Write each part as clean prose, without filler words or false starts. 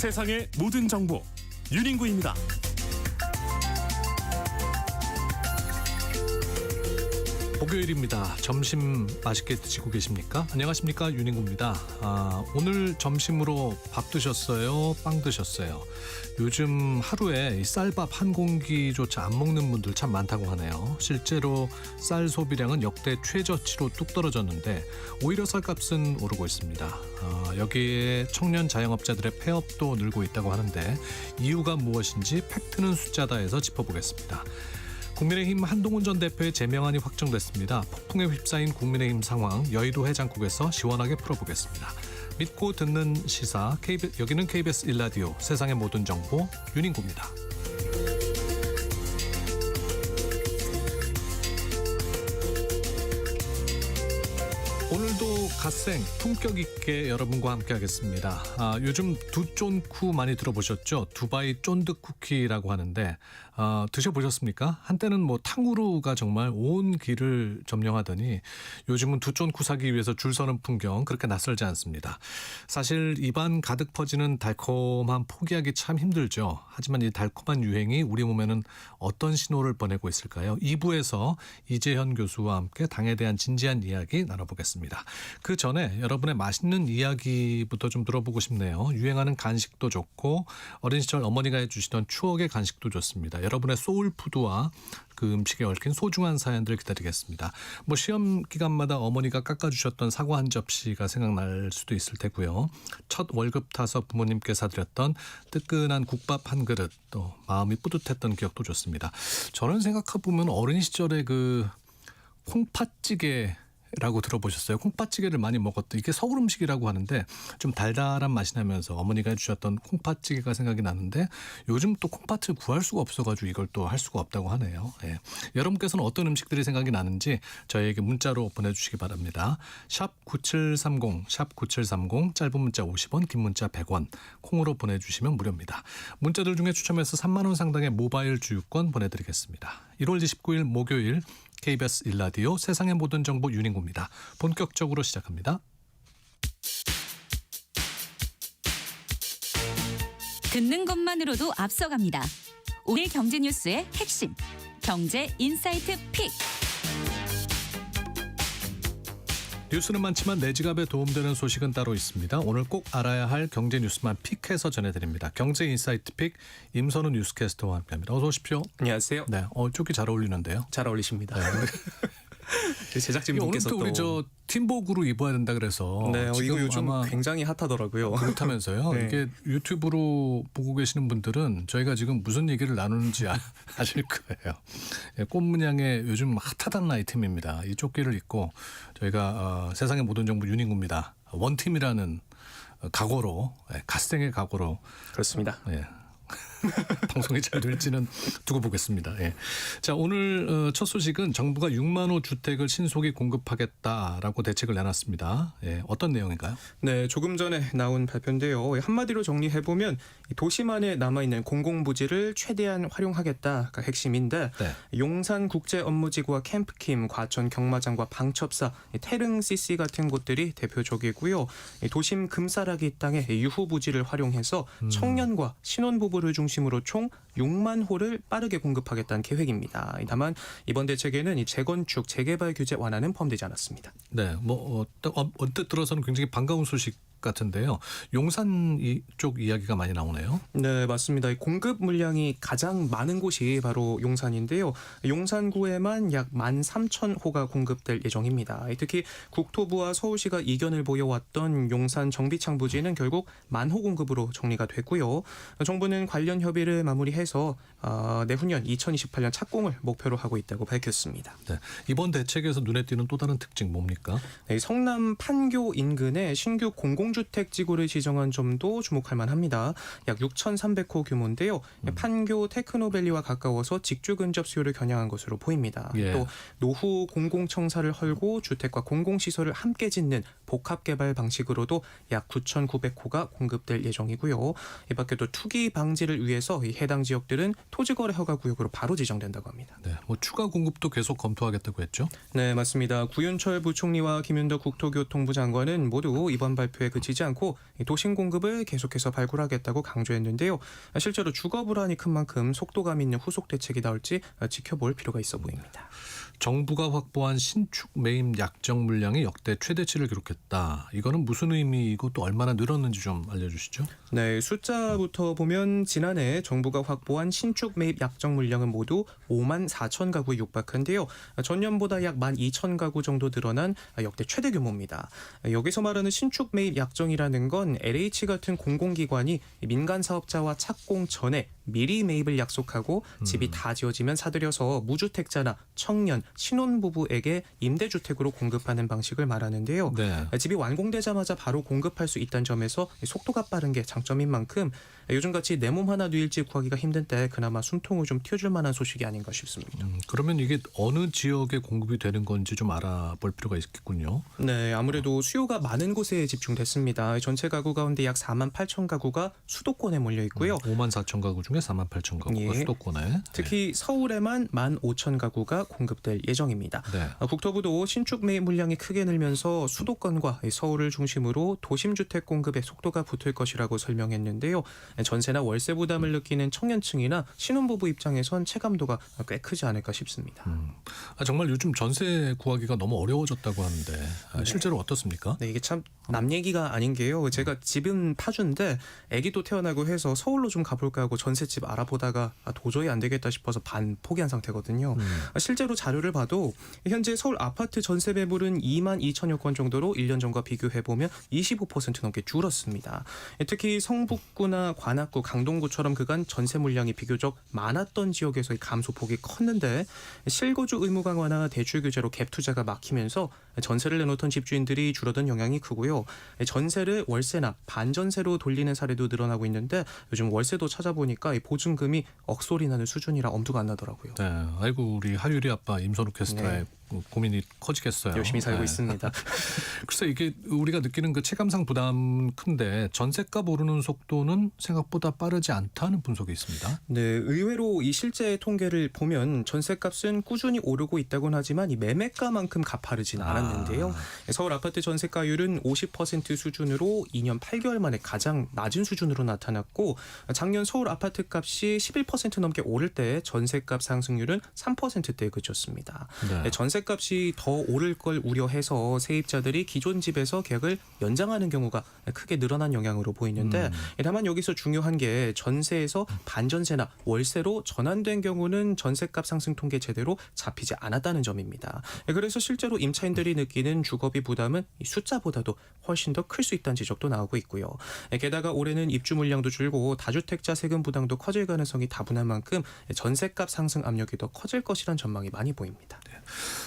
세상의 모든 정보 윤인구입니다. 목요일입니다. 점심 맛있게 드시고 계십니까? 안녕하십니까, 윤인구입니다. 오늘 점심으로 밥 드셨어요? 빵 드셨어요? 요즘 하루에 이 쌀밥 한 공기조차 안 먹는 분들 참 많다고 하네요. 실제로 쌀 소비량은 역대 최저치로 뚝 떨어졌는데 오히려 쌀값은 오르고 있습니다. 여기에 청년 자영업자들의 폐업도 늘고 있다고 하는데 이유가 무엇인지 팩트는 숫자다에서 짚어보겠습니다. 국민의힘 한동훈 전 대표의 제명안이 확정됐습니다. 폭풍에 휩싸인 국민의힘 상황 여의도 해장국에서 시원하게 풀어보겠습니다. 믿고 듣는 시사, 여기는 KBS 1라디오 세상의 모든 정보 윤인구입니다. 오늘도 갓생 품격 있게 여러분과 함께 하겠습니다. 요즘 두쫀쿠 많이 들어보셨죠? 두바이 쫀득 쿠키라고 하는데 드셔보셨습니까? 한때는 뭐 탕후루가 정말 온 길을 점령하더니 요즘은 두쫀쿠 사기 위해서 줄 서는 풍경 그렇게 낯설지 않습니다. 사실 입안 가득 퍼지는 달콤함 포기하기 참 힘들죠. 하지만 이 달콤한 유행이 우리 몸에는 어떤 신호를 보내고 있을까요? 2부에서 이재현 교수와 함께 당에 대한 진지한 이야기 나눠보겠습니다. 그 전에 여러분의 맛있는 이야기부터 좀 들어보고 싶네요. 유행하는 간식도 좋고 어린 시절 어머니가 해주시던 추억의 간식도 좋습니다. 여러분의 소울푸드와 그 음식에 얽힌 소중한 사연들 기다리겠습니다. 뭐 시험 기간마다 어머니가 깎아주셨던 사과 한 접시가 생각날 수도 있을 테고요. 첫 월급 타서 부모님께 사드렸던 뜨끈한 국밥 한 그릇, 또 마음이 뿌듯했던 기억도 좋습니다. 저는 생각해보면 어린 시절에 그 콩팥찌개 라고 들어보셨어요? 콩팥찌개를 많이 먹었던, 이게 서울 음식이라고 하는데 좀 달달한 맛이 나면서 어머니가 해주셨던 콩팥찌개가 생각이 나는데 요즘 또 콩팥을 구할 수가 없어가지고 이걸 또 할 수가 없다고 하네요. 예. 여러분께서는 어떤 음식들이 생각이 나는지 저희에게 문자로 보내주시기 바랍니다. 샵 9730, 샵 9730, 짧은 문자 50원, 긴 문자 100원, 콩으로 보내주시면 무료입니다. 문자들 중에 추첨해서 3만 원 상당의 모바일 주유권 보내드리겠습니다. 1월 29일 목요일 KBS 1라디오 세상의 모든 정보 윤인구입니다. 본격적으로 시작합니다. 듣는 것만으로도 앞서갑니다. 오늘 경제 뉴스의 핵심, 경제 인사이트 픽. 뉴스는 많지만 내 지갑에 도움되는 소식은 따로 있습니다. 오늘 꼭 알아야 할 경제 뉴스만 픽해서 전해드립니다. 경제 인사이트 픽 임선우 뉴스캐스터와 함께합니다. 어서 오십시오. 안녕하세요. 네, 조끼 잘 어울리는데요. 잘 어울리십니다. 네. 제작진분께서 오늘 또 우리 팀복으로 입어야 된다 그래서 네, 지금 이거 요즘 아마 굉장히 핫하더라고요. 그렇다면서요. 네. 이게 유튜브로 보고 계시는 분들은 저희가 지금 무슨 얘기를 나누는지 아실 거예요. 꽃 문양의 요즘 핫하다는 아이템입니다. 이 조끼를 입고 저희가 세상의 모든 정보 윤인구입니다. 원팀이라는 각오로, 갓생의 각오로 그렇습니다. 예. 방송이 잘 될지는 두고 보겠습니다. 예. 자, 오늘 첫 소식은 정부가 6만 호 주택을 신속히 공급하겠다라고 대책을 내놨습니다. 예. 어떤 내용인가요? 네, 조금 전에 나온 발표인데요. 한마디로 정리해보면 도심 안에 남아있는 공공부지를 최대한 활용하겠다가 핵심인데 네. 용산국제업무지구와 캠프킴, 과천 경마장과 방첩사, 태릉 CC 같은 곳들이 대표적이고요. 도심 금싸라기 땅의 유후부지를 활용해서 청년과 신혼부부를 중심으로 총 6만 호를 빠르게 공급하겠다는 계획입니다. 다만 이번 대책에는 이 재건축, 재개발 규제 완화는 포함되지 않았습니다. 네, 언뜻 들어서는 굉장히 반가운 소식 같은데요. 용산 이쪽 이야기가 많이 나오네요. 네, 맞습니다. 공급 물량이 가장 많은 곳이 바로 용산인데요. 용산구에만 약 13,000호가 공급될 예정입니다. 특히 국토부와 서울시가 이견을 보여왔던 용산 정비창 부지는 결국 10,000호 공급으로 정리가 됐고요. 정부는 관련 협의를 마무리해서 내후년 2028년 착공을 목표로 하고 있다고 밝혔습니다. 네, 이번 대책에서 눈에 띄는 또 다른 특징 뭡니까? 네, 성남 판교 인근에 신규 공공주택 지구를 지정한 점도 주목할 만합니다. 약 6,300호 규모인데요. 판교 테크노밸리와 가까워서 직주 근접 수요를 겨냥한 것으로 보입니다. 예. 또 노후 공공청사를 헐고 주택과 공공시설을 함께 짓는 복합 개발 방식으로도 약 9,900호가 공급될 예정이고요. 이 밖에 또 투기 방지를 위해서 이 해당 지역들은 토지거래 허가 구역으로 바로 지정된다고 합니다. 네, 뭐 추가 공급도 계속 검토하겠다고 했죠? 네, 맞습니다. 구윤철 부총리와 김윤덕 국토교통부 장관은 모두 이번 발표에 그치지 않고 도심 공급을 계속해서 발굴하겠다고 강조했는데요. 실제로 주거 불안이 큰 만큼 속도감 있는 후속 대책이 나올지 지켜볼 필요가 있어 보입니다. 정부가 확보한 신축 매입 약정 물량이 역대 최대치를 기록했다. 이거는 무슨 의미이고 또 얼마나 늘었는지 좀 알려주시죠. 네, 숫자부터 보면 지난해 정부가 확보한 신축 매입 약정 물량은 모두 5만 4천 가구에 육박한데요. 전년보다 약 1만 2천 가구 정도 늘어난 역대 최대 규모입니다. 여기서 말하는 신축 매입 약정이라는 건 LH 같은 공공기관이 민간 사업자와 착공 전에 미리 매입을 약속하고 집이 다 지어지면 사들여서 무주택자나 청년, 신혼부부에게 임대주택으로 공급하는 방식을 말하는데요. 네. 집이 완공되자마자 바로 공급할 수 있다는 점에서 속도가 빠른 게 장점인 만큼 요즘같이 내 몸 하나 누일집 구하기가 힘든 때 그나마 숨통을 좀 틔워줄 만한 소식이 아닌가 싶습니다. 그러면 이게 어느 지역에 공급이 되는 건지 좀 알아볼 필요가 있겠군요. 네, 아무래도 수요가 많은 곳에 집중됐습니다. 전체 가구 가운데 약 4만 8천 가구가 수도권에 몰려 있고요. 5만 4천 가구 중에 4만 8천 가구가 예. 수도권에. 특히 서울에만 1만 5천 가구가 공급될 예정입니다. 네. 국토부도 신축 매입 물량이 크게 늘면서 수도권과 서울을 중심으로 도심주택 공급에 속도가 붙을 것이라고 설명했는데요. 전세나 월세 부담을 느끼는 청년층이나 신혼부부 입장에선 체감도가 꽤 크지 않을까 싶습니다. 정말 요즘 전세 구하기가 너무 어려워졌다고 하는데 실제로 어떻습니까? 네, 이게 참 남 얘기가 아닌 게요. 제가 집은 파주인데 아기도 태어나고 해서 서울로 좀 가볼까 하고 전셋집 알아보다가 도저히 안 되겠다 싶어서 반 포기한 상태거든요. 실제로 자료를 봐도 현재 서울 아파트 전세 매물은 2만 2천여 건 정도로 1년 전과 비교해보면 25% 넘게 줄었습니다. 특히 성북구나 관악구, 강동구처럼 그간 전세 물량이 비교적 많았던 지역에서의 감소폭이 컸는데 실거주 의무 강화나 대출 규제로 갭 투자가 막히면서 전세를 내놓던 집주인들이 줄어든 영향이 크고요. 전세를 월세나 반전세로 돌리는 사례도 늘어나고 있는데 요즘 월세도 찾아보니까 이 보증금이 억소리 나는 수준이라 엄두가 안 나더라고요. 네, 아이고 우리 하유리 아빠 임선욱 캐스터의 고민이 커지겠어요. 열심히 살고 네. 있습니다. 글쎄 이게 우리가 느끼는 그 체감상 부담 큰데 전세값 오르는 속도는 생각보다 빠르지 않다는 분석이 있습니다. 네, 의외로 이 실제 통계를 보면 전세값은 꾸준히 오르고 있다고는 하지만 이 매매가만큼 가파르진 않았는데요. 서울 아파트 전세가율은 50% 수준으로 2년 8개월 만에 가장 낮은 수준으로 나타났고 작년 서울 아파트 값이 11% 넘게 오를 때 전세값 상승률은 3%대에 그쳤습니다. 네. 전세값이 더 오를 걸 우려해서 세입자들이 기존 집에서 계약을 연장하는 경우가 크게 늘어난 영향으로 보이는데 다만 여기서 중요한 게 전세에서 반전세나 월세로 전환된 경우는 전세값 상승 통계 제대로 잡히지 않았다는 점입니다. 그래서 실제로 임차인들이 느끼는 주거비 부담은 이 숫자보다도 훨씬 더 클 수 있다는 지적도 나오고 있고요. 게다가 올해는 입주 물량도 줄고 다주택자 세금 부담도 커질 가능성이 다분한 만큼 전세값 상승 압력이 더 커질 것이란 전망이 많이 보입니다.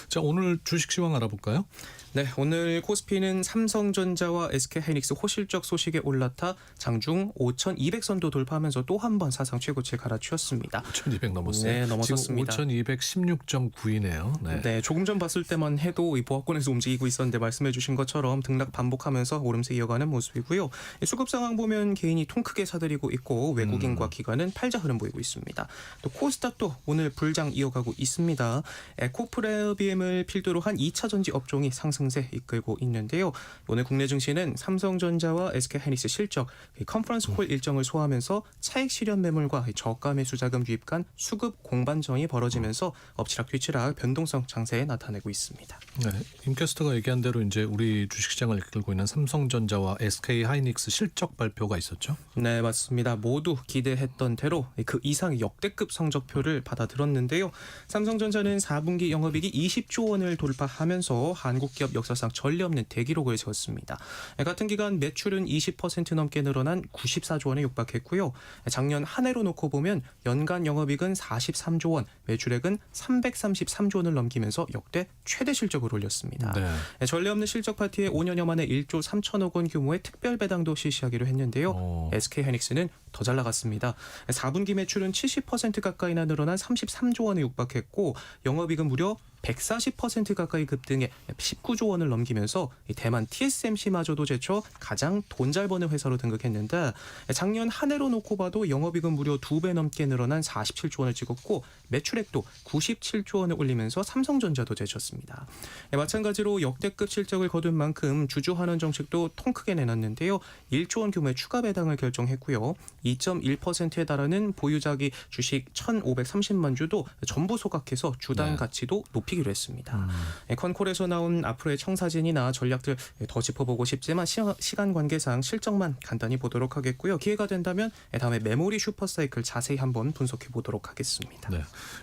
자, 오늘 주식 시황 알아볼까요? 네, 오늘 코스피는 삼성전자와 SK하이닉스 호실적 소식에 올라타 장중 5,200선도 돌파하면서 또 한 번 사상 최고치를 갈아치웠습니다. 5,200 넘었어요. 네, 넘어섰습니다. 지금 5,216.9이네요. 네. 네, 조금 전 봤을 때만 해도 이 보합권에서 움직이고 있었는데 말씀해 주신 것처럼 등락 반복하면서 오름세 이어가는 모습이고요. 수급 상황 보면 개인이 통 크게 사들이고 있고 외국인과 기관은 팔자 흐름 보이고 있습니다. 또 코스닥도 오늘 불장 이어가고 있습니다. 에코프레비엠을 필두로 한 2차 전지 업종이 상승세 이끌고 있는데요. 오늘 국내 증시는 삼성전자와 SK하이닉스 실적, 컨퍼런스 콜 일정을 소화하면서 차익 실현 매물과 저가 매수 자금 유입 간 수급 공반전이 벌어지면서 엎치락뒤치락 변동성 장세에 나타내고 있습니다. 네, 임캐스터가 얘기한 대로 이제 우리 주식시장을 이끌고 있는 삼성전자와 SK하이닉스 실적 발표가 있었죠? 네, 맞습니다. 모두 기대했던 대로 그 이상 역대급 성적표를 받아들었는데요. 삼성전자는 4분기 영업이익이 20조 원을 돌파하면서 한국 기업 역사상 전례 없는 대기록을 세웠습니다. 같은 기간 매출은 20% 넘게 늘어난 94조 원에 육박했고요. 작년 한 해로 놓고 보면 연간 영업이익은 43조 원, 매출액은 333조 원을 넘기면서 역대 최대 실적을 올렸습니다. 네. 전례 없는 실적 파티에 5년여 만에 1조 3천억 원 규모의 특별 배당도 실시하기로 했는데요. SK하이닉스는 더 잘 나갔습니다. 4분기 매출은 70% 가까이나 늘어난 33조 원에 육박했고 영업이익은 무려 140% 가까이 급등해 19조 원을 넘기면서 이 대만 TSMC마저도 제쳐 가장 돈 잘 버는 회사로 등극했는데 작년 한 해로 놓고 봐도 영업이익은 무려 2배 넘게 늘어난 47조 원을 찍었고 매출액도 97조 원을 올리면서 삼성전자도 제쳤습니다. 마찬가지로 역대급 실적을 거둔 만큼 주주 환원 정책도 통 크게 내놨는데요. 1조 원 규모의 추가 배당을 결정했고요. 2.1%에 달하는 보유자기 주식 1,530만 주도 전부 소각해서 주당 네. 가치도 높이기로 했습니다. 컨콜에서 나온 앞으로의 청사진이나 전략들 더 짚어보고 싶지만 시간 관계상 실적만 간단히 보도록 하겠고요. 기회가 된다면 다음에 메모리 슈퍼사이클 자세히 한번 분석해 보도록 하겠습니다. 네.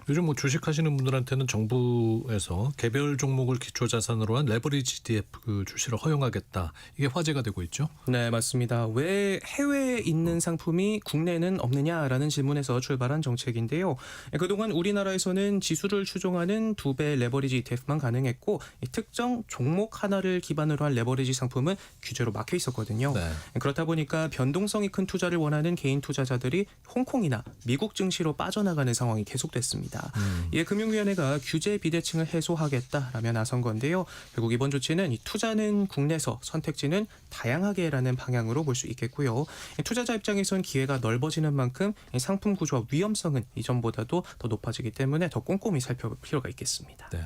요즘 뭐 주식하시는 분들한테는 정부에서 개별 종목을 기초자산으로 한 레버리지 ETF 그 출시를 허용하겠다. 이게 화제가 되고 있죠. 네, 맞습니다. 왜 해외에 있는 상품이 국내에는 없느냐라는 질문에서 출발한 정책인데요. 그동안 우리나라에서는 지수를 추종하는 2배 레버리지 ETF만 가능했고 특정 종목 하나를 기반으로 한 레버리지 상품은 규제로 막혀 있었거든요. 네. 그렇다 보니까 변동성이 큰 투자를 원하는 개인 투자자들이 홍콩이나 미국 증시로 빠져나가는 상황이 계속됐습니다. 이에 금융위원회가 규제 비대칭을 해소하겠다라며 나선 건데요. 결국 이번 조치는 이 투자는 국내에서 선택지는 다양하게라는 방향으로 볼 수 있겠고요. 투자자 입장에선 기회가 넓어지는 만큼 상품 구조와 위험성은 이전보다도 더 높아지기 때문에 더 꼼꼼히 살펴볼 필요가 있겠습니다. 네.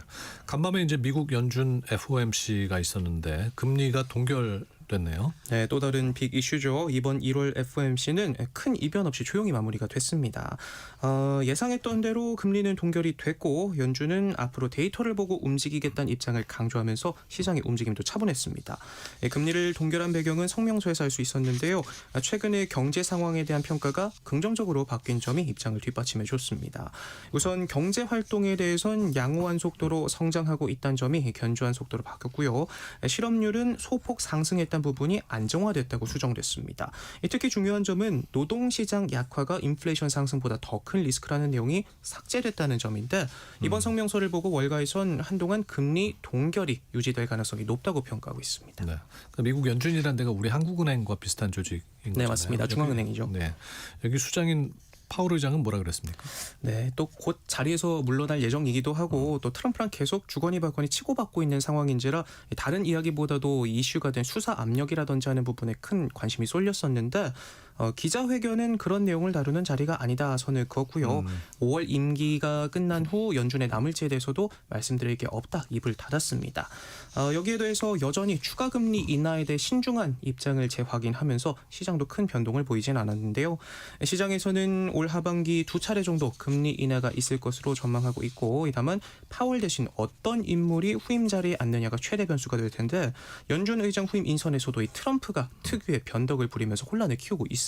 간밤에 이제 미국 연준 FOMC가 있었는데 금리가 동결됐네요. 네, 또 다른 빅 이슈죠. 이번 1월 FOMC는 큰 이변 없이 조용히 마무리가 됐습니다. 예상했던 대로 금리는 동결이 됐고 연준은 앞으로 데이터를 보고 움직이겠다는 입장을 강조하면서 시장의 움직임도 차분했습니다. 금리를 동결한 배경은 성명서에서 알 수 있었는데요. 최근의 경제 상황에 대한 평가가 긍정적으로 바뀐 점이 입장을 뒷받침해 줬습니다. 우선 경제 활동에 대해선 양호한 속도로 성장하고 있다는 점이 견조한 속도로 바뀌었고요. 실업률은 소폭 상승했다는 부분이 안정화됐다고 수정됐습니다. 특히 중요한 점은 노동시장 약화가 인플레이션 상승보다 더 큰 리스크라는 내용이 삭제됐다는 점인데 이번 성명서를 보고 월가에선 한동안 금리 동결이 유지될 가능성이 높다고 평가하고 있습니다. 네. 그러니까 미국 연준이라는 데가 우리 한국은행과 비슷한 조직인 거잖아요. 네, 맞습니다. 중앙은행이죠. 네. 여기 수장인 파월 의장은 뭐라 그랬습니까? 네, 또 곧 자리에서 물러날 예정이기도 하고 또 트럼프랑 계속 주거니 받거니 치고받고 있는 상황인지라 다른 이야기보다도 이슈가 된 수사 압력이라든지 하는 부분에 큰 관심이 쏠렸었는데 기자회견은 그런 내용을 다루는 자리가 아니다 선을 그었고요. 5월 임기가 끝난 후 연준의 남을지에 대해서도 말씀드릴 게 없다 입을 닫았습니다. 여기에 대해서 여전히 추가 금리 인하에 대해 신중한 입장을 재확인하면서 시장도 큰 변동을 보이진 않았는데요. 시장에서는 올 하반기 2차례 정도 금리 인하가 있을 것으로 전망하고 있고 다만 파월 대신 어떤 인물이 후임 자리에 앉느냐가 최대 변수가 될 텐데 연준 의장 후임 인선에서도 이 트럼프가 특유의 변덕을 부리면서 혼란을 키우고 있습니다.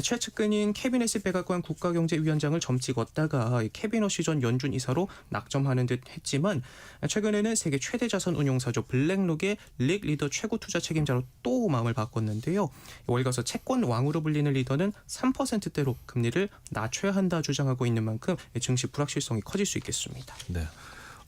최측근인 캐비넷 백악관 국가경제위원장을 점 찍었다가 캐비너시 전 연준 이사로 낙점하는 듯 했지만 최근에는 세계 최대 자산 운용사죠 블랙록의 릭 리더 최고 투자 책임자로 또 마음을 바꿨는데요. 월가서 채권 왕으로 불리는 리더는 3%대로 금리를 낮춰야 한다 주장하고 있는 만큼 증시 불확실성이 커질 수 있겠습니다. 네.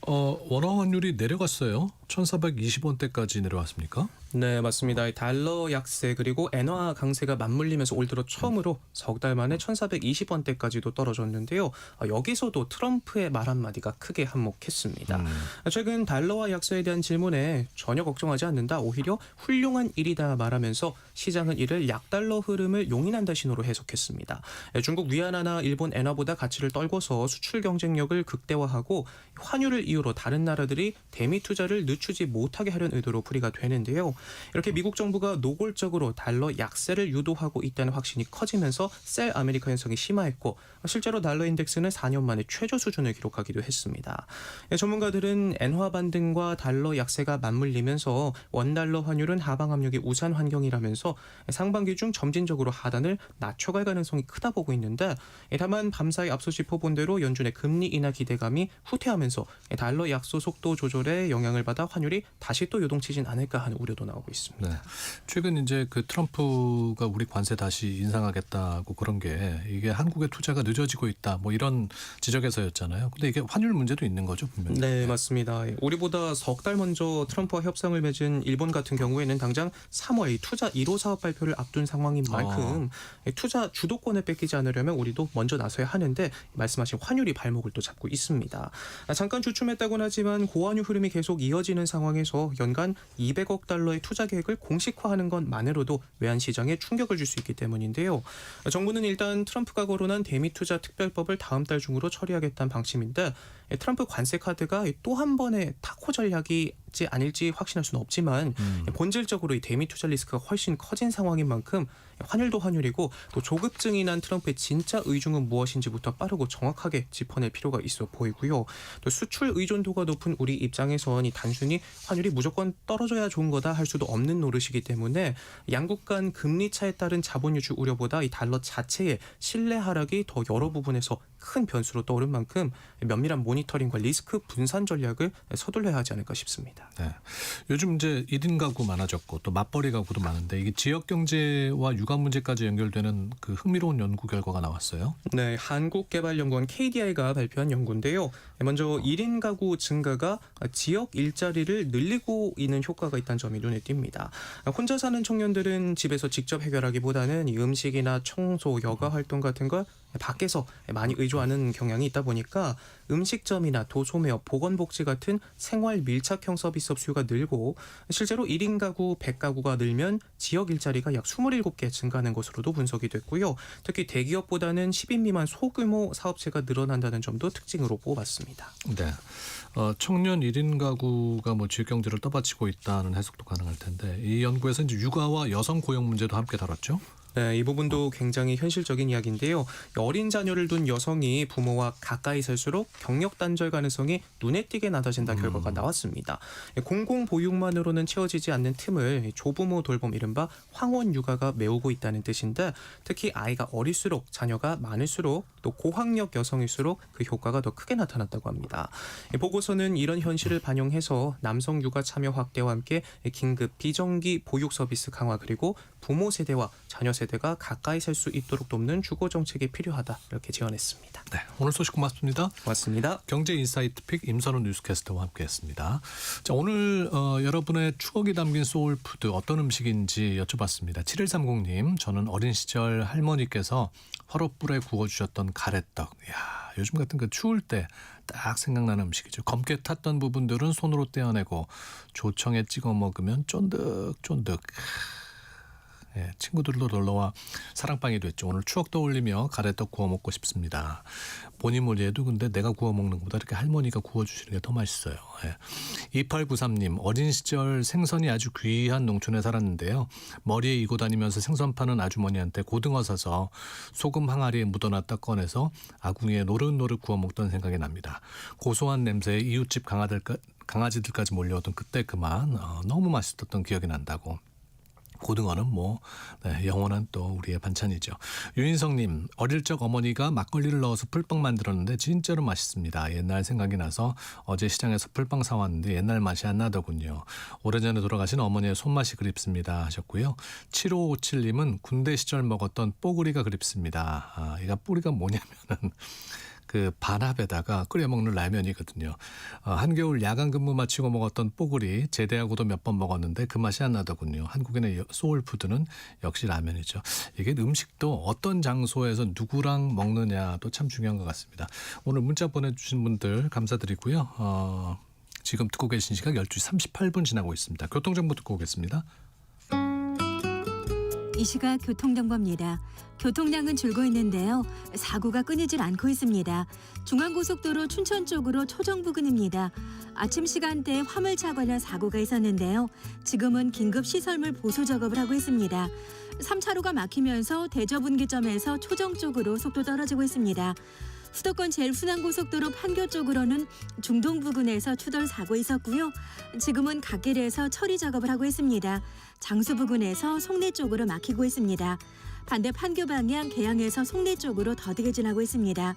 원화 환율이 내려갔어요. 1,420원대까지 내려왔습니까? 네, 맞습니다. 달러 약세 그리고 엔화 강세가 맞물리면서 올 들어 처음으로 석 달 만에 1,420원대까지도 떨어졌는데요. 여기서도 트럼프의 말 한마디가 크게 한몫했습니다. 최근 달러와 약세에 대한 질문에 전혀 걱정하지 않는다. 오히려 훌륭한 일이다 말하면서 시장은 이를 약달러 흐름을 용인한다 신호로 해석했습니다. 중국 위안화나 일본 엔화보다 가치를 떨궈서 수출 경쟁력을 극대화하고 환율을 이유로 다른 나라들이 대미 투자를 늦추지 못하게 하려는 의도로 풀이가 되는데요. 이렇게 미국 정부가 노골적으로 달러 약세를 유도하고 있다는 확신이 커지면서 셀 아메리카 현상이 심화했고 실제로 달러 인덱스는 4년 만에 최저 수준을 기록하기도 했습니다. 전문가들은 엔화 반등과 달러 약세가 맞물리면서 원달러 환율은 하방 압력이 우세한 환경이라면서 상반기 중 점진적으로 하단을 낮춰갈 가능성이 크다 보고 있는데 다만 밤사이 앞서 짚어본 대로 연준의 금리 인하 기대감이 후퇴하면서 달러 약소 속도 조절에 영향을 받아 환율이 다시 또 요동치진 않을까 하는 우려도 나옵니다. 나오고 있습니다. 네. 최근 이제 그 트럼프가 우리 관세 다시 인상하겠다고 그런 게 이게 한국의 투자가 늦어지고 있다. 뭐 이런 지적에서였잖아요. 근데 이게 환율 문제도 있는 거죠, 분명히. 네, 맞습니다. 우리보다 석 달 먼저 트럼프와 협상을 맺은 일본 같은 경우에는 당장 3월 투자 1호 사업 발표를 앞둔 상황인 만큼 투자 주도권을 뺏기지 않으려면 우리도 먼저 나서야 하는데 말씀하신 환율이 발목을 또 잡고 있습니다. 잠깐 주춤했다고는 하지만 고환율 흐름이 계속 이어지는 상황에서 연간 200억 달러의 투자 계획을 공식화하는 것만으로도 외환 시장에 충격을 줄 수 있기 때문인데요. 정부는 일단 트럼프가 거론한 대미 투자 특별법을 다음 달 중으로 처리하겠다는 방침인데 트럼프 관세 카드가 또 한 번의 타코 전략이지 아닐지 확신할 수는 없지만 본질적으로 이 대미 투자 리스크가 훨씬 커진 상황인 만큼 환율도 환율이고 또 조급증이 난 트럼프의 진짜 의중은 무엇인지부터 빠르고 정확하게 짚어낼 필요가 있어 보이고요. 또 수출 의존도가 높은 우리 입장에선 이 단순히 환율이 무조건 떨어져야 좋은 거다 할 수도 없는 노릇이기 때문에 양국 간 금리 차에 따른 자본 유출 우려보다 이 달러 자체의 신뢰 하락이 더 여러 부분에서 큰 변수로 떠오른 만큼 면밀한 모니터링과 리스크 분산 전략을 서둘러야 하지 않을까 싶습니다. 네. 요즘 이제 1인 가구 많아졌고 또 맞벌이 가구도 많은데 이게 지역 경제와 육아 문제까지 연결되는 그 흥미로운 연구 결과가 나왔어요. 네, 한국개발연구원 KDI가 발표한 연구인데요. 먼저 1인 가구 증가가 지역 일자리를 늘리고 있는 효과가 있다는 점이 눈에 띕니다. 혼자 사는 청년들은 집에서 직접 해결하기보다는 이 음식이나 청소, 여가 활동 같은 걸 밖에서 많이 의존하는 경향이 있다 보니까 음식점이나 도소매업, 보건복지 같은 생활 밀착형 서비스업 수요가 늘고 실제로 1인 가구, 100가구가 늘면 지역 일자리가 약 27개 증가하는 것으로도 분석이 됐고요. 특히 대기업보다는 10인 미만 소규모 사업체가 늘어난다는 점도 특징으로 꼽았습니다. 네. 청년 1인 가구가 뭐 지역 경제를 떠받치고 있다는 해석도 가능할 텐데 이 연구에서 이제 육아와 여성 고용 문제도 함께 다뤘죠. 네, 이 부분도 굉장히 현실적인 이야기인데요. 어린 자녀를 둔 여성이 부모와 가까이 살수록 경력 단절 가능성이 눈에 띄게 낮아진다는 결과가 나왔습니다. 공공보육만으로는 채워지지 않는 틈을 조부모 돌봄 이른바 황혼 육아가 메우고 있다는 뜻인데 특히 아이가 어릴수록 자녀가 많을수록 또 고학력 여성일수록 그 효과가 더 크게 나타났다고 합니다. 보고서는 이런 현실을 반영해서 남성 육아 참여 확대와 함께 긴급 비정기 보육 서비스 강화 그리고 부모 세대와 자녀 세대가 가까이 살 수 있도록 돕는 주거 정책이 필요하다 이렇게 제언했습니다. 네, 오늘 소식 고맙습니다. 고맙습니다. 경제 인사이트 픽 임선우 뉴스캐스터와 함께했습니다. 자, 오늘 여러분의 추억이 담긴 소울푸드 어떤 음식인지 여쭤봤습니다. 7130님, 저는 어린 시절 할머니께서 화롯불에 구워주셨던 가래떡. 이야, 요즘 같은 그 추울 때 딱 생각나는 음식이죠. 검게 탔던 부분들은 손으로 떼어내고 조청에 찍어 먹으면 쫀득쫀득. 예, 친구들도 놀러와 사랑방이 됐죠. 오늘 추억 떠올리며 가래떡 구워 먹고 싶습니다. 뭐니 해도 근데 내가 구워 먹는 것보다 이렇게 할머니가 구워주시는 게 더 맛있어요. 예. 2893님, 어린 시절 생선이 아주 귀한 농촌에 살았는데요. 머리에 이고 다니면서 생선 파는 아주머니한테 고등어 사서 소금 항아리에 묻어놨다 꺼내서 아궁이에 노릇노릇 구워 먹던 생각이 납니다. 고소한 냄새에 이웃집 강아지들까지 몰려오던 그때 그만 너무 맛있었던 기억이 난다고. 고등어는 뭐 영원한 또 우리의 반찬이죠. 유인성님, 어릴 적 어머니가 막걸리를 넣어서 풀빵 만들었는데 진짜로 맛있습니다. 옛날 생각이 나서 어제 시장에서 풀빵 사왔는데 옛날 맛이 안 나더군요. 오래전에 돌아가신 어머니의 손맛이 그립습니다 하셨고요. 7557님은 군대 시절 먹었던 뽀글이가 그립습니다. 이가 뽀글이가 뭐냐면은 그 반합에다가 끓여 먹는 라면이거든요. 한겨울 야간 근무 마치고 먹었던 뽀글이 제대하고도 몇 번 먹었는데 그 맛이 안 나더군요. 한국인의 소울푸드는 역시 라면이죠. 이게 음식도 어떤 장소에서 누구랑 먹느냐도 참 중요한 것 같습니다. 오늘 문자 보내주신 분들 감사드리고요. 지금 듣고 계신 시각 12시 38분 지나고 있습니다. 교통정보 듣고 오겠습니다. 이 시각 교통정보입니다. 교통량은 줄고 있는데요. 사고가 끊이질 않고 있습니다. 중앙고속도로 춘천 쪽으로 초정 부근입니다. 아침 시간대에 화물차 관련 사고가 있었는데요. 지금은 긴급 시설물 보수 작업을 하고 있습니다. 3차로가 막히면서 대저분기점에서 초정 쪽으로 속도 떨어지고 있습니다. 수도권 제일순환고속도로 판교 쪽으로는 중동 부근에서 추돌 사고 있었고요. 지금은 갓길에서 처리 작업을 하고 있습니다. 장수 부근에서 송내 쪽으로 막히고 있습니다. 반대 판교 방향 계양에서 송내 쪽으로 더디게 지나고 있습니다.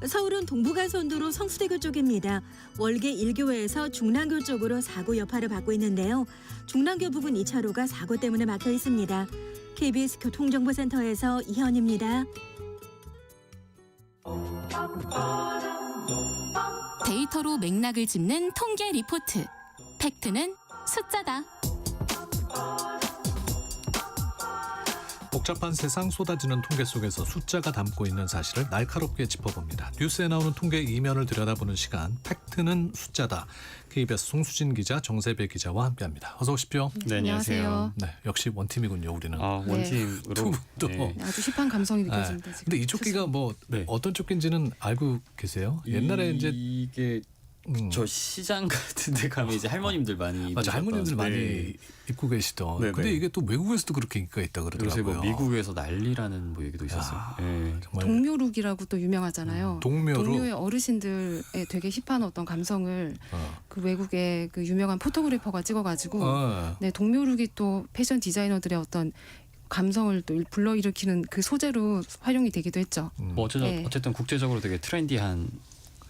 서울은 동부간선도로 성수대교 쪽입니다. 월계 1교에서 중랑교 쪽으로 사고 여파를 받고 있는데요. 중랑교 부근 2차로가 사고 때문에 막혀 있습니다. KBS 교통정보센터에서 이현입니다. 데이터로 맥락을 짚는 통계 리포트. 팩트는 숫자다. 복잡한 세상 쏟아지는 통계 속에서 숫자가 담고 있는 사실을 날카롭게 짚어봅니다. 뉴스에 나오는 통계 이면을 들여다보는 시간, 팩트는 숫자다. KBS 송수진 기자, 정세배 기자와 함께합니다. 어서 오십시오. 네, 안녕하세요. 네, 역시 원팀이군요, 우리는. 원팀으로 또. 네. 아주 힙한 감성이 느껴집니다. 지금. 근데 이 조끼가 뭐 네. 어떤 조끼인지는 알고 계세요? 옛날에 이제 이게 저 시장 같은 데 가면 이제 할머님들 많이 맞아, 할머님들 입으셨던, 많이 네. 입고 계시던. 네, 근데 네. 이게 또 외국에서도 그렇게 인기가 있다 요새 그러더라고요. 뭐 미국에서 난리라는 뭐 얘기도 있었어요. 네. 정말 동묘룩이라고 또 유명하잖아요. 동묘룩. 동묘의 어르신들의 되게 힙한 어떤 감성을 어. 그 외국의 그 유명한 포토그래퍼가 찍어가지고 어. 네, 동묘룩이 또 패션 디자이너들의 어떤 감성을 또 불러일으키는 그 소재로 활용이 되기도 했죠. 뭐 네. 어쨌든 국제적으로 되게 트렌디한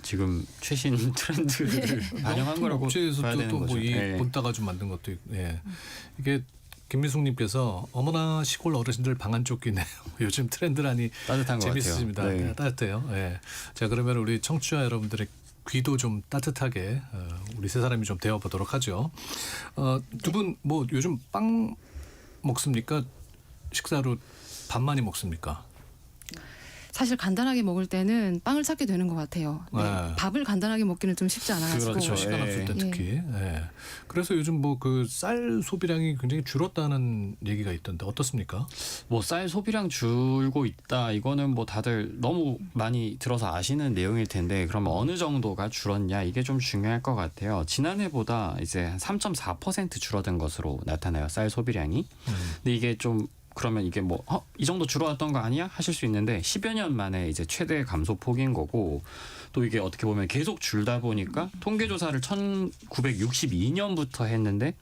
지금 최신 트렌드를 반영한 거라고 봐야 업체에서도 되는 거죠. 또뭐이 네. 본따가 좀 만든 것도 있고. 예. 이게 김미숙님께서 어머나 시골 어르신들 방한 조끼네요. 요즘 트렌드라니 따뜻한 것 재밌으십니다. 같아요. 네, 따뜻해요. 예. 자, 그러면 우리 청취자 여러분들의 귀도 좀 따뜻하게 우리 세 사람이 좀 되어보도록 하죠. 두 분 뭐 요즘 빵 먹습니까? 식사로 밥 많이 먹습니까? 사실 간단하게 먹을 때는 빵을 찾게 되는 것 같아요. 네. 네. 밥을 간단하게 먹기는 좀 쉽지 않아가지고. 그렇죠. 시간 예. 없을 때 특히. 예. 그래서 요즘 뭐 그 쌀 소비량이 굉장히 줄었다는 얘기가 있던데 어떻습니까? 뭐 쌀 소비량 줄고 있다. 이거는 뭐 다들 너무 많이 들어서 아시는 내용일 텐데 그러면 어느 정도가 줄었냐 이게 좀 중요할 것 같아요. 지난해보다 이제 한 3.4% 줄어든 것으로 나타나요. 쌀 소비량이. 근데 이게 좀 그러면 이게 뭐 이 정도 줄어왔던 거 아니야? 하실 수 있는데 10여 년 만에 이제 최대 감소폭인 거고 또 이게 어떻게 보면 계속 줄다 보니까 통계조사를 1962년부터 했는데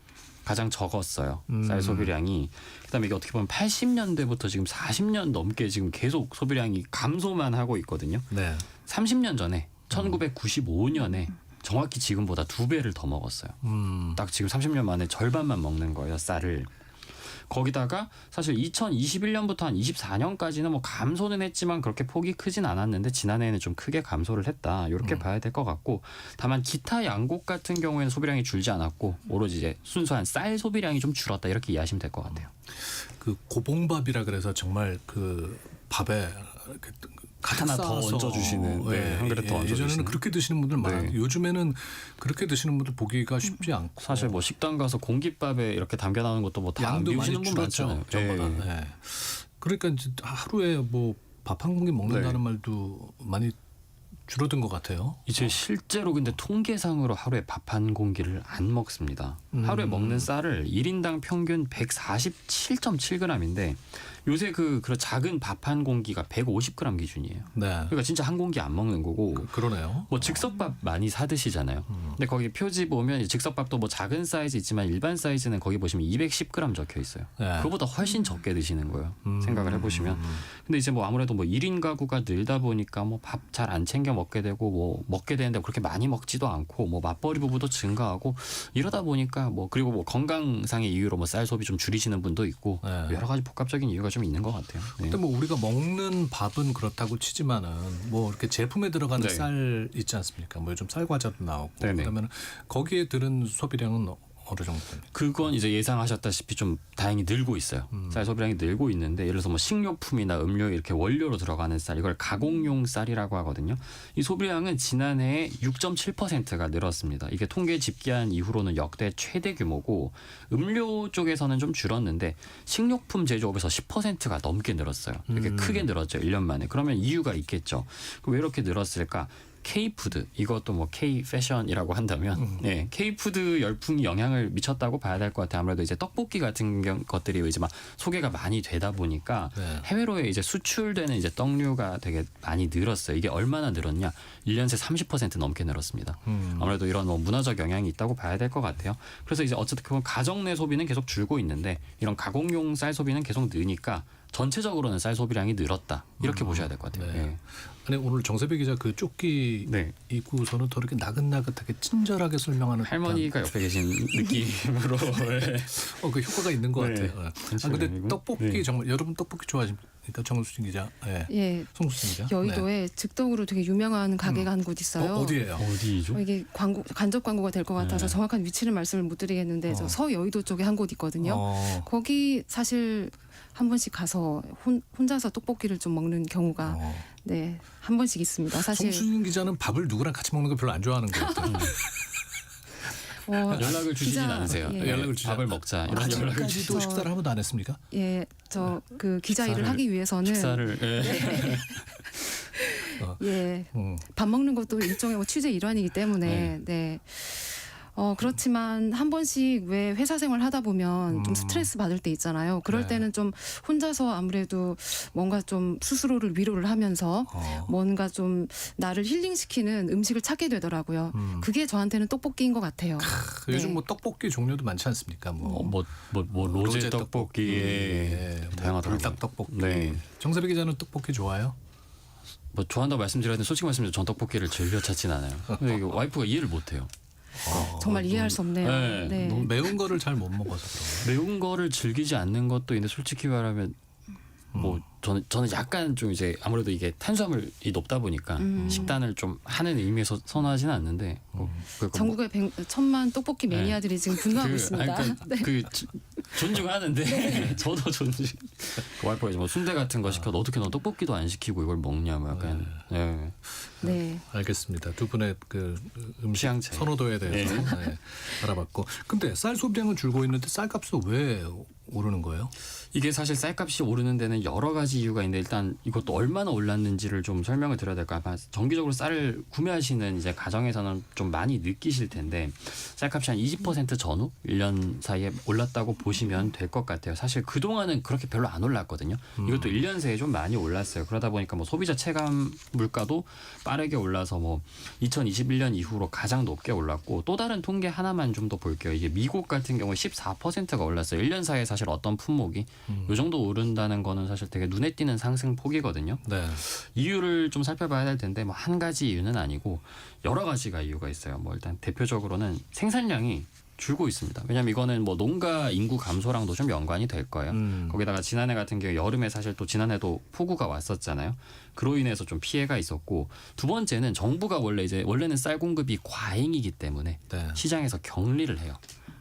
가장 적었어요. 쌀 소비량이. 그다음에 이게 어떻게 보면 80년대부터 지금 40년 넘게 지금 계속 소비량이 감소만 하고 있거든요. 네. 30년 전에 1995년에 정확히 지금보다 2배를 더 먹었어요. 딱 지금 30년 만에 절반만 먹는 거예요, 쌀을. 거기다가 사실 2021년부터 한 24년까지는 뭐 감소는 했지만 그렇게 폭이 크진 않았는데 지난해에는 좀 크게 감소를 했다. 이렇게 봐야 될 것 같고 다만 기타 양곡 같은 경우에는 소비량이 줄지 않았고 오로지 이제 순수한 쌀 소비량이 좀 줄었다. 이렇게 이해하시면 될 것 같아요. 그 고봉밥이라 그래서 정말 그 밥에 이렇게 가득 하나 더 싸서 얹어주시는, 네, 한 그릇 더 얹어주시는. 예전에는 그렇게 드시는 분들 많아요. 네. 요즘에는 그렇게 드시는 분들 보기가 쉽지 않고 사실 뭐 식당 가서 공깃밥에 이렇게 담겨 나오는 것도 뭐 다 안 양도 많이 비우시는 분 줄었죠. 많잖아요. 전보다. 네. 네. 그러니까 이제 하루에 뭐 밥 한 공기 먹는다는 네. 말도 많이 줄어든 것 같아요. 이제 실제로 근데 통계상으로 하루에 밥 한 공기를 안 먹습니다. 하루에 먹는 쌀을 1인당 평균 147.7g인데 요새 그 작은 밥 한 공기가 150g 기준이에요. 네. 그러니까 진짜 한 공기 안 먹는 거고 그러네요. 뭐 즉석밥 많이 사 드시잖아요. 근데 거기 표지 보면 즉석밥도 뭐 작은 사이즈 있지만 일반 사이즈는 거기 보시면 210g 적혀 있어요. 네. 그거보다 훨씬 적게 드시는 거예요. 생각을 해보시면. 근데 이제 뭐 아무래도 뭐 1인 가구가 늘다 보니까 뭐 밥 잘 안 챙겨 먹게 되고 뭐 먹게 되는데 그렇게 많이 먹지도 않고 뭐 맞벌이 부부도 증가하고 이러다 보니까 뭐 그리고 뭐 건강상의 이유로 뭐 쌀 소비 좀 줄이시는 분도 있고 네. 여러 가지 복합적인 이유가 좀 있는 것 같아요. 네. 근데 뭐 우리가 먹는 밥은 그렇다고 치지만은 뭐 이렇게 제품에 들어가는 네. 쌀 있지 않습니까? 뭐 요즘 쌀과자도 나오고 네네. 그러면 거기에 들은 소비량은 어느 정도 됩니까? 그건 이제 예상하셨다시피 좀 다행히 늘고 있어요. 쌀 소비량이 늘고 있는데 예를 들어서 뭐 식료품이나 음료 이렇게 원료로 들어가는 쌀 이걸 가공용 쌀이라고 하거든요. 이 소비량은 지난해에 6.7%가 늘었습니다. 이게 통계 집계한 이후로는 역대 최대 규모고 음료 쪽에서는 좀 줄었는데 식료품 제조업에서 10%가 넘게 늘었어요. 이렇게 크게 늘었죠. 1년 만에. 그러면 이유가 있겠죠. 왜 이렇게 늘었을까? K푸드 이것도 뭐 K패션이라고 한다면 네, K푸드 열풍이 영향을 미쳤다고 봐야 될 것 같아요. 아무래도 이제 떡볶이 같은 것들이 이제 막 소개가 많이 되다 보니까 네. 해외로에 이제 수출되는 이제 떡류가 되게 많이 늘었어요. 이게 얼마나 늘었냐? 1년 새 30% 넘게 늘었습니다. 아무래도 이런 뭐 문화적 영향이 있다고 봐야 될 것 같아요. 그래서 이제 어쨌든 가정 내 소비는 계속 줄고 있는데 이런 가공용 쌀 소비는 계속 느니까 전체적으로는 쌀 소비량이 늘었다 이렇게 보셔야 될 것 같아요. 네. 예. 아니 오늘 정세배 기자 그 조끼 네. 입고서는 더 이렇게 나긋나긋하게 친절하게 설명하는 할머니가 옆에 계신 느낌으로 그 효과가 있는 것 네. 같아요. 괜찮아요, 근데 이거? 떡볶이 네. 정말 여러분 떡볶이 좋아하십니까? 정수진 기자, 예, 송수진 기자. 여의도에 즉석으로 되게 유명한 가게가 한 곳 있어요. 어디예요? 어디죠? 이게 간접 광고가 될 것 같아서 네. 정확한 위치를 말씀을 못 드리겠는데 저 서여의도 쪽에 한 곳 있거든요. 거기 사실 한 번씩 가서 혼자서 떡볶이를 좀 먹는 경우가 네, 한 번씩 있습니다. 사실 송수진 기자는 밥을 누구랑 같이 먹는 거 별로 안 좋아하는 것 같아요. 연락을 주시진 기자, 않으세요. 예. 연락을 주지 밥을 않- 먹자 이런 연락을 아직까지도 저- 식사를 한 번도 안 했습니까? 예, 저 그 기자 일을 식사를- 하기 위해서는 식사를 예, 음. 밥 먹는 것도 일종의 뭐 취재 일환이기 때문에 네. 그렇지만 한 번씩 왜 회사 생활 하다 보면 좀 스트레스 받을 때 있잖아요. 그럴 네. 때는 좀 혼자서 아무래도 뭔가 좀 스스로를 위로를 하면서 뭔가 좀 나를 힐링시키는 음식을 찾게 되더라고요. 그게 저한테는 떡볶이인 것 같아요. 그 요즘 네. 뭐 떡볶이 종류도 많지 않습니까? 뭐 로제 떡볶이 예, 뭐 다양하더라고요. 불닭 떡볶이. 네. 정세배 기자는 떡볶이 좋아해요? 뭐 좋아한다고 말씀드렸는데 솔직히 말씀드리면 전 떡볶이를 즐겨 찾진 않아요. 근데 이게 와이프가 이해를 못해요. 정말 이해할 수 없네요. 네. 네. 너무 매운 거를 잘 못 먹어서 그런 거예요. 매운 거를 즐기지 않는 것도 있는데 솔직히 말하면 뭐 저는 약간 좀 이제 아무래도 이게 탄수화물이 높다 보니까 식단을 좀 하는 의미에서 선호하지는 않는데 전국의 1,000만 떡볶이 네. 매니아들이 지금 분노하고 있습니다. 존중하는데 저도 존중. 그 와이프가 이제 뭐 순대 같은 거 시켜도 어떻게 너 떡볶이도 안 시키고 이걸 먹냐 뭐 약간 네. 네. 알겠습니다. 두 분의 그 음식 취향 차이. 선호도에 대해서 네, 알아봤고. 근데 쌀 소비량은 줄고 있는데 쌀값은 왜 오르는 거예요? 이게 사실 쌀값이 오르는 데는 여러 가지 이유가 있는데 일단 이것도 얼마나 올랐는지를 좀 설명을 드려야 될까. 아마 정기적으로 쌀을 구매하시는 이제 가정에서는 좀 많이 느끼실 텐데 쌀값이 한 20% 전후 1년 사이에 올랐다고 보시면 될 것 같아요. 사실 그동안은 그렇게 별로 안 올랐거든요. 이것도 1년 새에 좀 많이 올랐어요. 그러다 보니까 뭐 소비자 체감 물가도 빠르게 올라서 뭐 2021년 이후로 가장 높게 올랐고 또 다른 통계 하나만 좀 더 볼게요. 이게 미국 같은 경우에 14%가 올랐어요. 1년 사이에 사실 어떤 품목이 이 정도 오른다는 거는 사실 되게 눈에 띄는 상승폭이거든요. 네. 이유를 좀 살펴봐야 될 텐데 뭐 한 가지 이유는 아니고 여러 가지가 이유가 있어요. 뭐 일단 대표적으로는 생산량이 줄고 있습니다. 왜냐하면 이거는 뭐 농가 인구 감소랑도 좀 연관이 될 거예요. 거기다가 지난해 같은 경우 여름에 사실 또 지난해도 폭우가 왔었잖아요. 그로 인해서 좀 피해가 있었고 두 번째는 정부가 원래는 쌀 공급이 과잉이기 때문에 네. 시장에서 격리를 해요.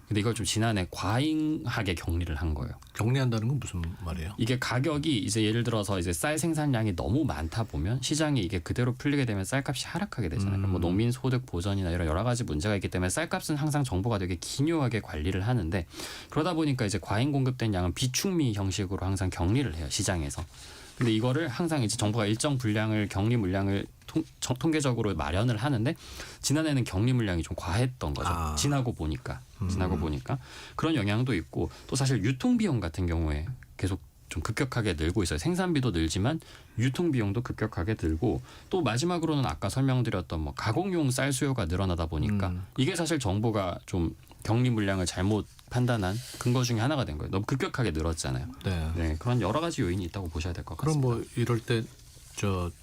근데 이걸 좀 지난해 과잉하게 격리를 한 거예요. 격리한다는 건 무슨 말이에요? 이게 가격이 이제 예를 들어서 이제 쌀 생산량이 너무 많다 보면 시장이 이게 그대로 풀리게 되면 쌀값이 하락하게 되잖아요. 그럼 뭐 농민 소득 보전이나 이런 여러 가지 문제가 있기 때문에 쌀값은 항상 정부가 되게 기묘하게 관리를 하는데 그러다 보니까 이제 과잉 공급된 양은 비축미 형식으로 항상 격리를 해요, 시장에서. 근데 이거를 항상 이제 정부가 일정 분량을 격리 물량을 통계적으로 마련을 하는데 지난해는 격리 물량이 좀 과했던 거죠. 지나고 보니까 그런 영향도 있고 또 사실 유통 비용 같은 경우에 계속 좀 급격하게 늘고 있어요. 생산비도 늘지만 유통 비용도 급격하게 늘고 또 마지막으로는 아까 설명드렸던 뭐 가공용 쌀 수요가 늘어나다 보니까 이게 사실 정부가 좀 격리 물량을 잘못 판단한 근거 중에 하나가 된 거예요. 너무 급격하게 늘었잖아요. 네. 네, 그런 여러 가지 요인이 있다고 보셔야 될 것 같습니다. 그럼 뭐 이럴 때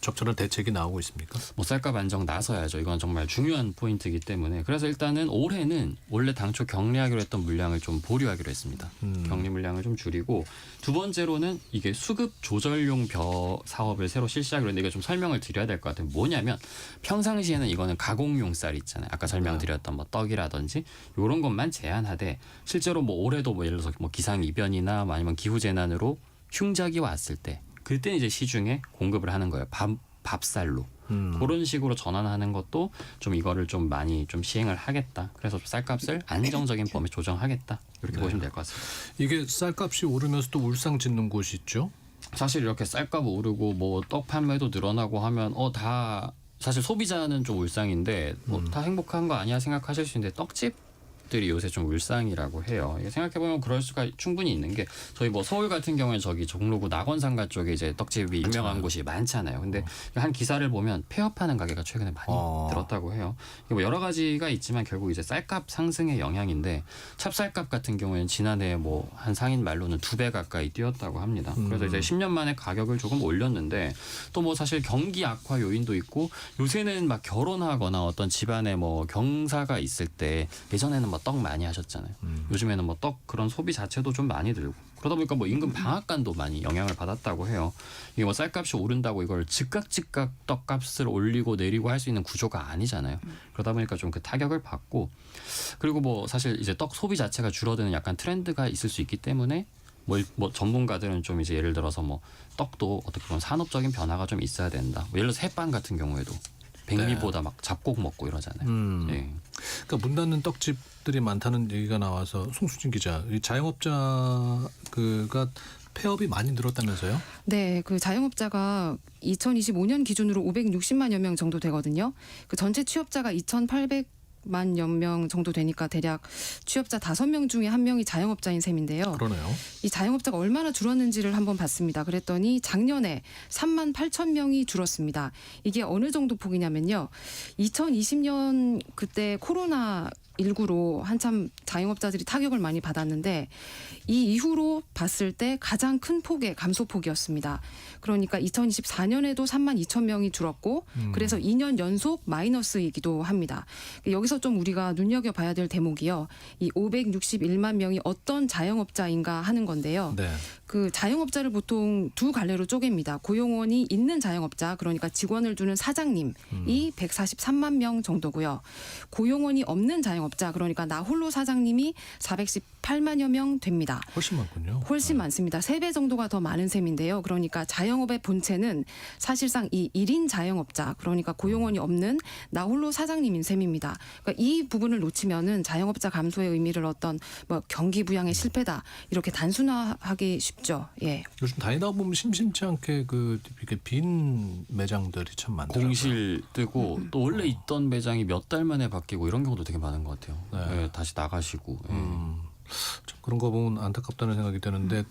적절한 대책이 나오고 있습니까? 뭐 쌀값 안정 나서야죠. 이건 정말 중요한 포인트이기 때문에. 그래서 일단은 올해는 원래 당초 격리하기로 했던 물량을 좀 보류하기로 했습니다. 격리 물량을 좀 줄이고 두 번째로는 이게 수급 조절용 벼 사업을 새로 실시하기로 했는데 이거 좀 설명을 드려야 될 것 같아요. 뭐냐면 평상시에는 이거는 가공용 쌀 있잖아요. 아까 설명드렸던 뭐 떡이라든지 이런 것만 제한하되 실제로 뭐 올해도 뭐 예를 들어서 뭐 기상 이변이나 아니면 기후 재난으로 흉작이 왔을 때 그때 이제 시중에 공급을 하는 거예요. 밥쌀로. 그런 식으로 전환하는 것도 좀 이거를 좀 많이 좀 시행을 하겠다. 그래서 쌀값을 안정적인 범위 조정하겠다. 이렇게 보시면 될 것 같습니다. 이게 쌀값이 오르면서 또 울상 짓는 곳이 있죠? 사실 이렇게 쌀값 오르고 뭐 떡 판매도 늘어나고 하면 다 사실 소비자는 좀 울상인데 뭐 다 행복한 거 아니야 생각하실 수 있는데 떡집 떡집들이 요새 좀 울상이라고 해요. 생각해보면 그럴 수가 충분히 있는 게 저희 뭐 서울 같은 경우에 저기 종로구 낙원상가 쪽에 이제 떡집이 유명한 곳이 많잖아요. 근데 한 기사를 보면 폐업하는 가게가 최근에 많이 늘었다고 해요. 뭐 여러 가지가 있지만 결국 이제 쌀값 상승의 영향인데 찹쌀값 같은 경우에는 지난해 뭐 한 상인 말로는 2배 가까이 뛰었다고 합니다. 그래서 이제 10년 만에 가격을 조금 올렸는데 또 뭐 사실 경기 악화 요인도 있고 요새는 막 결혼하거나 어떤 집안에 뭐 경사가 있을 때 예전에는 뭐 떡 많이 하셨잖아요. 요즘에는 뭐 떡 그런 소비 자체도 좀 많이 들고 그러다 보니까 뭐 임금 방앗간도 많이 영향을 받았다고 해요. 이게 뭐 쌀값이 오른다고 이걸 즉각 떡값을 올리고 내리고 할 수 있는 구조가 아니잖아요. 그러다 보니까 좀 그 타격을 받고 그리고 뭐 사실 이제 떡 소비 자체가 줄어드는 약간 트렌드가 있을 수 있기 때문에 뭐 전문가들은 좀 이제 예를 들어서 뭐 떡도 어떻게 보면 산업적인 변화가 좀 있어야 된다. 뭐 예를 들어서 햇반 같은 경우에도 백미보다 막 잡곡 먹고 이러잖아요. 예. 그러니까 문 닫는 떡집들이 많다는 얘기가 나와서 송수진 기자, 이 자영업자가 폐업이 많이 늘었다면서요? 네, 그 자영업자가 2025년 기준으로 560만여 명 정도 되거든요. 그 전체 취업자가 2,800만여 명 정도 되니까 대략 취업자 5명 중에 1명이 자영업자인 셈인데요. 그러네요. 이 자영업자가 얼마나 줄었는지를 한번 봤습니다. 그랬더니 작년에 3만 8천 명이 줄었습니다. 이게 어느 정도 폭이냐면요. 2020년 그때 코로나19로 한참 자영업자들이 타격을 많이 받았는데 이 이후로 봤을 때 가장 큰 폭의 감소폭이었습니다. 그러니까 2024년에도 3만 2천 명이 줄었고 그래서 2년 연속 마이너스이기도 합니다. 여기서 좀 우리가 눈여겨봐야 될 대목이요. 이 561만 명이 어떤 자영업자인가 하는 건데요. 네. 그 자영업자를 보통 두 갈래로 쪼갭니다. 고용원이 있는 자영업자, 그러니까 직원을 두는 사장님이 143만 명 정도고요. 고용원이 없는 자영업자, 그러니까 나 홀로 사장님이 418만여 명 됩니다. 훨씬 많군요. 훨씬 많습니다. 3배 정도가 더 많은 셈인데요. 그러니까 자영업의 본체는 사실상 이 1인 자영업자, 그러니까 고용원이 없는 나 홀로 사장님인 셈입니다. 그러니까 이 부분을 놓치면은 자영업자 감소의 의미를 어떤 뭐 경기 부양의 실패다 이렇게 단순화하기 쉽죠. 예. 요즘 다니다 보면 심심치 않게 이렇게 빈 매장들이 참 많더라고요. 공실 뜨고 또 원래 있던 매장이 몇 달 만에 바뀌고 이런 경우도 되게 많은 것 같아요. 네. 예, 다시 나가시고. 예. 참 그런 거 보면 안타깝다는 생각이 드는데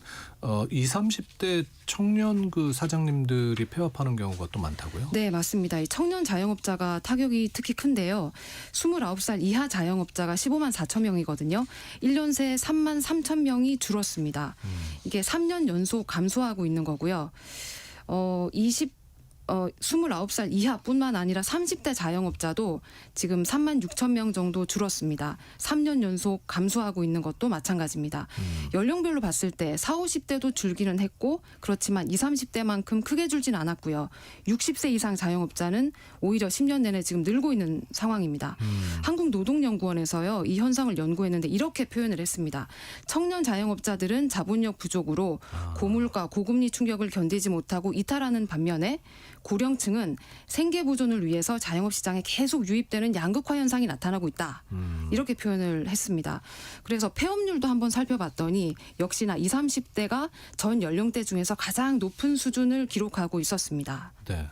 20, 30대 청년 그 사장님들이 폐업하는 경우가 또 많다고요? 네, 맞습니다. 이 청년 자영업자가 타격이 특히 큰데요. 29살 이하 자영업자가 15만 4천 명이거든요. 1년 새 3만 3천 명이 줄었습니다. 이게 3년 연속 감소하고 있는 거고요. 29살 이하뿐만 아니라 30대 자영업자도 지금 3만 6천 명 정도 줄었습니다. 3년 연속 감소하고 있는 것도 마찬가지입니다. 연령별로 봤을 때 40, 50대도 줄기는 했고 그렇지만 20, 30대만큼 크게 줄진 않았고요. 60세 이상 자영업자는 오히려 10년 내내 지금 늘고 있는 상황입니다. 한국노동연구원에서요. 이 현상을 연구했는데 이렇게 표현을 했습니다. 청년 자영업자들은 자본력 부족으로 고물가, 고금리 충격을 견디지 못하고 이탈하는 반면에 고령층은 생계 보존을 위해서 자영업 시장에 계속 유입되는 양극화 현상이 나타나고 있다. 이렇게 표현을 했습니다. 그래서 폐업률도 한번 살펴봤더니 역시나 20, 30대가 전 연령대 중에서 가장 높은 수준을 기록하고 있었습니다. 네.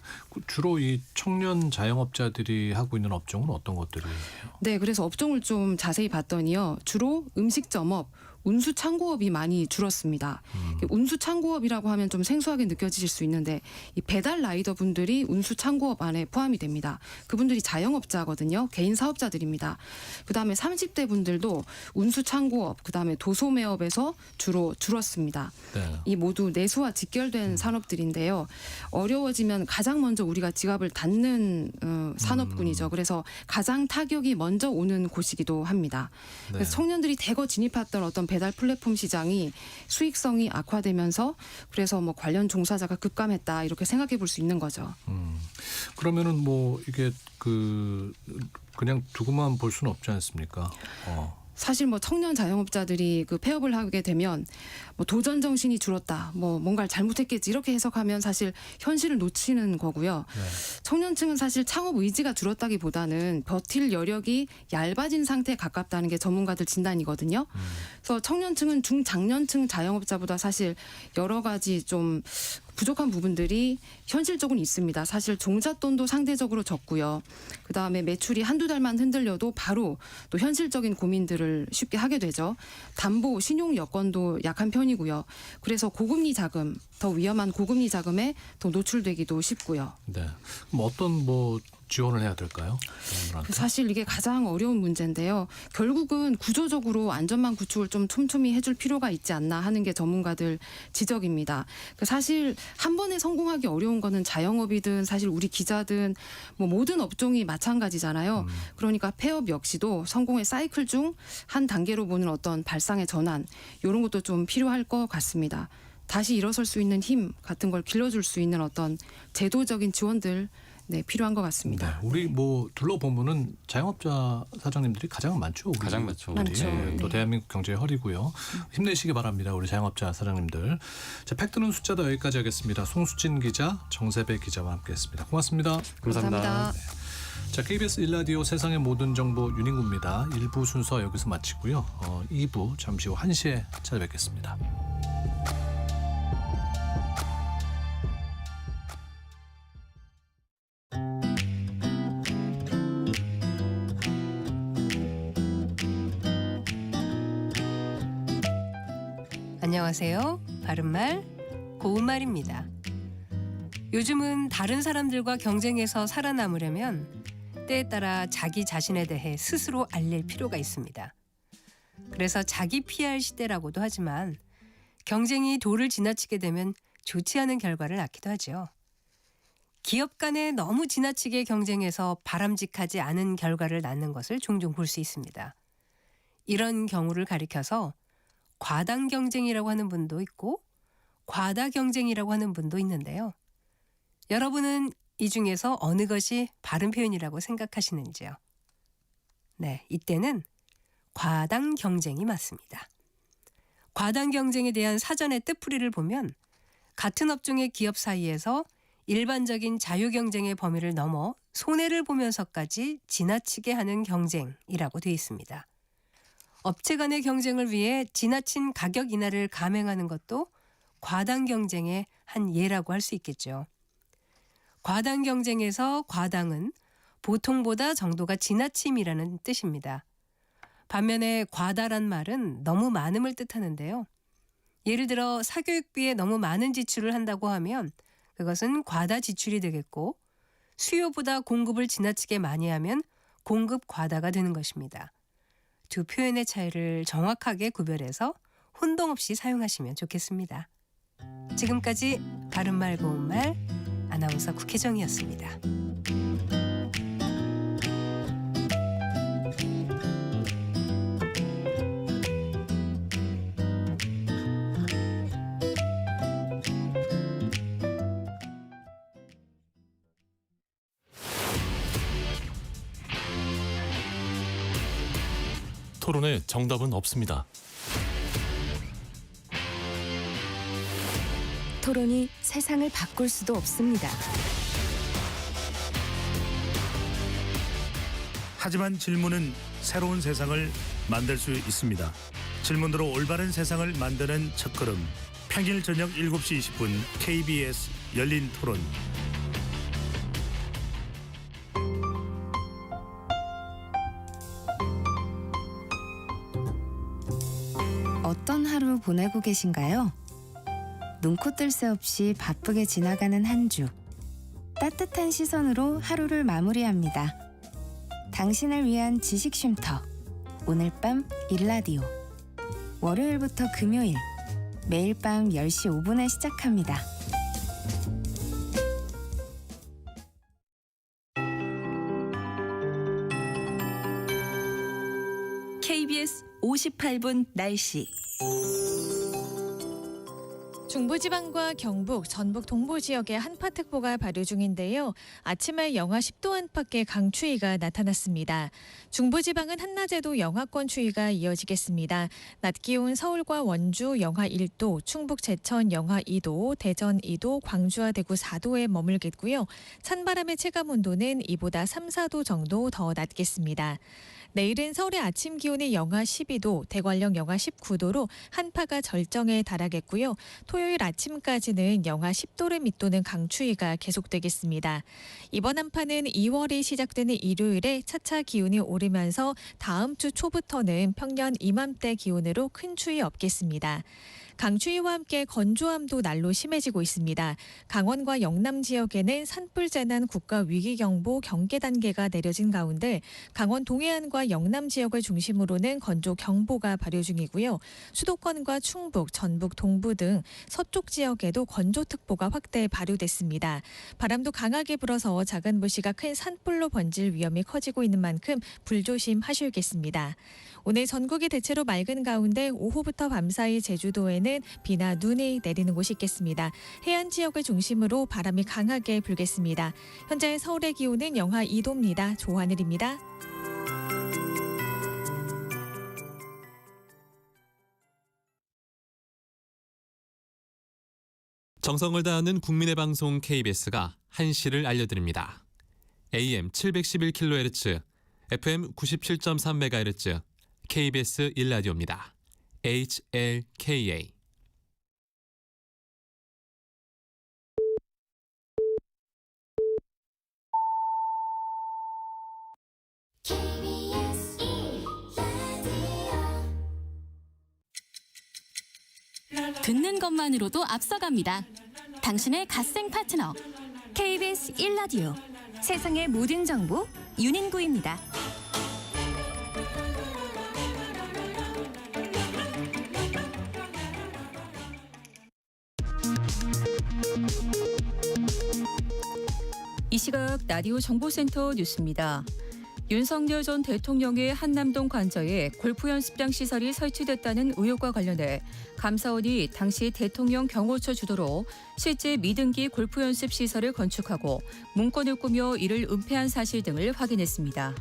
주로 이 청년 자영업자들이 하고 있는 업종은 어떤 것들이에요? 네, 그래서 업종을 좀 자세히 봤더니요. 주로 음식점업, 운수창고업이 많이 줄었습니다. 운수창고업이라고 하면 좀 생소하게 느껴지실 수 있는데 이 배달 라이더 분들이 운수창고업 안에 포함이 됩니다. 그분들이 자영업자거든요. 개인 사업자들입니다. 그다음에 30대 분들도 운수창고업, 그다음에 도소매업에서 주로 줄었습니다. 네. 이 모두 내수와 직결된 산업들인데요. 어려워지면 가장 먼저 우리가 지갑을 닫는 산업군이죠. 그래서 가장 타격이 먼저 오는 곳이기도 합니다. 네. 그래서 청년들이 대거 진입했던 어떤 배달 플랫폼 시장이 수익성이 악화되면서 그래서 뭐 관련 종사자가 급감했다 이렇게 생각해 볼 수 있는 거죠. 그러면은 뭐 이게 그냥 두고만 볼 수는 없지 않습니까? 사실 뭐 청년 자영업자들이 그 폐업을 하게 되면 뭐 도전 정신이 줄었다, 뭐 뭔가를 잘못했겠지 이렇게 해석하면 사실 현실을 놓치는 거고요. 네. 청년층은 사실 창업 의지가 줄었다기보다는 버틸 여력이 얇아진 상태에 가깝다는 게 전문가들 진단이거든요. 그래서 청년층은 중장년층 자영업자보다 사실 여러 가지 좀 부족한 부분들이 현실적으로 있습니다. 사실 종잣돈도 상대적으로 적고요. 그다음에 매출이 한두 달만 흔들려도 바로 또 현실적인 고민들을 쉽게 하게 되죠. 담보, 신용 여건도 약한 편이고요. 그래서 고금리 자금, 더 위험한 고금리 자금에 더 노출되기도 쉽고요. 네. 그럼 어떤 지원을 해야 될까요? 사실 이게 가장 어려운 문제인데요. 결국은 구조적으로 안전망 구축을 좀 촘촘히 해줄 필요가 있지 않나 하는 게 전문가들 지적입니다. 사실 한 번에 성공하기 어려운 거는 자영업이든 사실 우리 기자든 모든 업종이 마찬가지잖아요. 그러니까 폐업 역시도 성공의 사이클 중 한 단계로 보는 어떤 발상의 전환 이런 것도 좀 필요할 것 같습니다. 다시 일어설 수 있는 힘 같은 걸 길러줄 수 있는 어떤 제도적인 지원들 필요한 것 같습니다. 네, 우리 둘러보면은 자영업자 사장님들이 가장 많죠. 우리. 가장 많죠. 많죠. 네, 또 대한민국 경제의 허리고요. 힘내시기 바랍니다. 우리 자영업자 사장님들. 자, 팩트는 숫자다 여기까지 하겠습니다. 송수진 기자, 정세배 기자와 함께했습니다. 고맙습니다. 감사합니다. 자, KBS 1라디오 세상의 모든 정보 윤인구입니다. 1부 순서 여기서 마치고요. 2부 잠시 후 1시에 찾아뵙겠습니다. 안녕하세요. 바른말, 고운말입니다. 요즘은 다른 사람들과 경쟁해서 살아남으려면 때에 따라 자기 자신에 대해 스스로 알릴 필요가 있습니다. 그래서 자기 PR 시대라고도 하지만 경쟁이 도를 지나치게 되면 좋지 않은 결과를 낳기도 하죠. 기업 간에 너무 지나치게 경쟁해서 바람직하지 않은 결과를 낳는 것을 종종 볼 수 있습니다. 이런 경우를 가리켜서 과당 경쟁이라고 하는 분도 있고 과다 경쟁이라고 하는 분도 있는데요. 여러분은 이 중에서 어느 것이 바른 표현이라고 생각하시는지요? 네, 이때는 과당 경쟁이 맞습니다. 과당 경쟁에 대한 사전의 뜻풀이를 보면 같은 업종의 기업 사이에서 일반적인 자유 경쟁의 범위를 넘어 손해를 보면서까지 지나치게 하는 경쟁이라고 되어 있습니다. 업체 간의 경쟁을 위해 지나친 가격 인하를 감행하는 것도 과당 경쟁의 한 예라고 할 수 있겠죠. 과당 경쟁에서 과당은 보통보다 정도가 지나침이라는 뜻입니다. 반면에 과다란 말은 너무 많음을 뜻하는데요. 예를 들어 사교육비에 너무 많은 지출을 한다고 하면 그것은 과다 지출이 되겠고 수요보다 공급을 지나치게 많이 하면 공급 과다가 되는 것입니다. 두 표현의 차이를 정확하게 구별해서 혼동 없이 사용하시면 좋겠습니다. 지금까지 바른말 고운말 아나운서 국혜정이었습니다. 토론에 정답은 없습니다. 토론이 세상을 바꿀 수도 없습니다. 하지만 질문은 새로운 세상을 만들 수 있습니다. 질문으로 올바른 세상을 만드는 첫걸음. 평일 저녁 7시 20분 KBS 열린 토론. 어떤 하루 보내고 계신가요? 눈코 뜰 새 없이 바쁘게 지나가는 한 주. 따뜻한 시선으로 하루를 마무리합니다. 당신을 위한 지식 쉼터. 오늘 밤 일라디오. 월요일부터 금요일. 매일 밤 10시 5분에 시작합니다. KBS 58분 날씨. 중부지방과 경북, 전북 동부 지역에 한파특보가 발효 중인데요. 아침에 영하 10도 안팎의 강추위가 나타났습니다. 중부지방은 한낮에도 영하권 추위가 이어지겠습니다. 낮 기온 서울과 원주 영하 1도, 충북 제천 영하 2도, 대전 2도, 광주와 대구 4도에 머물겠고요. 찬바람의 체감온도는 이보다 3, 4도 정도 더 낮겠습니다. 내일은 서울의 아침 기온이 영하 12도, 대관령 영하 19도로 한파가 절정에 달하겠고요. 토요일 아침까지는 영하 10도를 밑도는 강추위가 계속되겠습니다. 이번 한파는 2월이 시작되는 일요일에 차차 기온이 오르면서 다음 주 초부터는 평년 이맘때 기온으로 큰 추위 없겠습니다. 강추위와 함께 건조함도 날로 심해지고 있습니다. 강원과 영남 지역에는 산불 재난 국가 위기경보 경계 단계가 내려진 가운데 강원 동해안과 영남 지역을 중심으로는 건조 경보가 발효 중이고요. 수도권과 충북, 전북 동부 등 서쪽 지역에도 건조특보가 확대 발효됐습니다. 바람도 강하게 불어서 작은 불씨가 큰 산불로 번질 위험이 커지고 있는 만큼 불조심하셔야겠습니다. 오늘 전국이 대체로 맑은 가운데 오후부터 밤사이 제주도에는 비나 눈이 내리는 곳이 있겠습니다. 해안 지역을 중심으로 바람이 강하게 불겠습니다. 현재 서울의 기온은 영하 2도입니다. 조하늘입니다. 정성을 다하는 국민의 방송 KBS가 한시를 알려드립니다. AM 711kHz, FM 97.3MHz, KBS 1라디오입니다. HLKA. 듣는 것만으로도 앞서갑니다. 당신의 갓생 파트너. KBS 1라디오 세상의 모든 정보 윤인구입니다. 이 시각 라디오 정보센터 뉴스입니다. 윤석열 전 대통령의 한남동 관저에 골프 연습장 시설이 설치됐다는 의혹과 관련해 감사원이 당시 대통령 경호처 주도로 실제 미등기 골프 연습 시설을 건축하고 문건을 꾸며 이를 은폐한 사실 등을 확인했습니다.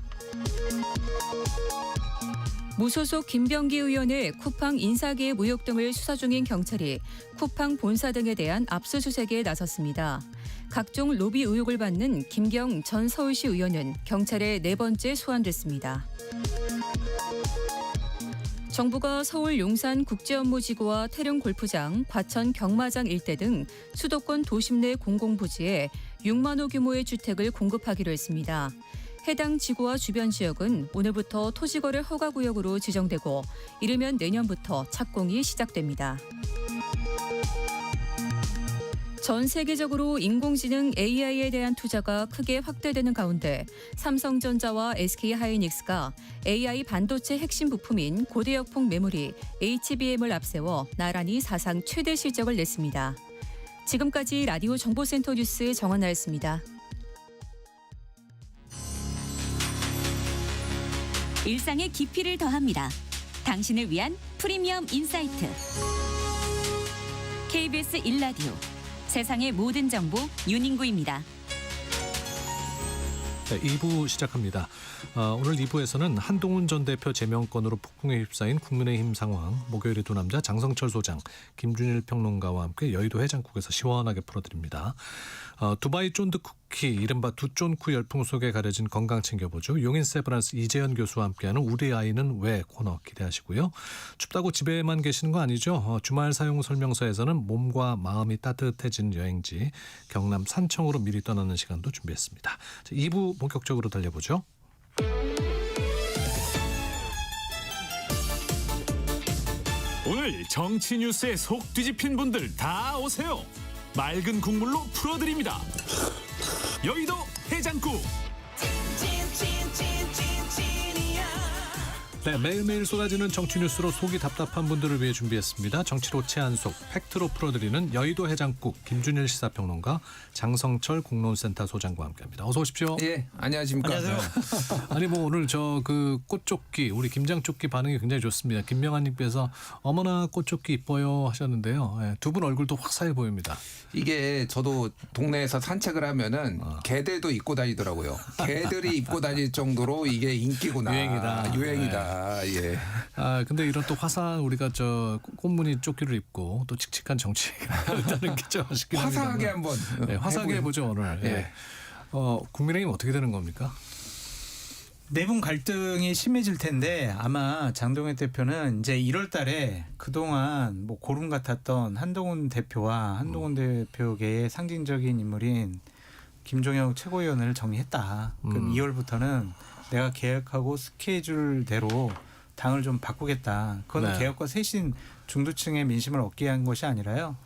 무소속 김병기 의원의 쿠팡 인사개입 의혹 등을 수사 중인 경찰이 쿠팡 본사 등에 대한 압수수색에 나섰습니다. 각종 로비 의혹을 받는 김경 전 서울시 의원은 경찰에 4번째 소환됐습니다. 정부가 서울 용산 국제업무지구와 태릉 골프장, 과천 경마장 일대 등 수도권 도심 내 공공부지에 6만 호 규모의 주택을 공급하기로 했습니다. 해당 지구와 주변 지역은 오늘부터 토지거래 허가구역으로 지정되고 이르면 내년부터 착공이 시작됩니다. 전 세계적으로 인공지능 AI에 대한 투자가 크게 확대되는 가운데 삼성전자와 SK하이닉스가 AI 반도체 핵심 부품인 고대역폭 메모리 HBM을 앞세워 나란히 사상 최대 실적을 냈습니다. 지금까지 라디오 정보센터 뉴스 정원나였습니다. 일상의 깊이를 더합니다. 당신을 위한 프리미엄 인사이트. KBS 1라디오 세상의 모든 정보 윤인구입니다. 네, 2부 시작합니다. 오늘 2부에서는 한동훈 전 대표 제명권으로 폭풍에 휩싸인 국민의힘 상황, 목요일의 두 남자 장성철 소장, 김준일 평론가와 함께 여의도 해장국에서 시원하게 풀어드립니다. 두바이 쫀득쿠키, 이른바 두쫀쿠 열풍 속에 가려진 건강 챙겨보죠. 용인 세브란스 이재현 교수와 함께하는 우리 아이는 왜 코너 기대하시고요. 춥다고 집에만 계시는 거 아니죠? 주말 사용 설명서에서는 몸과 마음이 따뜻해진 여행지 경남 산청으로 미리 떠나는 시간도 준비했습니다. 자, 2부 본격적으로 달려보죠. 오늘 정치 뉴스에 속 뒤집힌 분들 다 오세요. 맑은 국물로 풀어드립니다. 여의도 해장국. 네, 매일매일 쏟아지는 정치 뉴스로 속이 답답한 분들을 위해 준비했습니다. 정치로 채한속, 팩트로 풀어드리는 여의도 해장국 김준일 시사평론가, 장성철 공론센터 소장과 함께합니다. 어서 오십시오. 예, 안녕하십니까. 안녕하세요. 아니 뭐 오늘 저 그 꽃조끼, 우리 김장조끼 반응이 굉장히 좋습니다. 김명환님께서 어머나 꽃조끼 이뻐요 하셨는데요. 네, 두 분 얼굴도 화사해 보입니다. 이게 저도 동네에서 산책을 하면은 개들도 입고 다니더라고요. 개들이 입고 다닐 정도로 이게 인기구나. 유행이다. 유행이다. 예. 근데 이런 또 화사한 우리가 저 꽃무늬 조끼를 입고 또 칙칙한 정치가 있다는 게 좀 아쉽긴 합니다. 화사하게 한번. 네, 화사하게 해보죠 오늘. 예. 예. 국민의힘 어떻게 되는 겁니까? 내분 갈등이 심해질 텐데 아마 장동혁 대표는 이제 1월 달에 그동안 뭐 고름 같았던 한동훈 대표와 한동훈 대표계의 상징적인 인물인 김종혁 최고위원을 정리했다. 그럼 2월부터는 내가 계획하고 스케줄대로 당을 좀 바꾸겠다. 그건 네. 개혁과 쇄신 중도층의 민심을 얻기 위한 것이 아니라요.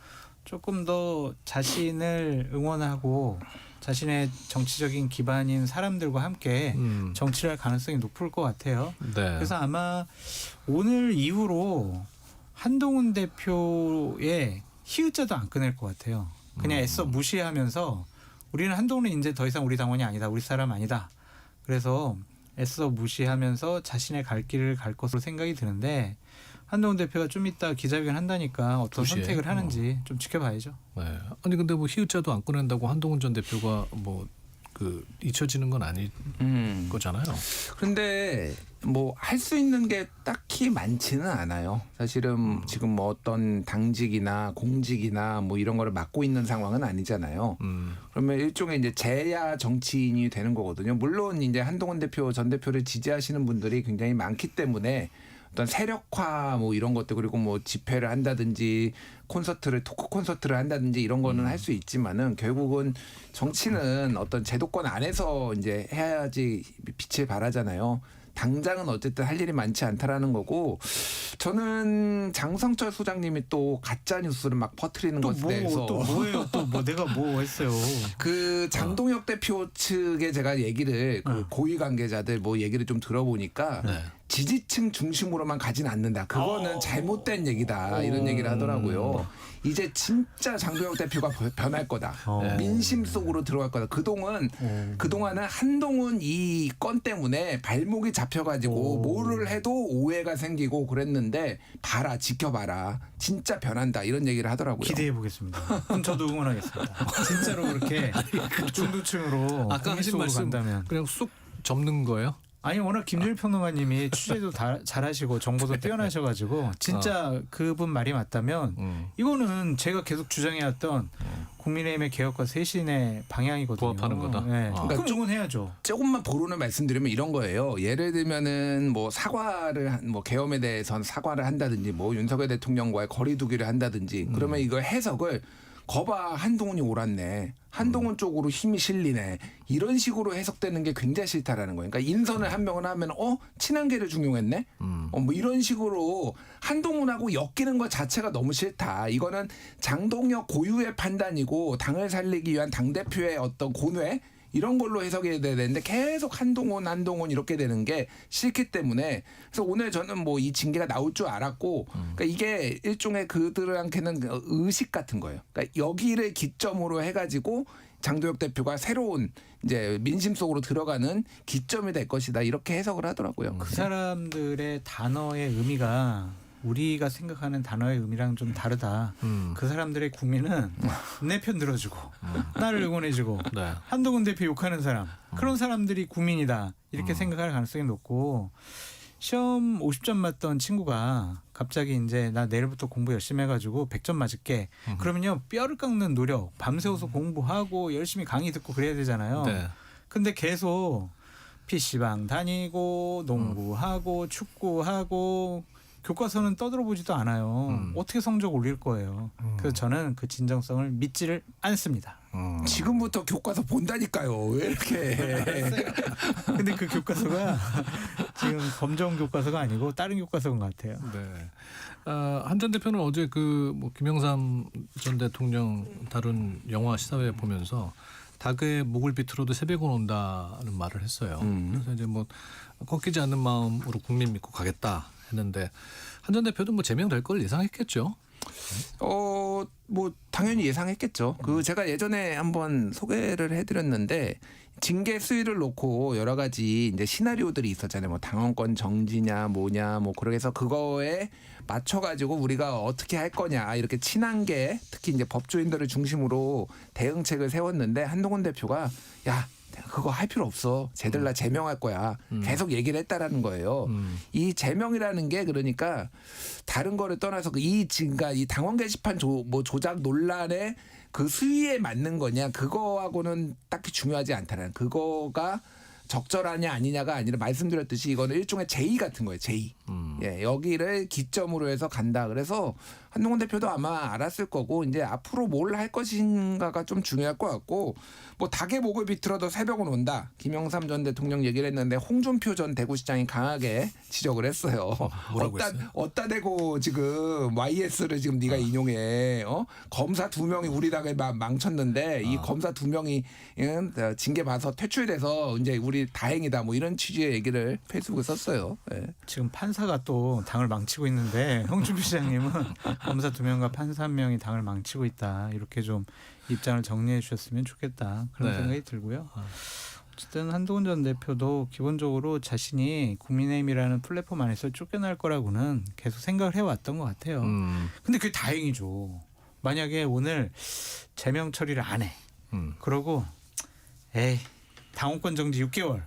조금 더 자신을 응원하고 자신의 정치적인 기반인 사람들과 함께 정치를 할 가능성이 높을 것 같아요. 네. 그래서 아마 오늘 이후로 한동훈 대표의 히읗자도 안 꺼낼 것 같아요. 그냥 애써 무시하면서 우리는 한동훈은 이제 더 이상 우리 당원이 아니다. 우리 사람 아니다. 그래서 애써 무시하면서 자신의 갈 길을 갈 것으로 생각이 드는데 한동훈 대표가 좀 이따 기자회견 한다니까 어떤 2시에? 선택을 하는지 좀 지켜봐야죠. 네. 아니 근데 뭐 히읗자도 안 꺼낸다고 한동훈 전 대표가 뭐 그 잊혀지는 건 아닐 거잖아요. 그런데 뭐 할 수 있는 게 딱히 많지는 않아요. 사실은 지금 뭐 어떤 당직이나 공직이나 뭐 이런 거를 맡고 있는 상황은 아니잖아요. 그러면 일종의 이제 재야 정치인이 되는 거거든요. 물론 이제 한동훈 대표 전 대표를 지지하시는 분들이 굉장히 많기 때문에 어떤 세력화 뭐 이런 것들 그리고 뭐 집회를 한다든지 토크 콘서트를 한다든지 이런 거는 할 수 있지만은 결국은 정치는 어떤 제도권 안에서 이제 해야지 빛을 발하잖아요. 당장은 어쨌든 할 일이 많지 않다라는 거고 저는 장성철 소장님이 또 가짜 뉴스를 막 퍼뜨리는 것에 대해서 또 뭐예요? 또 뭐 내가 뭐 했어요? 그 장동혁 대표 측에 제가 얘기를 그 고위 관계자들 뭐 얘기를 좀 들어보니까 지지층 중심으로만 가진 않는다. 그거는 잘못된 얘기다. 이런 얘기를 하더라고요. 이제 진짜 장동혁 대표가 변할 거다. 민심 속으로 들어갈 거다. 그동안은 한동훈 이 건 때문에 발목이 잡혀가지고 뭐를 해도 오해가 생기고 그랬는데 봐라 지켜봐라. 진짜 변한다. 이런 얘기를 하더라고요. 기대해 보겠습니다. 그럼 저도 응원하겠습니다. 진짜로 그렇게 중도층으로 아까 하신 말씀 간다면 그냥 쑥 접는 거예요? 아니 워낙 김준일 평론가님이 취재도 잘하시고 정보도 뛰어나셔가지고 진짜 그분 말이 맞다면 이거는 제가 계속 주장해왔던 국민의힘의 개혁과 쇄신의 방향이거든요. 부합하는 거다. 네. 그러니까 그럼 응원해야죠. 조금만 보론을 말씀드리면 이런 거예요. 예를 들면은 뭐 사과를 뭐 계엄에 대해서는 사과를 한다든지 뭐 윤석열 대통령과의 거리두기를 한다든지 그러면 이거 해석을 거봐 한동훈이 옳았네. 한동훈 쪽으로 힘이 실리네. 이런 식으로 해석되는 게 굉장히 싫다라는 거예요. 그러니까 인선을 한 명을 하면 친한계를 중용했네. 뭐 이런 식으로 한동훈하고 엮이는 것 자체가 너무 싫다. 이거는 장동혁 고유의 판단이고 당을 살리기 위한 당대표의 어떤 고뇌 이런 걸로 해석해야 되는데 계속 한동훈 이렇게 되는 게 싫기 때문에 그래서 오늘 저는 뭐 이 징계가 나올 줄 알았고 그러니까 이게 일종의 그들한테는 의식 같은 거예요. 그러니까 여기를 기점으로 해가지고 장동혁 대표가 새로운 이제 민심 속으로 들어가는 기점이 될 것이다 이렇게 해석을 하더라고요. 그 사람들의 단어의 의미가 우리가 생각하는 단어의 의미랑 좀 다르다. 그 사람들의 국민은 내 편 들어주고 나를 응원해주고 한동훈 대표 욕하는 사람 그런 사람들이 국민이다. 이렇게 생각할 가능성이 높고 시험 50점 맞던 친구가 갑자기 이제 나 내일부터 공부 열심히 해가지고 100점 맞을게. 그러면요 뼈를 깎는 노력 밤새워서 공부하고 열심히 강의 듣고 그래야 되잖아요. 근데 계속 PC방 다니고 농구하고 축구하고 교과서는 떠들어보지도 않아요. 어떻게 성적 올릴 거예요. 그래서 저는 그 진정성을 믿지를 않습니다. 지금부터 교과서 본다니까요. 왜 이렇게. 근데 그 교과서가 지금 검정 교과서가 아니고 다른 교과서인 것 같아요. 네. 한 전 대표는 어제 그 뭐 김영삼 전 대통령 다룬 영화 시사회 보면서 닭의 목을 비틀어도 새벽은 온다는 말을 했어요. 그래서 이제 뭐 꺾이지 않는 마음으로 국민 믿고 가겠다 했는데 한 전 대표도 뭐 제명될 걸 예상했겠죠. 뭐 당연히 예상했겠죠. 그 제가 예전에 한번 소개를 해드렸는데 징계 수위를 놓고 여러 가지 이제 시나리오들이 있었잖아요. 뭐 당원권 정지냐 뭐냐 뭐 그래서 그거에 맞춰가지고 우리가 어떻게 할 거냐 이렇게 친한계 특히 이제 법조인들을 중심으로 대응책을 세웠는데 한동훈 대표가 야 그거 할 필요 없어. 쟤들 나 제명할 거야. 계속 얘기를 했다라는 거예요. 이 제명이라는 게 그러니까 다른 거를 떠나서 이 당원 게시판 조작 논란에 그 수위에 맞는 거냐 그거하고는 딱히 중요하지 않다라는 그거가 적절하냐 아니냐가 아니라 말씀드렸듯이 이거는 일종의 제의 같은 거예요. 제의. 예, 여기를 기점으로 해서 간다. 그래서 한동훈 대표도 아마 알았을 거고 이제 앞으로 뭘 할 것인가가 좀 중요할 것 같고 뭐 닭의 목을 비틀어도 새벽은 온다. 김영삼 전 대통령 얘기를 했는데 홍준표 전 대구시장이 강하게 지적을 했어요. 뭐라고 했어요? 어따 대고 지금 YS를 지금 네가 인용해. 검사 2명이 우리 당을 망쳤는데 이 검사 2명이 징계 봐서 퇴출돼서 이제 우리 다행이다. 뭐 이런 취지의 얘기를 페이스북에 썼어요. 네. 지금 판사가 또 당을 망치고 있는데 홍준표 시장님은 검사 2명과 판사 1명이 당을 망치고 있다. 이렇게 좀 입장을 정리해 주셨으면 좋겠다. 그런 네. 생각이 들고요. 어쨌든 한동훈 전 대표도 기본적으로 자신이 국민의힘이라는 플랫폼 안에서 쫓겨날 거라고는 계속 생각을 해왔던 것 같아요. 근데 그게 다행이죠. 만약에 오늘 제명 처리를 안 해. 그러고 에이 당원권 정지 6개월.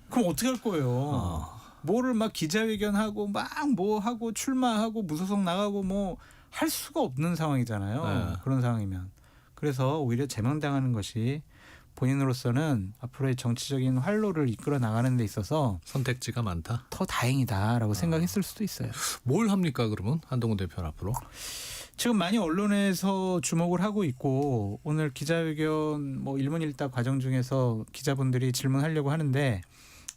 그럼 어떻게 할 거예요? 뭐를 막 기자회견하고 막 뭐 하고 출마하고 무소속 나가고 뭐 할 수가 없는 상황이잖아요. 네. 그런 상황이면. 그래서 오히려 제명당하는 것이 본인으로서는 앞으로의 정치적인 활로를 이끌어 나가는 데 있어서 선택지가 많다. 더 다행이다라고 생각했을 수도 있어요. 뭘 합니까 그러면 한동훈 대표는 앞으로? 지금 많이 언론에서 주목을 하고 있고 오늘 기자회견 뭐 일문일답 과정 중에서 기자분들이 질문하려고 하는데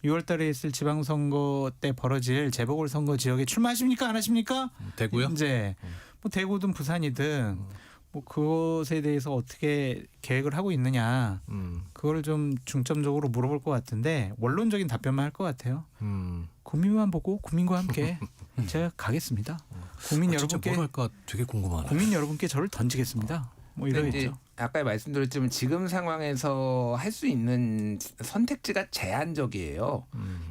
6월 달에 있을 지방선거 때 벌어질 재보궐선거 지역에 출마하십니까? 안 하십니까? 대구요? 이제 뭐 대구든 부산이든 뭐 그것에 대해서 어떻게 계획을 하고 있느냐 그거를 좀 중점적으로 물어볼 것 같은데 원론적인 답변만 할 것 같아요. 국민만 보고 국민과 함께 제가 가겠습니다. 국민 진짜 여러분께 뭘 할까 되게 궁금하네. 국민 여러분께 저를 던지겠습니다. 뭐 이러겠죠. 아까 말씀드렸지만 지금 상황에서 할 수 있는 선택지가 제한적이에요.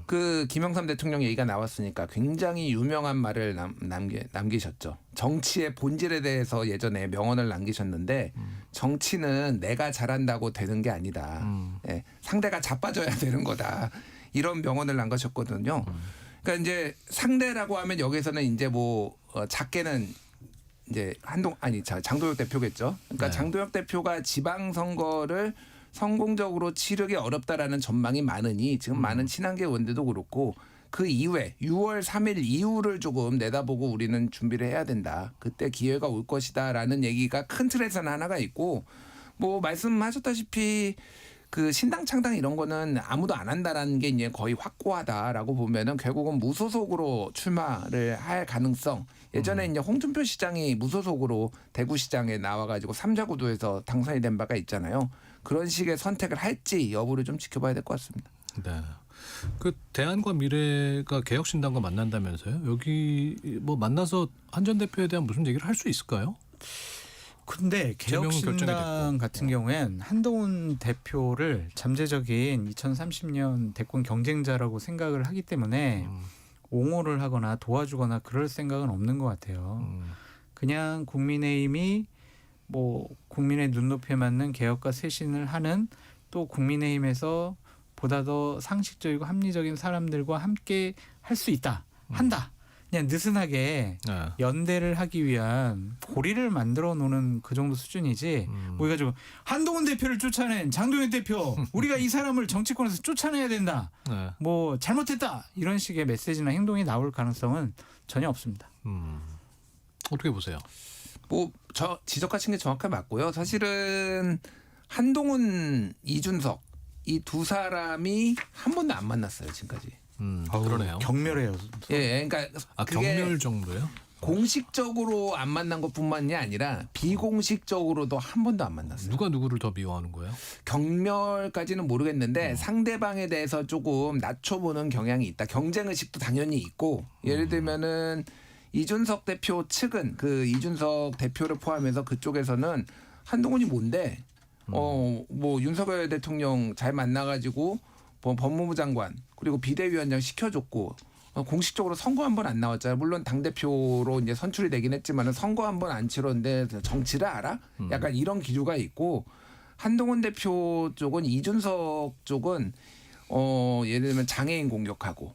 그 김영삼 대통령 얘기가 나왔으니까 굉장히 유명한 말을 남기셨죠. 정치의 본질에 대해서 예전에 명언을 남기셨는데 정치는 내가 잘한다고 되는 게 아니다. 예, 상대가 자빠져야 되는 거다. 이런 명언을 남기셨거든요. 그러니까 이제 상대라고 하면 여기서는 이제 뭐 작게는 이제 장도혁 대표겠죠. 그러니까 네. 장도혁 대표가 지방선거를 성공적으로 치르기 어렵다라는 전망이 많으니 지금 많은 친한계 의원들도 그렇고 그 이후에 6월 3일 이후를 조금 내다보고 우리는 준비를 해야 된다. 그때 기회가 올 것이다라는 얘기가 큰 틀에서는 하나가 있고 뭐 말씀하셨다시피 그 신당 창당 이런 거는 아무도 안 한다라는 게 이제 거의 확고하다라고 보면은 결국은 무소속으로 출마를 할 가능성. 예전에 이제 홍준표 시장이 무소속으로 대구시장에 나와가지고 3자 구도에서 당선이 된 바가 있잖아요. 그런 식의 선택을 할지 여부를 좀 지켜봐야 될 것 같습니다. 네. 그 대안과 미래가 개혁신당과 만난다면서요? 여기 뭐 만나서 한 전 대표에 대한 무슨 얘기를 할 수 있을까요? 근데 개혁신당 같은 경우엔 한동훈 대표를 잠재적인 2030년 대권 경쟁자라고 생각을 하기 때문에 옹호를 하거나 도와주거나 그럴 생각은 없는 것 같아요. 그냥 국민의힘이 뭐 국민의 눈높이에 맞는 개혁과 쇄신을 하는 또 국민의힘에서 보다 더 상식적이고 합리적인 사람들과 함께 할 수 있다. 한다. 그냥 느슨하게 연대를 하기 위한 고리를 만들어 놓는 그 정도 수준이지 뭐 해가지고 한동훈 대표를 쫓아낸 장도혁 대표 우리가 이 사람을 정치권에서 쫓아내야 된다. 뭐 잘못했다. 이런 식의 메시지나 행동이 나올 가능성은 전혀 없습니다. 어떻게 보세요? 뭐 저 지적하신 게 정확하게 맞고요. 사실은 한동훈, 이준석 이 두 사람이 한 번도 안 만났어요 지금까지. 그러네요. 경멸해요. 예, 그러니까 경멸 정도요? 공식적으로 안 만난 것뿐만이 아니라 비공식적으로도 한 번도 안 만났어요. 누가 누구를 더 미워하는 거예요? 경멸까지는 모르겠는데 상대방에 대해서 조금 낮춰보는 경향이 있다. 경쟁 의식도 당연히 있고 예를 들면은 이준석 대표 측은 그 이준석 대표를 포함해서 그쪽에서는 한동훈이 뭔데 뭐 윤석열 대통령 잘 만나가지고 법무부 장관 그리고 비대위원장 시켜줬고 공식적으로 선거 한 번 안 나왔잖아요. 물론 당대표로 이제 선출이 되긴 했지만은 선거 한 번 안 치렀는데 정치를 알아? 약간 이런 기류가 있고 한동훈 대표 쪽은 이준석 쪽은 예를 들면 장애인 공격하고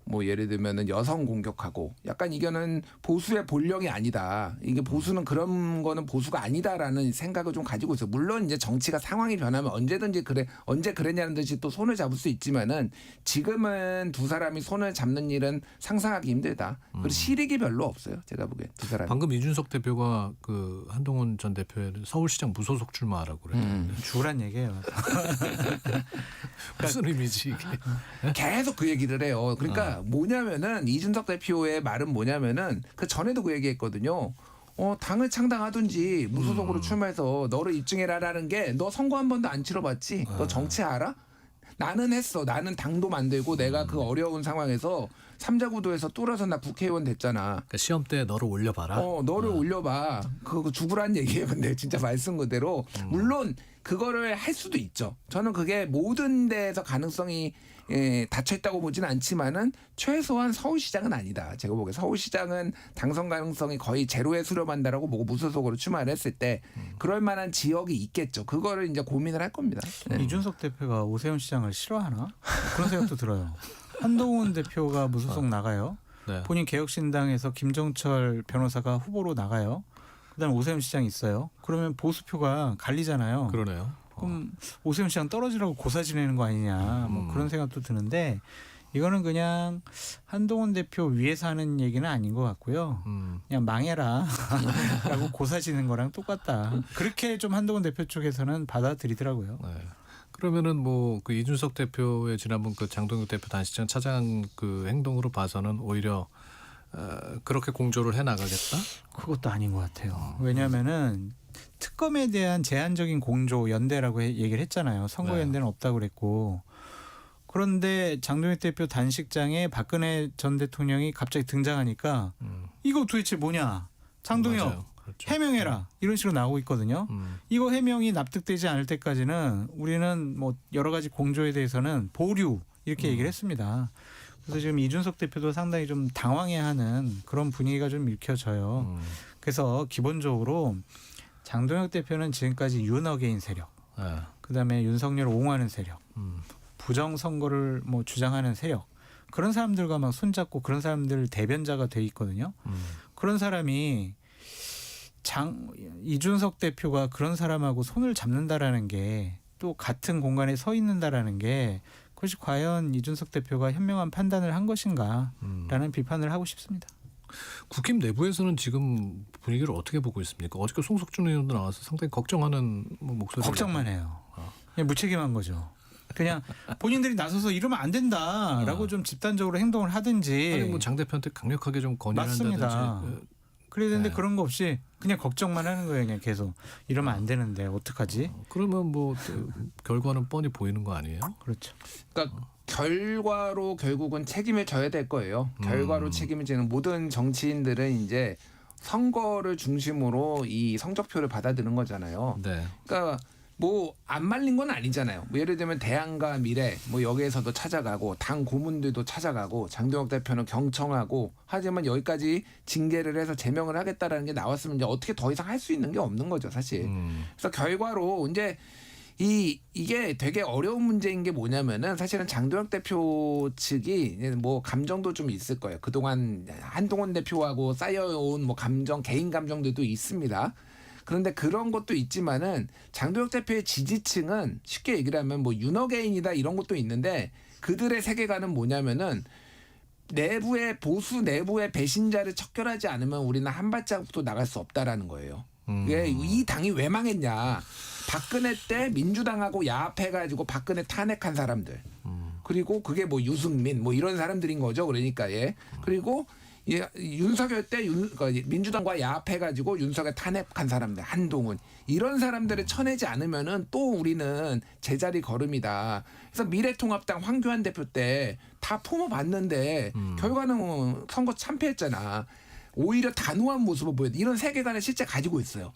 뭐 예를 들면은 여성 공격하고 약간 이거는 보수의 본령이 아니다. 이게 보수는 그런 거는 보수가 아니다라는 생각을 좀 가지고 있어요. 물론 이제 정치가 상황이 변하면 언제든지 언제 그랬냐는 듯이 또 손을 잡을 수 있지만은 지금은 두 사람이 손을 잡는 일은 상상하기 힘들다. 그리고 실익이 별로 없어요. 제가 보기엔 두 사람. 방금 이준석 대표가 그 한동훈 전 대표의 서울시장 무소속 출마하라고 그랬는데 죽으란 얘기예요. 무슨 의미지 이게? 계속 그 얘기를 해요. 그러니까 뭐냐면은 이준석 대표의 말은 뭐냐면은 그 전에도 그 얘기했거든요. 당을 창당하든지 무소속으로 출마해서 너를 입증해라라는 게 너 선거 한 번도 안 치러봤지? 너 정치 알아? 나는 했어. 나는 당도 만들고 내가 그 어려운 상황에서 삼자구도에서 뚫어서 나 국회의원 됐잖아. 그러니까 시험 때 너를 올려봐라. 너를 올려봐. 그거 죽으란 얘기예요. 근데 진짜 말씀 그대로. 물론 그거를 할 수도 있죠. 저는 그게 모든 데에서 가능성이 닫혀있다고 보진 않지만은 최소한 서울시장은 아니다. 제가 보기에 서울시장은 당선 가능성이 거의 제로에 수렴한다라고 보고 무소속으로 출마를 했을 때 그럴 만한 지역이 있겠죠. 그거를 이제 고민을 할 겁니다. 이준석 대표가 오세훈 시장을 싫어하나? 그런 생각도 들어요. 한동훈 대표가 무소속 나가요. 네. 본인 개혁신당에서 김종철 변호사가 후보로 나가요. 그다음에 오세훈 시장 있어요. 그러면 보수표가 갈리잖아요. 그러네요. 그럼 오세훈 시장 떨어지라고 고사 지내는 거 아니냐 뭐 그런 생각도 드는데 이거는 그냥 한동훈 대표 위에서 하는 얘기는 아닌 것 같고요. 그냥 망해라 라고 고사 지는 거랑 똑같다. 그렇게 좀 한동훈 대표 쪽에서는 받아들이더라고요. 네. 그러면은 뭐 그 이준석 대표의 지난번 그 장동혁 대표 단식장 차장 그 행동으로 봐서는 오히려 그렇게 공조를 해 나가겠다? 그것도 아닌 것 같아요. 왜냐하면은 특검에 대한 제한적인 공조 연대라고 얘기를 했잖아요. 선거 연대는 없다고 그랬고. 그런데 장동혁 대표 단식장에 박근혜 전 대통령이 갑자기 등장하니까 이거 도대체 뭐냐? 장동혁 그렇죠. 해명해라 이런 식으로 나오고 있거든요. 이거 해명이 납득되지 않을 때까지는 우리는 뭐 여러 가지 공조에 대해서는 보류 이렇게 얘기를 했습니다. 그래서 지금 이준석 대표도 상당히 좀 당황해하는 그런 분위기가 좀 읽혀져요. 그래서 기본적으로 장동혁 대표는 지금까지 윤어게인 세력, 그다음에 윤석열을 옹호하는 세력, 부정선거를 뭐 주장하는 세력 그런 사람들과 막 손잡고 그런 사람들 대변자가 돼 있거든요. 그런 사람이 이준석 대표가 그런 사람하고 손을 잡는다라는 게 또 같은 공간에 서 있는다라는 게 그것이 과연 이준석 대표가 현명한 판단을 한 것인가라는 비판을 하고 싶습니다. 국힘 내부에서는 지금 분위기를 어떻게 보고 있습니까? 어저께 송석준 의원도 나와서 상당히 걱정하는 목소리. 걱정만 해요. 그냥 무책임한 거죠. 그냥 본인들이 나서서 이러면 안 된다라고 좀 집단적으로 행동을 하든지. 아니 뭐 장 대표한테 강력하게 좀 건의를 맞습니다. 한다든지. 그래야 되는데 그런 거 없이 그냥 걱정만 하는 거예요. 그냥 계속 이러면 안 되는데 어떡하지? 그러면 뭐 결과는 뻔히 보이는 거 아니에요? 그렇죠. 그러니까 결과로 결국은 책임을 져야 될 거예요. 결과로 책임을 지는 모든 정치인들은 이제 선거를 중심으로 이 성적표를 받아들이는 거잖아요. 네. 그러니까 뭐 안 말린 건 아니잖아요. 뭐 예를 들면 대안과 미래 뭐 여기에서도 찾아가고 당 고문들도 찾아가고 장동혁 대표는 경청하고 하지만 여기까지 징계를 해서 제명을 하겠다라는 게 나왔으면 이제 어떻게 더 이상 할 수 있는 게 없는 거죠, 사실. 그래서 결과로 이제 이게 되게 어려운 문제인 게 뭐냐면은 사실은 장동혁 대표 측이 뭐 감정도 좀 있을 거예요. 그동안 한동훈 대표하고 쌓여온 뭐 감정, 개인 감정들도 있습니다. 그런데 그런 것도 있지만은 장동혁 대표의 지지층은 쉽게 얘기를 하면 뭐 윤어게인이다 이런 것도 있는데 그들의 세계관은 뭐냐면은 보수 내부의 배신자를 척결하지 않으면 우리는 한 발자국도 나갈 수 없다라는 거예요. 이 당이 왜 망했냐. 박근혜 때 민주당하고 야합해가지고 박근혜 탄핵한 사람들. 그리고 그게 뭐 유승민 뭐 이런 사람들인 거죠. 그러니까 그리고 윤석열 때 민주당과 야합해가지고 윤석열 탄핵한 사람들, 한동훈 이런 사람들을 쳐내지 않으면은 또 우리는 제자리 걸음이다. 그래서 미래통합당 황교안 대표 때 다 품어봤는데 결과는 선거 참패했잖아. 오히려 단호한 모습을 보여. 이런 세계관을 실제 가지고 있어요.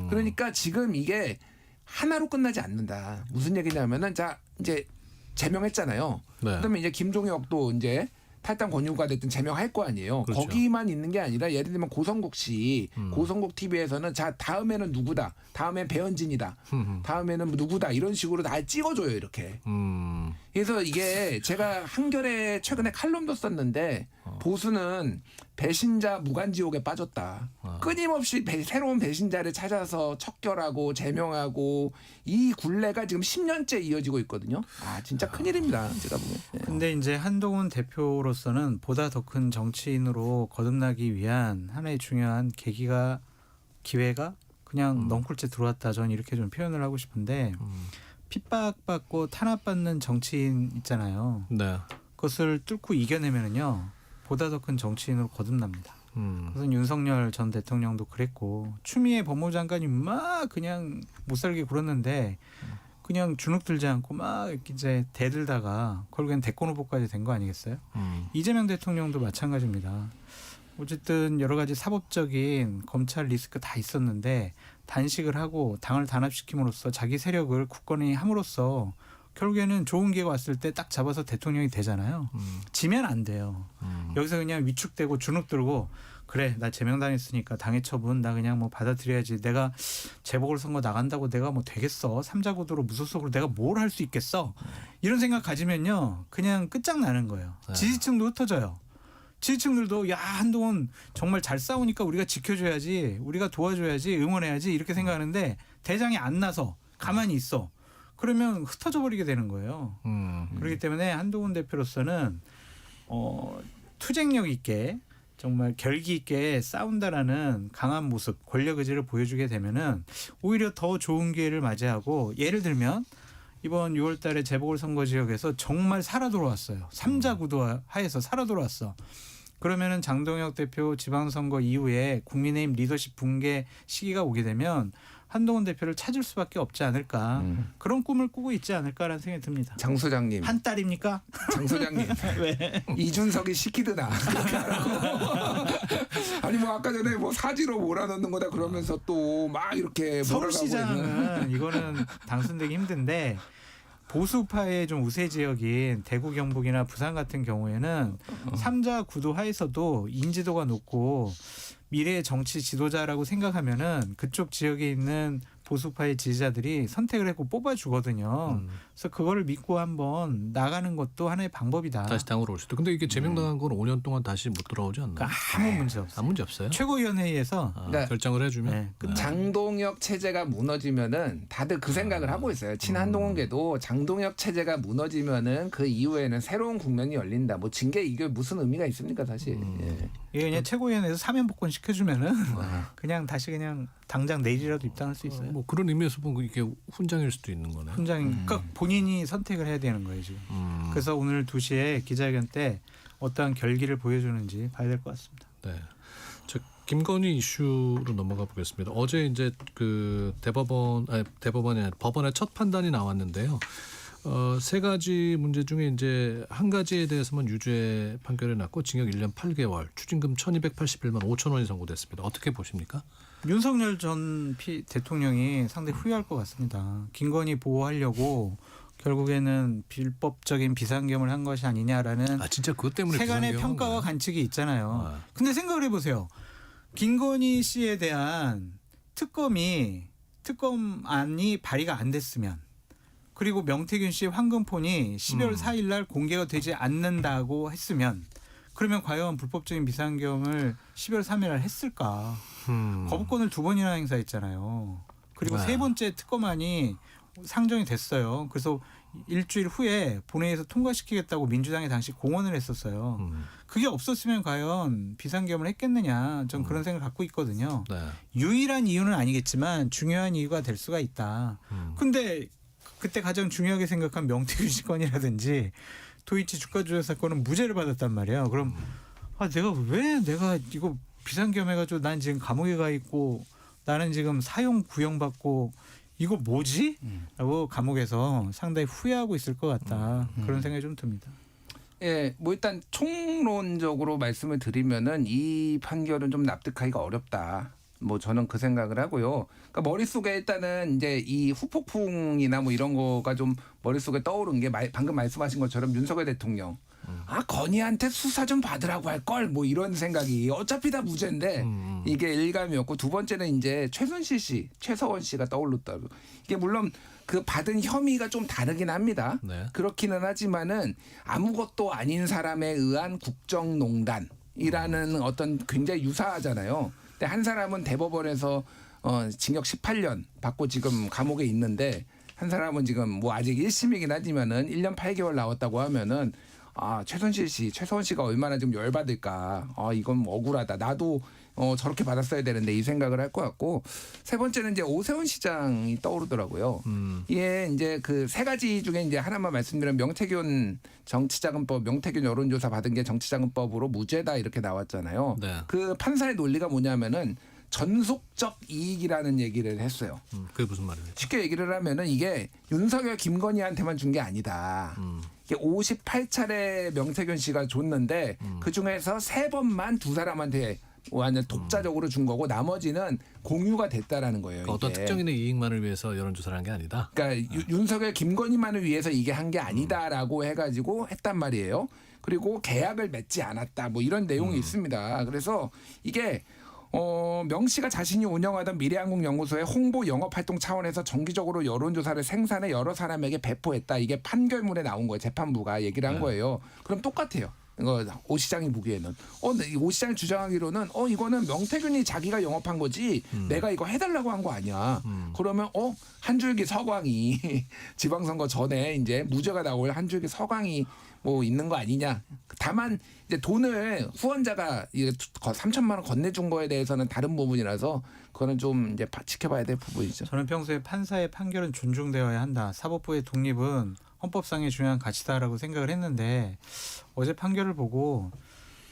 그러니까 지금 이게 하나로 끝나지 않는다. 무슨 얘기냐면은 자 이제 제명했잖아요. 네. 그다음에 이제 김종혁도 이제 탈당 권유가 됐든 제명할 거 아니에요. 그렇죠. 거기만 있는 게 아니라 예를 들면 고성국 씨, 고성국 TV에서는 자 다음에는 누구다, 다음엔 배현진이다, 다음에는 누구다 이런 식으로 다 찍어줘요 이렇게. 그래서 이게 제가 한겨레 최근에 칼럼도 썼는데 보수는 배신자 무간지옥에 빠졌다. 끊임없이 새로운 배신자를 찾아서 척결하고 제명하고 이 굴레가 지금 10년째 이어지고 있거든요. 아 진짜 큰일입니다. 제가 보면. 네. 근데 이제 한동훈 대표로서는 보다 더 큰 정치인으로 거듭나기 위한 하나의 중요한 기회가 그냥 넝쿨째 들어왔다. 저는 이렇게 좀 표현을 하고 싶은데 핍박받고 탄압받는 정치인 있잖아요. 네. 그것을 뚫고 이겨내면은요 보다 더 큰 정치인으로 거듭납니다. 그래서 윤석열 전 대통령도 그랬고 추미애 법무장관이 막 그냥 못 살게 굴었는데 그냥 주눅 들지 않고 막 이제 대들다가 결국엔 대권 후보까지 된 거 아니겠어요? 이재명 대통령도 마찬가지입니다. 어쨌든 여러 가지 사법적인 검찰 리스크 다 있었는데 단식을 하고 당을 단합시킴으로써 자기 세력을 굳건히 함으로써 결국에는 좋은 기회가 왔을 때 딱 잡아서 대통령이 되잖아요. 지면 안 돼요. 여기서 그냥 위축되고 주눅 들고 그래 나 제명당했으니까 당의 처분 나 그냥 뭐 받아들여야지. 내가 재보궐선거 나간다고 내가 뭐 되겠어. 삼자구도로 무소속으로 내가 뭘 할 수 있겠어. 이런 생각 가지면요. 그냥 끝장나는 거예요. 지지층도 흩어져요. 지지층들도 야 한동훈 정말 잘 싸우니까 우리가 지켜줘야지. 우리가 도와줘야지. 응원해야지. 이렇게 생각하는데 대장이 안 나서 가만히 있어. 그러면 흩어져 버리게 되는 거예요. 그렇기 때문에 한동훈 대표로서는 투쟁력 있게 정말 결기 있게 싸운다라는 강한 모습, 권력 의지를 보여주게 되면은 오히려 더 좋은 기회를 맞이하고 예를 들면 이번 6월 달에 재보궐선거 지역에서 정말 살아 돌아왔어요. 3자 구도 하에서 살아 돌아왔어. 그러면은 장동혁 대표 지방선거 이후에 국민의힘 리더십 붕괴 시기가 오게 되면 한동훈 대표를 찾을 수밖에 없지 않을까. 그런 꿈을 꾸고 있지 않을까라는 생각이 듭니다. 장 소장님. 한 딸입니까? 장 소장님. 왜? 이준석이 시키드나. 아니 뭐 아까 전에 뭐 사지로 몰아넣는 거다 그러면서 또 막 이렇게 서울시장은 이거는 당선되기 힘든데 보수파의 좀 우세 지역인 대구 경북이나 부산 같은 경우에는 3자 구도 하에서도 인지도가 높고 미래의 정치 지도자라고 생각하면은 그쪽 지역에 있는 보수파의 지지자들이 선택을 했고 뽑아주거든요. 그래서 그거를 믿고 한번 나가는 것도 하나의 방법이다. 다시 당으로 올 수도. 근데 이게 제명당한 건 5년 동안 다시 못 돌아오지 않나요? 그러니까 아무 문제 없어요. 아무 문제 없어요? 최고위원회의에서 결정을 해주면. 장동혁 체제가 무너지면은 다들 그 생각을 하고 있어요. 친한동훈계도 장동혁 체제가 무너지면은 그 이후에는 새로운 국면이 열린다. 뭐 징계 이게 무슨 의미가 있습니까 사실. 예. 이게 그냥 최고위원회에서 사면 복권 시켜주면은 그냥 다시 그냥 당장 내일이라도 입당할 수 있어요. 뭐 그런 의미에서 보면 이게 훈장일 수도 있는 거네. 그러니까 본인이 선택을 해야 되는 거예요 지금. 그래서 오늘 2시에 기자회견 때 어떠한 결기를 보여주는지 봐야 될 것 같습니다. 네. 저 김건희 이슈로 넘어가 보겠습니다. 어제 이제 그 대법원이 아니라 법원의 첫 판단이 나왔는데요. 세 가지 문제 중에 이제 한 가지에 대해서만 유죄 판결이 났고 징역 1년 8개월, 추징금 1,281만 5천 원이 선고됐습니다. 어떻게 보십니까? 윤석열 전 대통령이 상당히 후회할 것 같습니다. 김건희 보호하려고 결국에는 불법적인 비상겸을 한 것이 아니냐라는 진짜 그것 때문에 세간의 평가와 관측이 있잖아요. 근데 생각을 해보세요. 김건희 씨에 대한 특검안이 발의가 안 됐으면 그리고 명태균 씨의 황금폰이 12월 4일 날 공개가 되지 않는다고 했으면 그러면 과연 불법적인 비상겸을 12월 3일 날 했을까? 거부권을 2번이나 행사했잖아요. 그리고 세 번째 특검안이 상정이 됐어요. 그래서 일주일 후에 본회의에서 통과시키겠다고 민주당이 당시 공언을 했었어요. 그게 없었으면 과연 비상겸을 했겠느냐. 전 그런 생각을 갖고 있거든요. 유일한 이유는 아니겠지만 중요한 이유가 될 수가 있다. 근데 그때 가장 중요하게 생각한 명태균 씨 건이라든지 도이치 주가 조작 사건은 무죄를 받았단 말이에요. 그럼 내가 이거 비상겸해가지고 난 지금 감옥에 가 있고 나는 지금 사형 구형받고 이거 뭐지? 라고 감옥에서 상당히 후회하고 있을 것 같다. 그런 생각이 좀 듭니다. 예, 뭐 일단 총론적으로 말씀을 드리면은 이 판결은 좀 납득하기가 어렵다. 뭐 저는 그 생각을 하고요. 그러니까 머릿속에 일단은 이제 이 후폭풍이나 뭐 이런 거가 좀 머릿속에 떠오른 게 방금 말씀하신 것처럼 윤석열 대통령 건희한테 수사 좀 받으라고 할 걸 뭐 이런 생각이 어차피 다 무죄인데 이게 일감이었고 두 번째는 이제 최순실 씨, 최서원 씨가 떠올랐다고. 이게 물론 그 받은 혐의가 좀 다르긴 합니다. 네. 그렇기는 하지만은 아무것도 아닌 사람에 의한 국정농단이라는 어떤 굉장히 유사하잖아요. 근데 한 사람은 대법원에서 징역 18년 받고 지금 감옥에 있는데 한 사람은 지금 뭐 아직 1심이긴 하지만은 1년 8개월 나왔다고 하면은 최순실 씨, 최서원 씨가 얼마나 좀 열받을까. 이건 뭐 억울하다. 나도 저렇게 받았어야 되는데 이 생각을 할 것 같고 세 번째는 이제 오세훈 시장이 떠오르더라고요. 이게 이제 그 세 가지 중에 이제 하나만 말씀드리면 명태균 정치자금법, 명태균 여론조사 받은 게 정치자금법으로 무죄다 이렇게 나왔잖아요. 네. 그 판사의 논리가 뭐냐면은 전속적 이익이라는 얘기를 했어요. 그게 무슨 말이에요? 쉽게 얘기를 하면은 이게 윤석열 김건희한테만 준 게 아니다. 이게 58차례 명태균 씨가 줬는데 그 중에서 3번만 두 사람한테 완전 독자적으로 준 거고 나머지는 공유가 됐다라는 거예요. 그러니까 어떤 이게. 특정인의 이익만을 위해서 여론조사를 한 게 아니다. 그러니까 윤석열 김건희만을 위해서 이게 한 게 아니다라고 해가지고 했단 말이에요. 그리고 계약을 맺지 않았다. 뭐 이런 내용이 있습니다. 그래서 이게 명 씨가 자신이 운영하던 미래한국연구소의 홍보 영업활동 차원에서 정기적으로 여론조사를 생산해 여러 사람에게 배포했다. 이게 판결문에 나온 거예요. 재판부가 얘기를 한 거예요. 그럼 똑같아요. 이거 오 시장이 보기에는 오 시장이 주장하기로는 이거는 명태균이 자기가 영업한 거지 내가 이거 해달라고 한 거 아니야. 그러면 한 줄기 서광이 지방선거 전에 이제 무죄가 나올 한 줄기 서광이 뭐 있는 거 아니냐. 다만 이제 돈을 후원자가 3천만 원 건네준 거에 대해서는 다른 부분이라서 그거는 좀 이제 지켜봐야 될 부분이죠. 저는 평소에 판사의 판결은 존중되어야 한다. 사법부의 독립은 헌법상의 중요한 가치다라고 생각을 했는데 어제 판결을 보고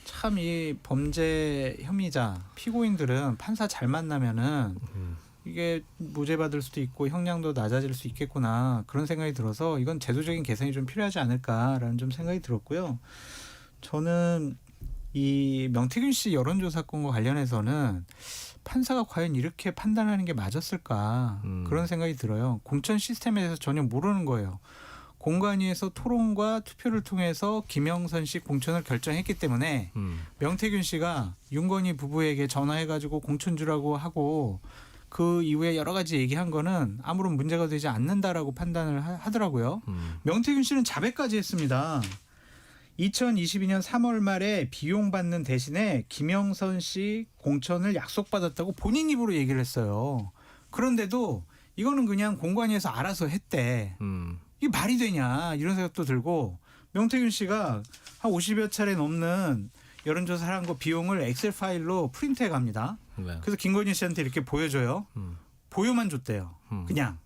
참 이 범죄 혐의자 피고인들은 판사 잘 만나면은 이게 무죄 받을 수도 있고 형량도 낮아질 수 있겠구나 그런 생각이 들어서 이건 제도적인 개선이 좀 필요하지 않을까라는 좀 생각이 들었고요. 저는 이 명태균 씨 여론조사 건과 관련해서는 판사가 과연 이렇게 판단하는 게 맞았을까 그런 생각이 들어요. 공천 시스템에 대해서 전혀 모르는 거예요. 공관위에서 토론과 투표를 통해서 김영선 씨 공천을 결정했기 때문에 명태균 씨가 윤건희 부부에게 전화해가지고 공천 주라고 하고 그 이후에 여러 가지 얘기한 거는 아무런 문제가 되지 않는다라고 판단을 하더라고요. 명태균 씨는 자백까지 했습니다. 2022년 3월 말에 비용 받는 대신에 김영선 씨 공천을 약속받았다고 본인 입으로 얘기를 했어요. 그런데도 이거는 그냥 공관위에서 알아서 했대. 이게 말이 되냐 이런 생각도 들고 명태균 씨가 한 50여 차례 넘는 여론조사를 한 거 비용을 엑셀 파일로 프린트해 갑니다. 네. 그래서 김건희 씨한테 이렇게 보여줘요. 보여만 줬대요. 그냥.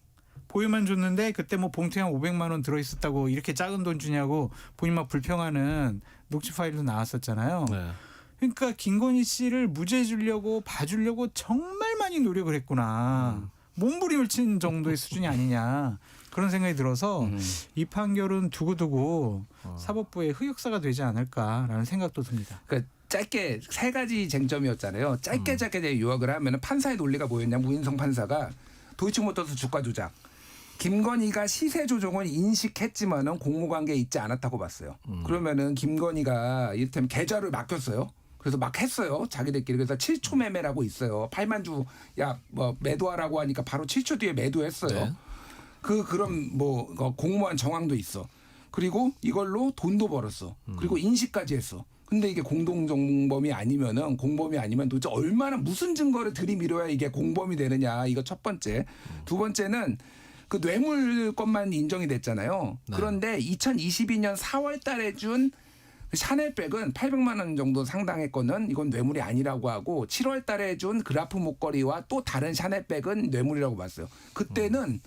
보여만 줬는데 그때 뭐 봉투에 한 500만 원 들어있었다고 이렇게 작은 돈 주냐고 본인 막 불평하는 녹취 파일도 나왔었잖아요. 네. 그러니까 김건희 씨를 무죄 주려고 봐주려고 정말 많이 노력을 했구나. 몸부림을 친 정도의 수준이 아니냐. 그런 생각이 들어서 이 판결은 두고두고 사법부의 흑역사가 되지 않을까라는 생각도 듭니다. 그러니까 짧게 세 가지 쟁점이었잖아요. 짧게 요약을 하면 판사의 논리가 뭐였냐면 우인성 판사가 도이치모터스 주가 조작. 김건희가 시세 조정은 인식했지만은 공모관계에 있지 않았다고 봤어요. 그러면은 김건희가 이를테면 계좌를 맡겼어요. 그래서 막 했어요. 자기들끼리. 그래서 7초 매매라고 있어요. 8만 주 뭐 매도하라고 하니까 바로 7초 뒤에 매도했어요. 네. 그럼 뭐 공모한 정황도 있어. 그리고 이걸로 돈도 벌었어. 그리고 인식까지 했어. 근데 이게 공동정범이 아니면은 공범이 아니면 도대체 얼마나 무슨 증거를 들이밀어야 이게 공범이 되느냐. 이거 첫 번째. 두 번째는 그 뇌물 것만 인정이 됐잖아요. 네. 그런데 2022년 4월 달에 준 샤넬백은 800만 원 정도 상당했거든. 이건 뇌물이 아니라고 하고 7월 달에 준 그라프 목걸이와 또 다른 샤넬백은 뇌물이라고 봤어요. 그때는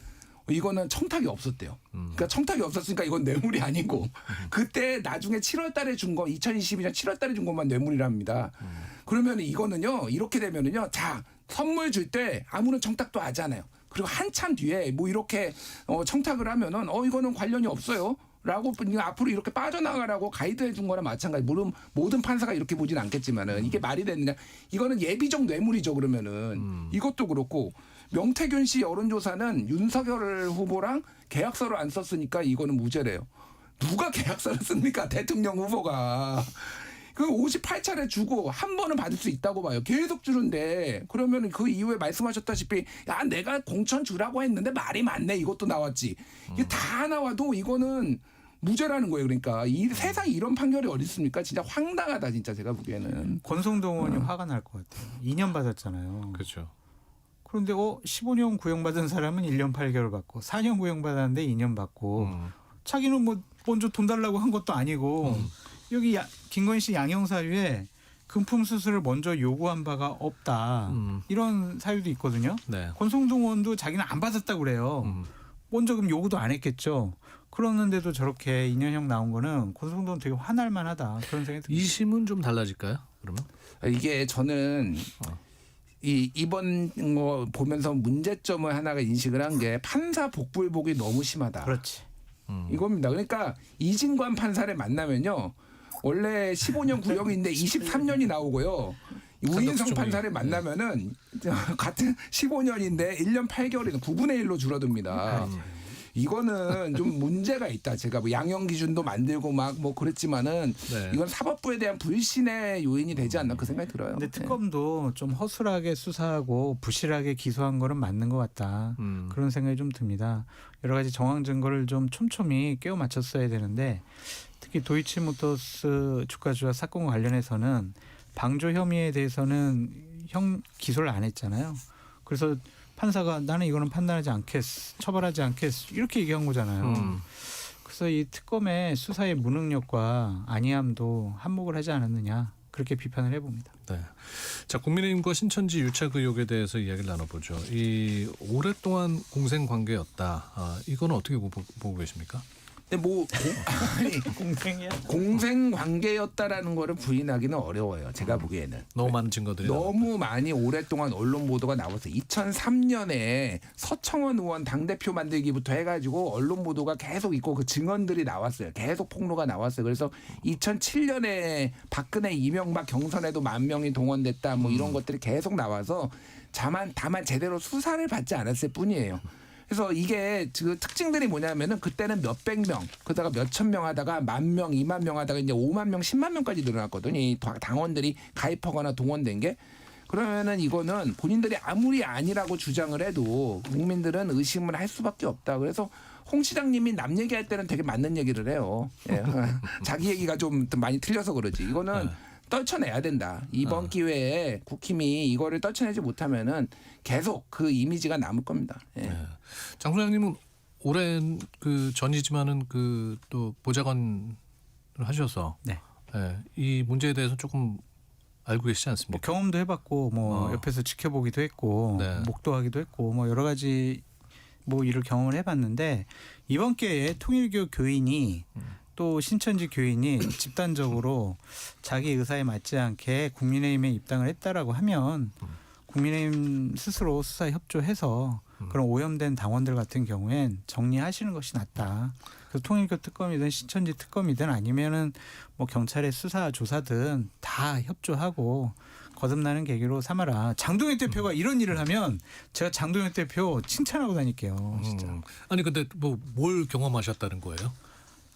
이거는 청탁이 없었대요. 그러니까 청탁이 없었으니까 이건 뇌물이 아니고 그때 나중에 7월 달에 준 거 2022년 7월 달에 준 것만 뇌물이랍니다. 그러면 이거는요. 이렇게 되면은요. 자, 선물 줄 때 아무런 청탁도 하잖아요. 그리고 한참 뒤에 뭐 이렇게 청탁을 하면은 이거는 관련이 없어요. 라고 앞으로 이렇게 빠져나가라고 가이드해 준 거나 마찬가지. 물론 모든 판사가 이렇게 보진 않겠지만은 이게 말이 되느냐. 이거는 예비적 뇌물이죠. 그러면은 이것도 그렇고 명태균 씨 여론조사는 윤석열 후보랑 계약서를 안 썼으니까 이거는 무죄래요. 누가 계약서를 씁니까? 대통령 후보가. 그 58차례 주고 한 번은 받을 수 있다고 봐요. 계속 주는데 그러면 그 이후에 말씀하셨다시피 야 내가 공천 주라고 했는데 말이 많네 이것도 나왔지. 이게 다 나와도 이거는 무죄라는 거예요. 그러니까 이 세상에 이런 판결이 어디 있습니까? 진짜 황당하다 진짜 제가 보기에는. 권성동 의원이 화가 날 것 같아요. 2년 받았잖아요. 그렇죠. 그런데 15년 구형받은 사람은 1년 8개월 받고 4년 구형받았는데 2년 받고 자기는 뭐 먼저 돈 달라고 한 것도 아니고 여기 김건희 씨 양형 사유에 금품 수수를 먼저 요구한 바가 없다. 이런 사유도 있거든요. 네. 권성동 의원도 자기는 안 받았다고 그래요. 먼저 그럼 요구도 안 했겠죠. 그러는데도 저렇게 2년형 나온 거는 권성동 되게 화날 만하다. 그런 생각이 듭니다. 2심은 좀 달라질까요? 그러면? 이게 저는 이번 거 보면서 문제점을 하나가 인식을 한 게 판사 복불복이 너무 심하다. 그렇지. 이겁니다. 그러니까 이진관 판사를 만나면요. 원래 15년 구형인데 23년이 나오고요. 우인성 판사를 만나면은 같은 15년인데 1년 8개월이나 9분의 1로 줄어듭니다. 이거는 좀 문제가 있다. 제가 뭐 양형 기준도 만들고 막 뭐 그랬지만은 네. 이건 사법부에 대한 불신의 요인이 되지 않나 그 생각이 들어요. 근데 특검도 좀 허술하게 수사하고 부실하게 기소한 거는 맞는 것 같다. 그런 생각이 좀 듭니다. 여러 가지 정황 증거를 좀 촘촘히 끼워 맞췄어야 되는데 특히 도이치모터스 주가 조작 사건과 관련해서는 방조 혐의에 대해서는 기소를 안 했잖아요. 그래서 판사가 나는 이거는 판단하지 않겠어, 처벌하지 않겠어 이렇게 얘기한 거잖아요. 그래서 이 특검의 수사의 무능력과 안이함도 한몫을 하지 않았느냐 그렇게 비판을 해봅니다. 네. 자, 국민의힘과 신천지 유착 의혹에 대해서 이야기를 나눠보죠. 이 오랫동안 공생 관계였다. 이거는 어떻게 보고 계십니까? 근데 뭐 공생 관계였다라는 거를 부인하기는 어려워요. 제가 보기에는. 너무 많은 증거들이 너무 많이 오랫동안 언론 보도가 나왔어요. 2003년에 서청원 의원 당대표 만들기부터 해가지고 언론 보도가 계속 있고 그 증언들이 나왔어요. 계속 폭로가 나왔어요. 그래서 2007년에 박근혜 이명박 경선에도 10,000명이 동원됐다 뭐 이런 것들이 계속 나와서 다만 제대로 수사를 받지 않았을 뿐이에요. 그래서 이게 그 특징들이 뭐냐면은 그때는 몇백 명, 그러다가 몇천 명 하다가 10,000명, 20,000명 하다가 이제 50,000명, 100,000명까지 늘어났거든요. 이 당원들이 가입하거나 동원된 게. 그러면은 이거는 본인들이 아무리 아니라고 주장을 해도 국민들은 의심을 할 수밖에 없다. 그래서 홍 시장님이 남 얘기할 때는 되게 맞는 얘기를 해요. 예. 자기 얘기가 좀 많이 틀려서 그러지. 이거는 떨쳐내야 된다. 이번 기회에 국힘이 이거를 떨쳐내지 못하면은 계속 그 이미지가 남을 겁니다. 예. 네. 장 소장님은 오랜 그 전이지만은 그 또 보좌관을 하셔서 네. 네. 이 문제에 대해서 조금 알고 계시지 않습니까? 뭐 경험도 해봤고 뭐 옆에서 지켜보기도 했고 네. 목도하기도 했고 뭐 여러 가지 뭐 일을 경험을 해봤는데 이번 기회에 통일교 교인이 또 신천지 교인이 집단적으로 자기 의사에 맞지 않게 국민의힘에 입당을 했다라고 하면 국민의힘 스스로 수사에 협조해서 그런 오염된 당원들 같은 경우엔 정리하시는 것이 낫다. 그래서 통일교 특검이든 신천지 특검이든 아니면은 뭐 경찰의 수사 조사든 다 협조하고 거듭나는 계기로 삼아라. 장동혁 대표가 이런 일을 하면 제가 장동혁 대표 칭찬하고 다닐게요. 진짜. 아니 근데 뭐 뭘 경험하셨다는 거예요?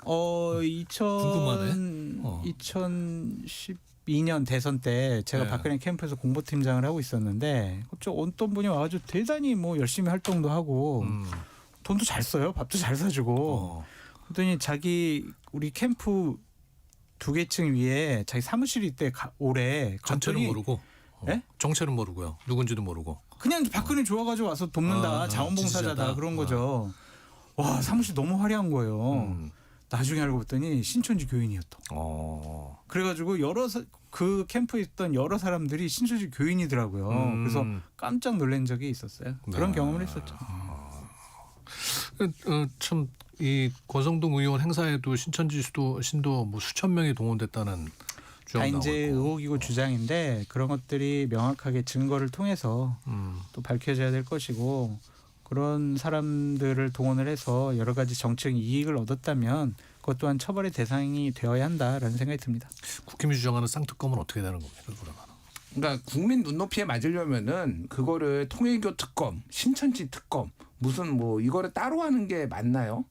2012년 대선 때 제가 네. 박근혜 캠프에서 공보팀장을 하고 있었는데 어떤 분이 와가지고 대단히 뭐 열심히 활동도 하고 돈도 잘 써요. 밥도 잘 사주고 그랬더니 우리 캠프 2개 층 위에 자기 사무실이 있대 올해 전체는 모르고 네? 정체는 모르고요. 누군지도 모르고 그냥 박근혜 좋아가지고 와서 돕는다. 자원봉사자다. 지지자다. 그런 거죠. 와 사무실 너무 화려한 거예요. 나중에 알고 봤더니 신천지 교인이었다. 그래가지고 그 캠프에 있던 여러 사람들이 신천지 교인이더라고요. 그래서 깜짝 놀란 적이 있었어요. 그런 경험을 했었죠. 참 이 권성동 의원 행사에도 신천지 신도 뭐 수천 명이 동원됐다는 주장 다 나오고 이제 의혹이고 주장인데 그런 것들이 명확하게 증거를 통해서 또 밝혀져야 될 것이고 그런 사람들을 동원을 해서 여러 가지 정책 이익을 얻었다면 그것 또한 처벌의 대상이 되어야 한다라는 생각이 듭니다. 국힘이 주장하는 쌍특검은 어떻게 되는 겁니까? 그러니까 국민 눈높이에 맞으려면은 그거를 통일교 특검, 신천지 특검 무슨 뭐 이거를 따로 하는 게 맞나요?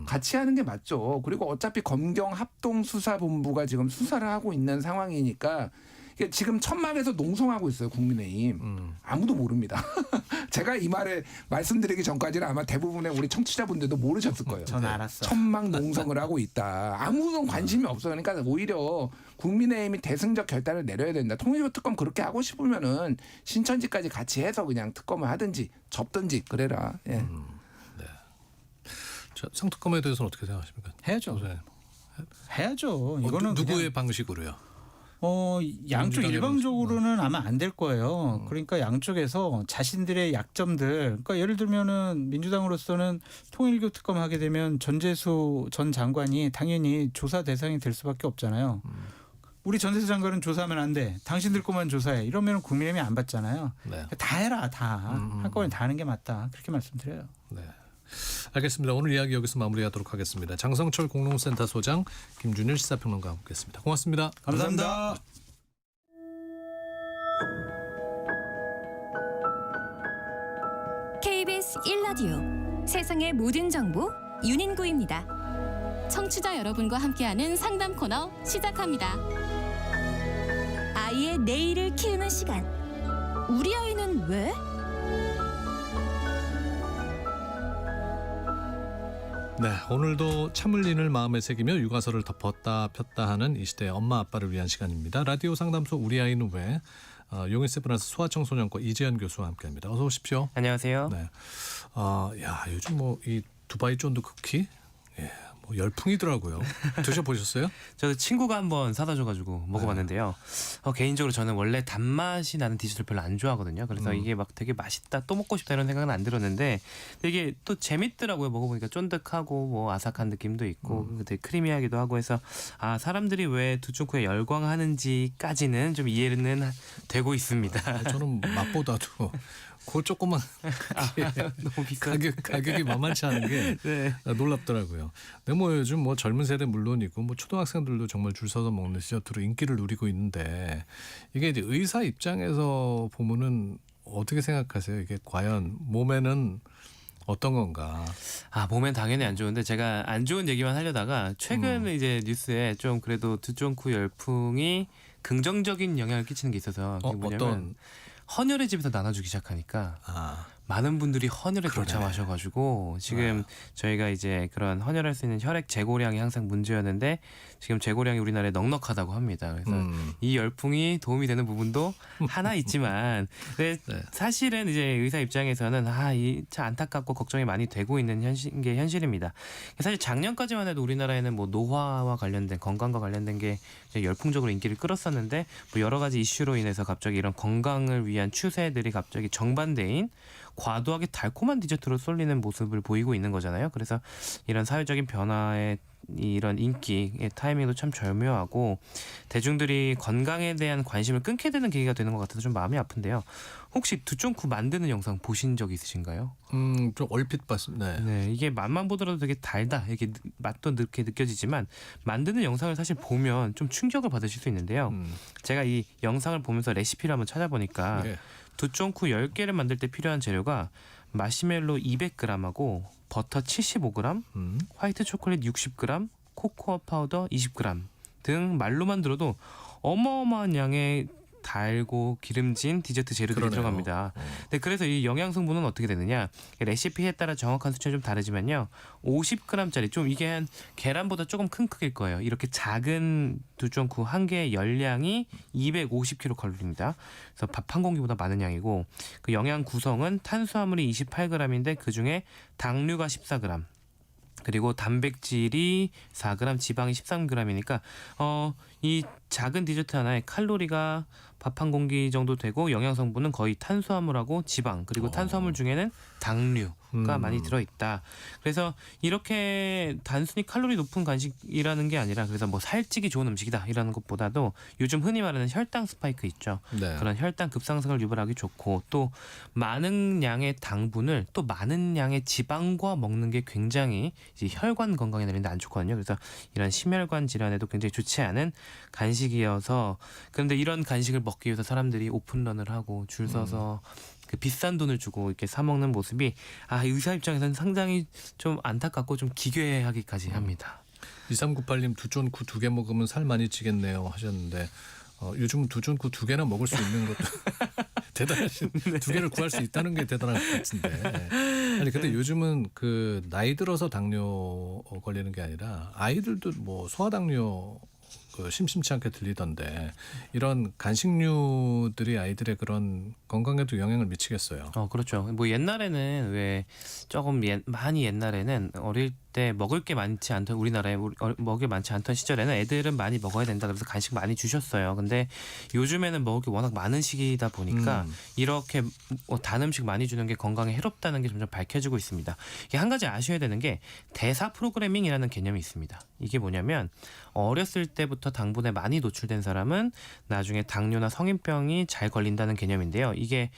같이 하는 게 맞죠. 그리고 어차피 검경 합동수사본부가 지금 수사를 하고 있는 상황이니까 이게 지금 천막에서 농성하고 있어요. 국민의힘. 아무도 모릅니다. 제가 이 말을 말씀드리기 전까지는 아마 대부분의 우리 청취자분들도 모르셨을 거예요. 전 알았어요. 천막 농성을 하고 있다. 아무도 관심이 없어요. 그러니까 오히려 국민의힘이 대승적 결단을 내려야 된다. 통일부 특검 그렇게 하고 싶으면은 신천지까지 같이 해서 그냥 특검을 하든지 접든지 그래라. 예. 자, 성특검에 대해서는 어떻게 생각하십니까? 해야죠. 해야죠. 이거는 누구의 그냥 방식으로요? 양쪽 민주당의 일방적으로는 아마 안 될 거예요. 그러니까 양쪽에서 자신들의 약점들, 그러니까 예를 들면은 민주당으로서는 통일교 특검 하게 되면 전재수 전 장관이 당연히 조사 대상이 될 수밖에 없잖아요. 우리 전재수 장관은 조사하면 안 돼. 당신들 것만 조사해. 이러면 국민의힘이 안 받잖아요. 네. 다 해라, 다. 한꺼번에 다 하는 게 맞다. 그렇게 말씀드려요. 네. 알겠습니다. 오늘 이야기 여기서 마무리하도록 하겠습니다. 장성철 공동센터 소장, 김준일 시사평론가와 함께했습니다. 고맙습니다. 감사합니다. KBS 1라디오 세상의 모든 정보 윤인구입니다. 청취자 여러분과 함께하는 상담 코너 시작합니다. 아이의 내일을 키우는 시간. 우리 아이는 왜? 네, 오늘도 참을린을 마음에 새기며 육아서를 덮었다 폈다 하는 이 시대의 엄마 아빠를 위한 시간입니다. 라디오 상담소 우리 아이는 왜? 용인세브란스 소아청소년과 이재현 교수와 함께합니다. 어서 오십시오. 안녕하세요. 네, 야 요즘 뭐 이 두바이 쫀득 쿠키, 예, 뭐 열풍이더라고요. 드셔보셨어요? 저도 친구가 한번 사다 줘가지고 먹어봤는데요. 개인적으로 저는 원래 단맛이 나는 디저트를 별로 안 좋아하거든요. 그래서 이게 막 되게 맛있다, 또 먹고 싶다 이런 생각은 안 들었는데 이게 또 재밌더라고요. 먹어보니까 쫀득하고 뭐 아삭한 느낌도 있고 되게 크리미하기도 하고 해서 사람들이 왜 두쫑쿠에 열광하는지까지는 좀 이해는 되고 있습니다. 저는 맛보다도 그 조그만 너무 비싼 가격이 만만치 않은 게 네. 놀랍더라고요. 근데 뭐 요즘 뭐 젊은 세대 물론이고 뭐 초등학생들도 정말 줄 서서 먹는 디저트로 인기를 누리고 있는데 이게 이제 의사 입장에서 보면은 어떻게 생각하세요? 이게 과연 몸에는 어떤 건가? 몸엔 당연히 안 좋은데 제가 안 좋은 얘기만 하려다가 최근 이제 뉴스에 좀 그래도 두쫑쿠 열풍이 긍정적인 영향을 끼치는 게 있어서 그게 뭐냐면 어떤 헌혈의 집에서 나눠주기 시작하니까 많은 분들이 헌혈에 동참하셔가지고 지금 저희가 이제 그런 헌혈할 수 있는 혈액 재고량이 항상 문제였는데 지금 재고량이 우리나라에 넉넉하다고 합니다. 그래서 이 열풍이 도움이 되는 부분도 하나 있지만 근데 사실은 이제 의사 입장에서는 이 참 안타깝고 걱정이 많이 되고 있는 게 현실입니다. 사실 작년까지만 해도 우리나라에는 뭐 노화와 관련된 건강과 관련된 게 이제 열풍적으로 인기를 끌었었는데 뭐 여러 가지 이슈로 인해서 갑자기 이런 건강을 위한 추세들이 갑자기 정반대인 과도하게 달콤한 디저트로 쏠리는 모습을 보이고 있는 거잖아요. 그래서 이런 사회적인 변화의 이런 인기의 타이밍도 참 절묘하고 대중들이 건강에 대한 관심을 끊게 되는 계기가 되는 것 같아서 좀 마음이 아픈데요. 혹시 두쫑쿠 만드는 영상 보신 적 있으신가요? 좀 얼핏 봤습니다. 네, 이게 맛만 보더라도 되게 달다 이렇게 맛도 이렇게 느껴지지만 만드는 영상을 사실 보면 좀 충격을 받으실 수 있는데요. 제가 이 영상을 보면서 레시피를 한번 찾아보니까 두쫑쿠 10개를 만들 때 필요한 재료가 마시멜로 200g하고 버터 75g, 화이트 초콜릿 60g, 코코아 파우더 20g 등 말로만 들어도 어마어마한 양의 달고 기름진 디저트 재료들이 들어갑니다. 네, 그래서 이 영양 성분은 어떻게 되느냐? 레시피에 따라 정확한 수치는 좀 다르지만요. 50g짜리 좀 이게 한 계란보다 조금 큰 크기일 거예요. 이렇게 작은 두쫑쿠 한 개의 열량이 250kcal입니다. 그래서 밥 한 공기보다 많은 양이고 그 영양 구성은 탄수화물이 28g인데 그중에 당류가 14g. 그리고 단백질이 4g, 지방이 13g이니까 이 작은 디저트 하나에 칼로리가 밥 한 공기 정도 되고 영양 성분은 거의 탄수화물하고 지방 그리고 탄수화물 중에는 당류가 많이 들어있다. 그래서 이렇게 단순히 칼로리 높은 간식이라는 게 아니라 그래서 뭐 살찌기 좋은 음식이다 이라는 것보다도 요즘 흔히 말하는 혈당 스파이크 있죠. 그런 혈당 급상승을 유발하기 좋고 또 많은 양의 당분을 또 많은 양의 지방과 먹는 게 굉장히 이제 혈관 건강에 내리는데 안 좋거든요. 그래서 이런 심혈관 질환에도 굉장히 좋지 않은 간식이어서 그런데 이런 간식을 먹기 위해서 사람들이 오픈런을 하고 줄 서서 그 비싼 돈을 주고 이렇게 사 먹는 모습이 의사 입장에서는 상당히 좀 안타깝고 좀 기괴하기까지 합니다. 2398님 두쫀쿠 2개 먹으면 살 많이 찌겠네요 하셨는데 요즘 두쫀쿠 2개나 먹을 수 있는 것도 대단하신 2개를 구할 수 있다는 게 대단한 것 같은데. 아니 근데 요즘은 그 나이 들어서 당뇨 걸리는 게 아니라 아이들도 뭐 소아당뇨 심심치 않게 들리던데 이런 간식류들이 아이들의 그런 건강에도 영향을 미치겠어요. 그렇죠. 뭐 옛날에는 왜 조금 많이 옛날에는 어릴 때 먹을 게 많지 않던 우리나라에 먹을 게 많지 않던 시절에는 애들은 많이 먹어야 된다 그래서 간식 많이 주셨어요. 근데 요즘에는 먹을 게 워낙 많은 시기다 보니까 이렇게 단 음식 많이 주는 게 건강에 해롭다는 게 점점 밝혀지고 있습니다. 이게 한 가지 아셔야 되는 게 대사 프로그래밍이라는 개념이 있습니다. 이게 뭐냐면 어렸을 때부터 당분에 많이 노출된 사람은 나중에 당뇨나 성인병이 잘 걸린다는 개념인데요. 이게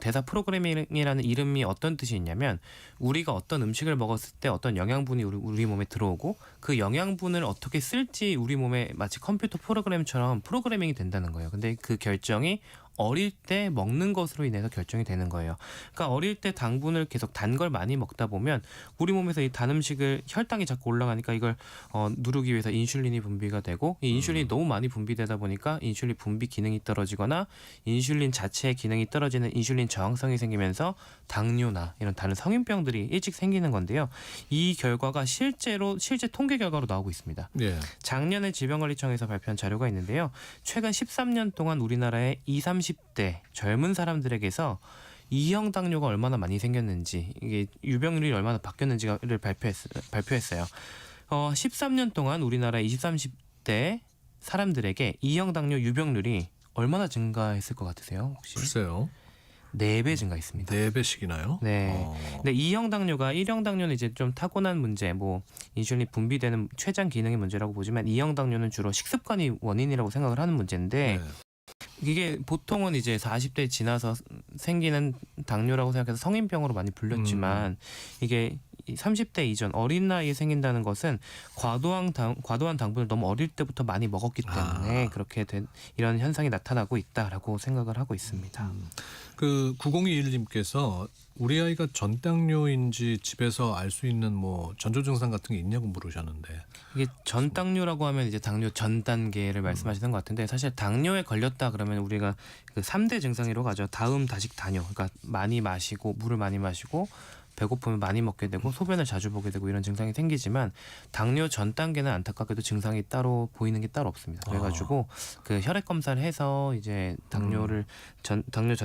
대사 프로그래밍이라는 이름이 어떤 뜻이 있냐면 우리가 어떤 음식을 먹었을 때 어떤 영양분이 우리 몸에 들어오고 그 영양분을 어떻게 쓸지 우리 몸에 마치 컴퓨터 프로그램처럼 프로그래밍이 된다는 거예요. 근데 그 결정이 어릴 때 먹는 것으로 인해서 결정이 되는 거예요. 그러니까 어릴 때 당분을 계속 단 걸 많이 먹다 보면 우리 몸에서 이 단 음식을 혈당이 자꾸 올라가니까 이걸 누르기 위해서 인슐린이 분비가 되고 이 인슐린이 너무 많이 분비되다 보니까 인슐린 분비 기능이 떨어지거나 인슐린 자체의 기능이 떨어지는 인슐린 저항성이 생기면서 당뇨나 이런 다른 성인병들이 일찍 생기는 건데요. 이 결과가 실제 통계 결과로 나오고 있습니다. 예. 작년에 질병관리청에서 발표한 자료가 있는데요. 최근 13년 동안 우리나라의 20, 30대 젊은 사람들에게서 2형 당뇨가 얼마나 많이 생겼는지 이게 유병률이 얼마나 바뀌었는지를 발표했어요. 13년 동안 우리나라 20, 30대 사람들에게 2형 당뇨 유병률이 얼마나 증가했을 것 같으세요? 혹시? 글쎄요. 4배 증가했습니다. 4배씩이나요? 네. 근데 2형 당뇨가 1형 당뇨는 이제 좀 타고난 문제, 뭐 인슐린 분비되는 췌장 기능의 문제라고 보지만 2형 당뇨는 주로 식습관이 원인이라고 생각을 하는 문제인데 이게 보통은 이제 40대 지나서 생기는 당뇨라고 생각해서 성인병으로 많이 불렸지만 이게 30대 이전 어린 나이에 생긴다는 것은 과도한 당분을 너무 어릴 때부터 많이 먹었기 때문에 그렇게 된 이런 현상이 나타나고 있다라고 생각을 하고 있습니다. 그 9021님께서 우리 아이가 전당뇨인지 집에서 알 수 있는 뭐 전조 증상 같은 게 있냐고 물으셨는데 이게 전당뇨라고 하면 이제 당뇨 전 단계를 말씀하시는 것 같은데 사실 당뇨에 걸렸다 그러면 우리가 그 3대 증상이라고 하죠. 다음, 다식, 다뇨. 그러니까 많이 마시고 물을 많이 마시고 배고프면 많이 먹게 되고 소변을 자주 보게 되고 이런 증상이 생기지만 당뇨 전 단계는 안타깝게도 증상이 따로 보이는 게 따로 없습니다. 그래가지고 그 혈액 검사를 해서 이제 당뇨 전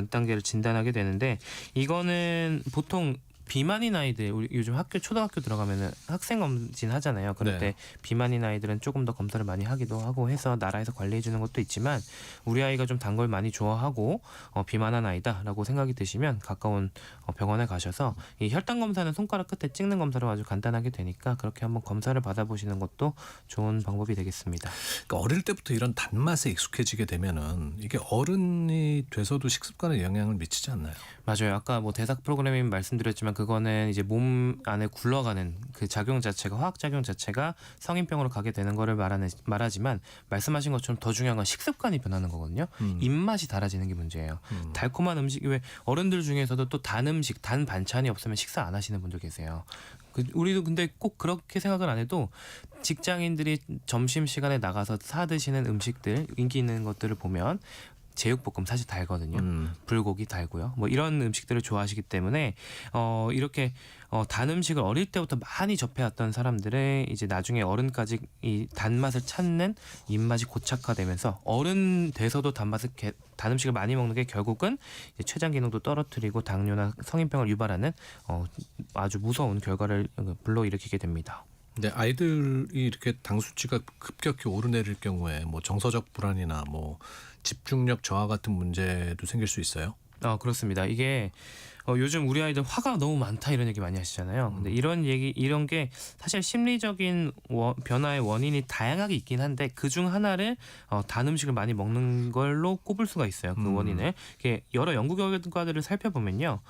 단계를 진단하게 되는데 이거는 보통 비만인 아이들 우리 요즘 초등학교 들어가면은 학생 검진 하잖아요. 그럴 때 비만인 아이들은 조금 더 검사를 많이 하기도 하고 해서 나라에서 관리해 주는 것도 있지만 우리 아이가 좀 단 걸 많이 좋아하고 비만한 아이다라고 생각이 드시면 가까운 병원에 가셔서 이 혈당 검사는 손가락 끝에 찍는 검사로 아주 간단하게 되니까 그렇게 한번 검사를 받아보시는 것도 좋은 방법이 되겠습니다. 그러니까 어릴 때부터 이런 단맛에 익숙해지게 되면은 이게 어른이 돼서도 식습관에 영향을 미치지 않나요? 맞아요. 아까 뭐 대사 프로그래밍 말씀드렸지만 그거는 이제 몸 안에 굴러가는 그 작용 자체가 화학 작용 자체가 성인병으로 가게 되는 거를 말하지만 말씀하신 것처럼 더 중요한 건 식습관이 변하는 거거든요. 입맛이 달라지는 게 문제예요. 달콤한 음식 왜 어른들 중에서도 또 단 음식, 단 반찬이 없으면 식사 안 하시는 분들 계세요. 우리도 근데 꼭 그렇게 생각을 안 해도 직장인들이 점심시간에 나가서 사 드시는 음식들 인기 있는 것들을 보면 제육볶음 사실 달거든요. 불고기 달고요. 뭐 이런 음식들을 좋아하시기 때문에 이렇게 단 음식을 어릴 때부터 많이 접해왔던 사람들의 이제 나중에 어른까지 이 단맛을 찾는 입맛이 고착화되면서 어른 돼서도 단 음식을 많이 먹는 게 결국은 이제 췌장 기능도 떨어뜨리고 당뇨나 성인병을 유발하는 아주 무서운 결과를 불러일으키게 됩니다. 근데 아이들이 이렇게 당 수치가 급격히 오르내릴 경우에 뭐 정서적 불안이나 뭐 집중력 저하 같은 문제도 생길 수 있어요? 그렇습니다. 이게 요즘 우리 아이들 화가 너무 많다 이런 얘기 많이 하시잖아요. 근데 이런 게 사실 심리적인 변화의 원인이 다양하게 있긴 한데 그중 하나를 단 음식을 많이 먹는 걸로 꼽을 수가 있어요. 그 원인을. 여러 연구 결과들을 살펴보면요.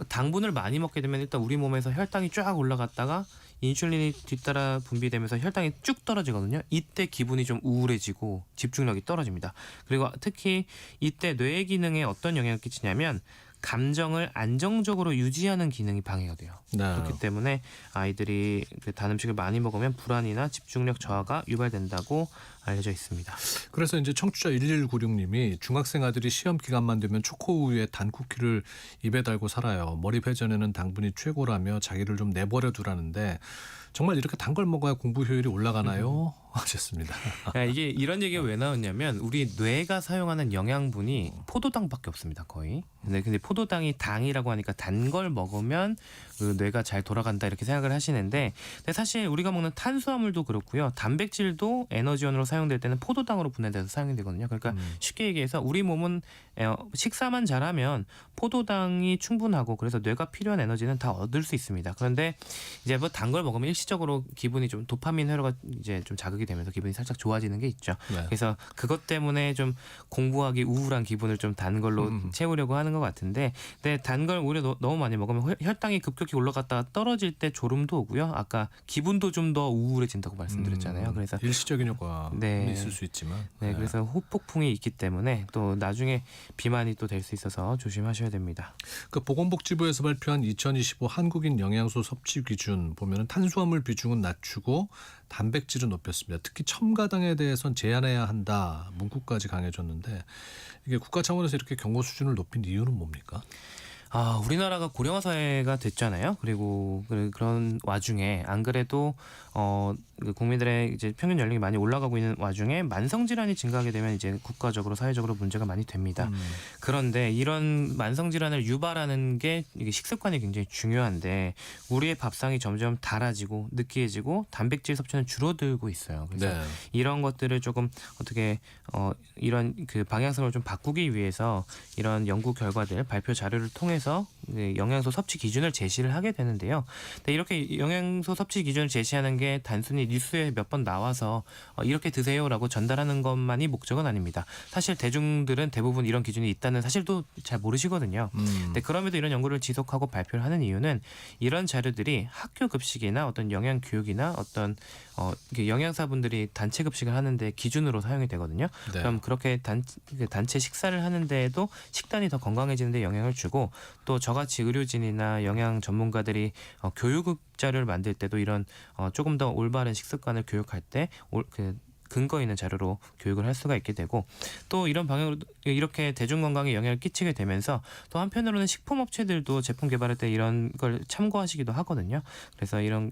당분을 많이 먹게 되면 일단 우리 몸에서 혈당이 쫙 올라갔다가 인슐린이 뒤따라 분비되면서 혈당이 쭉 떨어지거든요. 이때 기분이 좀 우울해지고 집중력이 떨어집니다. 그리고 특히 이때 뇌 기능에 어떤 영향을 끼치냐면 감정을 안정적으로 유지하는 기능이 방해가 돼요. 네. 그렇기 때문에 아이들이 단 음식을 많이 먹으면 불안이나 집중력 저하가 유발된다고 알려져 있습니다. 그래서 이제 청취자 1196님이 중학생 아들이 시험 기간만 되면 초코우유에 단 쿠키를 입에 달고 살아요. 머리 회전에는 당분이 최고라며 자기를 좀 내버려 두라는데 정말 이렇게 단 걸 먹어야 공부 효율이 올라가나요? 하셨습니다. 이게 이런 얘기가 왜 나왔냐면 우리 뇌가 사용하는 영양분이 포도당밖에 없습니다. 거의. 근데 포도당이 당이라고 하니까 단 걸 먹으면 그 뇌가 잘 돌아간다 이렇게 생각을 하시는데 근데 사실 우리가 먹는 탄수화물도 그렇고요. 단백질도 에너지원으로 사용될 때는 포도당으로 분해돼서 사용이 되거든요. 그러니까 쉽게 얘기해서 우리 몸은 식사만 잘하면 포도당이 충분하고 그래서 뇌가 필요한 에너지는 다 얻을 수 있습니다. 그런데 이제 뭐 단 걸 먹으면 일시적으로 기분이 좀 도파민 회로가 이제 좀 자극이 되면서 기분이 살짝 좋아지는 게 있죠. 네. 그래서 그것 때문에 좀 공부하기 우울한 기분을 좀 단 걸로 채우려고 하는 것 같은데 근데 단 걸 오히려 너무 많이 먹으면 혈당이 급격히 올라갔다가 떨어질 때 졸음도 오고요. 아까 기분도 좀 더 우울해진다고 말씀드렸잖아요. 그래서 일시적인 효과가 있을 수 있지만 네, 그래서 호폭풍이 있기 때문에 또 나중에 비만이 또 될 수 있어서 조심하셔야 됩니다. 그 보건복지부에서 발표한 2025 한국인 영양소 섭취 기준 보면은 탄수화물 비중은 낮추고 단백질은 높였습니다. 특히 첨가당에 대해선 제한해야 한다 문구까지 강해졌는데 이게 국가 차원에서 이렇게 경고 수준을 높인 이유는 뭡니까? 우리나라가 고령화 사회가 됐잖아요. 그리고 그런 와중에 안 그래도 그 국민들의 이제 평균 연령이 많이 올라가고 있는 와중에 만성 질환이 증가하게 되면 이제 국가적으로 사회적으로 문제가 많이 됩니다. 그런데 이런 만성 질환을 유발하는 게 이게 식습관이 굉장히 중요한데 우리의 밥상이 점점 달아지고 느끼해지고 단백질 섭취는 줄어들고 있어요. 그래서 네. 이런 것들을 조금 어떻게 이런 그 방향성을 좀 바꾸기 위해서 이런 연구 결과들 발표 자료를 통해서 영양소 섭취 기준을 제시를 하게 되는데요. 근데 이렇게 영양소 섭취 기준을 제시하는 게 단순히 뉴스에 몇 번 나와서 이렇게 드세요라고 전달하는 것만이 목적은 아닙니다. 사실 대중들은 대부분 이런 기준이 있다는 사실도 잘 모르시거든요. 근데 그럼에도 이런 연구를 지속하고 발표를 하는 이유는 이런 자료들이 학교 급식이나 어떤 영양 교육이나 어떤 영양사분들이 단체 급식을 하는데 기준으로 사용이 되거든요. 네. 그럼 그렇게 단체 식사를 하는 데에도 식단이 더 건강해지는 데 영향을 주고 또 저같이 의료진이나 영양 전문가들이 교육자료를 만들 때도 이런 조금 더 올바른 식습관을 교육할 때 근거 있는 자료로 교육을 할 수가 있게 되고 또 이런 방향으로 이렇게 대중건강에 영향을 끼치게 되면서 또 한편으로는 식품업체들도 제품 개발할 때 이런 걸 참고하시기도 하거든요. 그래서 이런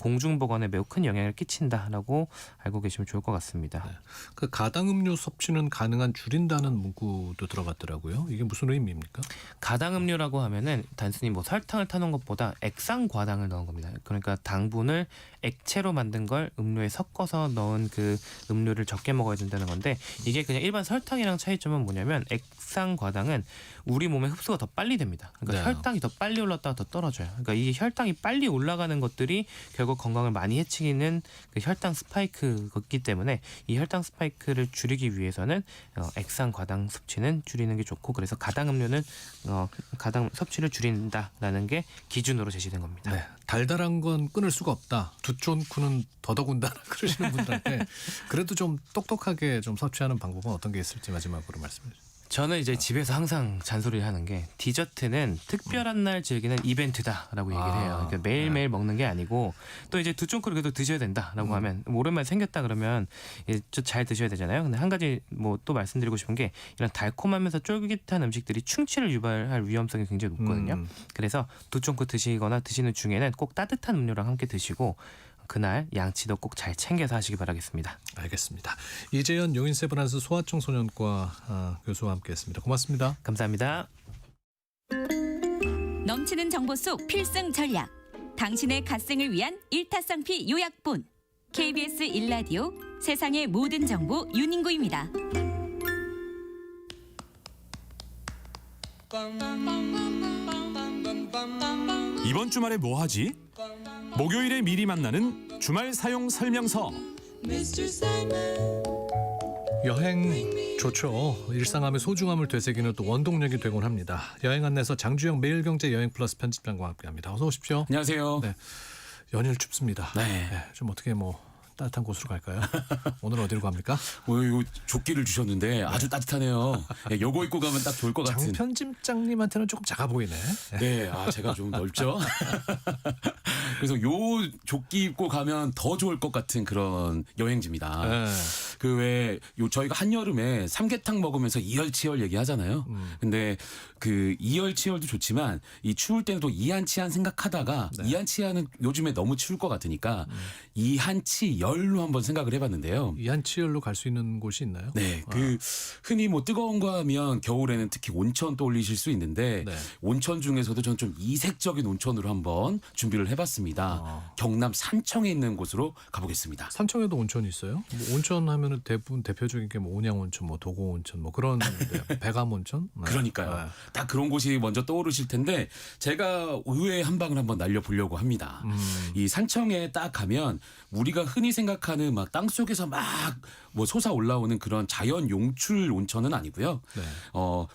공중보건에 매우 큰 영향을 끼친다라고 알고 계시면 좋을 것 같습니다. 네. 그 가당음료 섭취는 가능한 줄인다는 문구도 들어갔더라고요. 이게 무슨 의미입니까? 가당음료라고 하면은 단순히 뭐 설탕을 타놓은 것보다 액상과당을 넣은 겁니다. 그러니까 당분을 액체로 만든 걸 음료에 섞어서 넣은 그 음료를 적게 먹어야 된다는 건데 이게 그냥 일반 설탕이랑 차이점은 뭐냐면 액상과당은 우리 몸에 흡수가 더 빨리 됩니다. 그러니까 네. 혈당이 더 빨리 올랐다가 더 떨어져요. 그러니까 이게 혈당이 빨리 올라가는 것들이 결국 건강을 많이 해치는 그 혈당 스파이크이기 때문에 이 혈당 스파이크를 줄이기 위해서는 액상과당 섭취는 줄이는 게 좋고 그래서 가당음료는 가당 섭취를 줄인다라는 게 기준으로 제시된 겁니다. 네. 달달한 건 끊을 수가 없다. 두쫀쿠는 더더군다나 그러시는 분들한테 그래도 좀 똑똑하게 좀 섭취하는 방법은 어떤 게 있을지 마지막으로 말씀해 주세요. 저는 이제 집에서 항상 잔소리를 하는 게 디저트는 특별한 날 즐기는 이벤트다라고 얘기를 해요. 그러니까 매일매일 먹는 게 아니고 또 이제 두쫑크를 그래도 드셔야 된다라고 하면 오랜만에 생겼다 그러면 좀 잘 드셔야 되잖아요. 근데 한 가지 뭐 또 말씀드리고 싶은 게 이런 달콤하면서 쫄깃한 음식들이 충치를 유발할 위험성이 굉장히 높거든요. 그래서 두쫑크 드시거나 드시는 중에는 꼭 따뜻한 음료랑 함께 드시고 그날 양치도 꼭 잘 챙겨서 하시기 바라겠습니다. 알겠습니다. 이재현 용인세브란스 소아청소년과 교수와 함께했습니다. 고맙습니다. 감사합니다. 넘치는 정보 속 필승 전략. 당신의 갓생을 위한 일타쌍피 요약본. KBS 1라디오 세상의 모든 정보 윤인구입니다. 이번 주말에 뭐 하지? 목요일에 미리 만나는 주말 사용 설명서. 여행 좋죠. 일상함의 소중함을 되새기는 또 원동력이 되곤 합니다. 여행 안내서 장주영 매일경제 여행 플러스 편집장과 함께합니다. 어서 오십시오. 안녕하세요. 네. 연일 춥습니다. 네. 좀 어떻게 뭐 따뜻한 곳으로 갈까요? 오늘 어디로 갑니까? 이거 조끼를 주셨는데 아주 따뜻하네요. 요거 입고 가면 딱 좋을 것 같은. 장 편집장님한테는 조금 작아 보이네. 네, 제가 좀 넓죠. 그래서 요 조끼 입고 가면 더 좋을 것 같은 그런 여행지입니다. 네. 그 외에 저희가 한여름에 삼계탕 먹으면서 이열치열 얘기하잖아요. 근데 그 이열치열도 좋지만 이 추울 때는 또 이한치한 생각하다가 이한치한은 요즘에 너무 추울 것 같으니까 이한치열로 한번 생각을 해봤는데요. 이한치열로 갈 수 있는 곳이 있나요? 네, 그 흔히 뭐 뜨거운 거 하면 겨울에는 특히 온천 떠올리실 수 있는데 온천 중에서도 저는 좀 이색적인 온천으로 한번 준비를 해봤습니다. 경남 산청에 있는 곳으로 가보겠습니다. 산청에도 온천이 있어요? 뭐 온천 하면은 대부분 대표적인 게 뭐 온양온천, 뭐 도고온천, 뭐 그런 백암온천. 그러니까요. 딱 그런 곳이 먼저 떠오르실 텐데 제가 의외의 한방을 한번 날려보려고 합니다. 이 산청에 딱 가면 우리가 흔히 생각하는 막 땅 속에서 막 뭐 솟아 올라오는 그런 자연 용출 온천은 아니고요.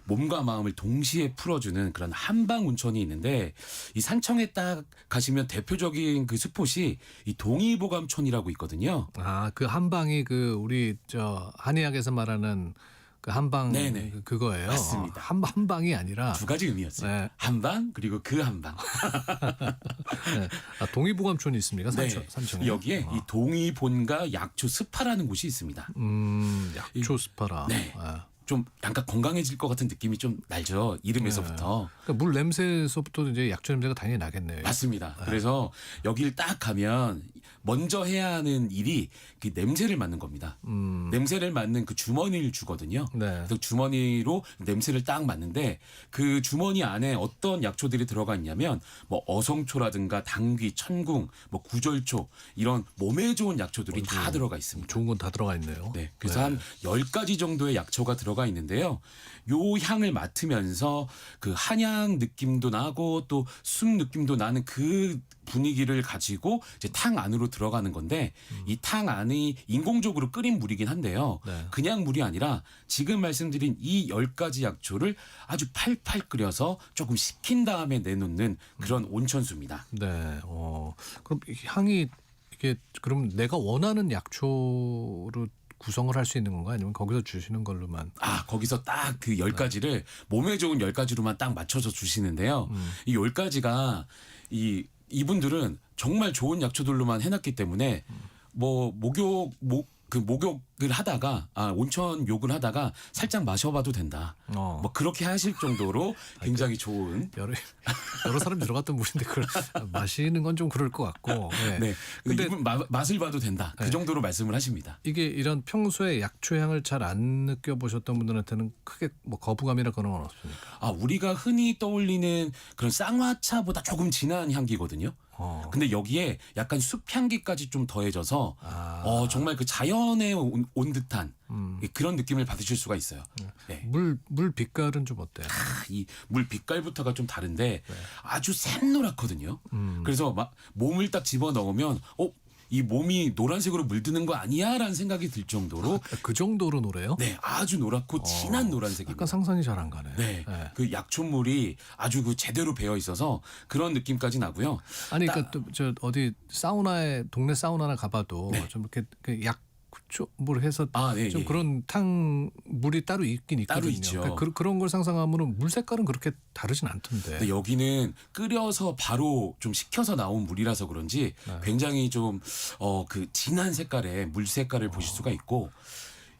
몸과 마음을 동시에 풀어주는 그런 한방 온천이 있는데 이 산청에 딱 가시면 대표적인 그 스폿이 이 동의보감촌이라고 있거든요. 그 한방이 그 우리 저 한의학에서 말하는 그 한방 그거예요. 맞습니다. 한방이 아니라 두 가지 의미였어요. 네. 한방 그리고 그 한방. 네. 동의보감촌이 있습니까? 산청에? 여기에 이 동의본가 약초 스파라는 곳이 있습니다. 약초 스파라. 네. 좀 약간 건강해질 것 같은 느낌이 좀 날죠. 이름에서부터. 그러니까 물 냄새에서부터 이제 약초 냄새가 당연히 나겠네요. 맞습니다. 그래서 여길 딱 가면 먼저 해야 하는 일이 그 냄새를 맡는 겁니다. 냄새를 맡는 그 주머니를 주거든요. 그래서 주머니로 냄새를 딱 맡는데 그 주머니 안에 어떤 약초들이 들어가 있냐면 뭐 어성초라든가 당귀, 천궁, 뭐 구절초 이런 몸에 좋은 약초들이 다 들어가 있습니다. 좋은 건 다 들어가 있네요. 네. 그래서 한 10가지 정도의 약초가 들어가 있는데요. 요 향을 맡으면서 그 한약 느낌도 나고 또 숲 느낌도 나는 그 분위기를 가지고 이제 탕 안으로 들어가는 건데 이 탕 안이 인공적으로 끓인 물이긴 한데요. 그냥 물이 아니라 지금 말씀드린 이 10가지 약초를 아주 팔팔 끓여서 조금 식힌 다음에 내놓는 그런 온천수입니다. 네. 그럼 향이 이게 그럼 내가 원하는 약초로 구성을 할 수 있는 건가요? 아니면 거기서 주시는 걸로만? 거기서 딱 그 10가지를 몸에 좋은 10가지로만 딱 맞춰서 주시는데요. 이 10가지가 이분들은 정말 좋은 약초들로만 해놨기 때문에 뭐 목욕을 하다가 온천 욕을 하다가 살짝 마셔봐도 된다. 뭐 그렇게 하실 정도로 굉장히 좋은 여러 사람이 들어갔던 물인데 그걸 마시는 건 좀 그럴 것 같고. 네. 근데 이분 맛을 봐도 된다. 그 정도로 말씀을 하십니다. 이게 이런 평소에 약초 향을 잘 안 느껴보셨던 분들한테는 크게 뭐 거부감이나 그런 건 없습니까? 우리가 흔히 떠올리는 그런 쌍화차보다 조금 진한 향기거든요. 근데 여기에 약간 숲향기까지 좀 더해져서 정말 그 자연에 온 듯한 그런 느낌을 받으실 수가 있어요. 네. 물 빛깔은 좀 어때요? 이 물 빛깔부터가 좀 다른데 아주 샛노랗거든요. 그래서 막 몸을 딱 집어 넣으면 이 몸이 노란색으로 물드는 거 아니야라는 생각이 들 정도로 그 정도로 노래요? 네, 아주 노랗고 진한 노란색입니다. 약간 상상이 잘 안 가네. 네, 그 약초물이 아주 그 제대로 배어 있어서 그런 느낌까지 나고요. 그러니까 또 저 어디 사우나에 동네 사우나나 가봐도 좀 이렇게 그 약초물 해서 좀 그런 탕 물이 따로 있긴 있거든요. 따로 있죠. 그런 걸 상상하면은 물 색깔은 그렇게 다르진 않던데. 근데 여기는 끓여서 바로 좀 식혀서 나온 물이라서 그런지 굉장히 좀 그 진한 색깔의 물 색깔을 보실 수가 있고.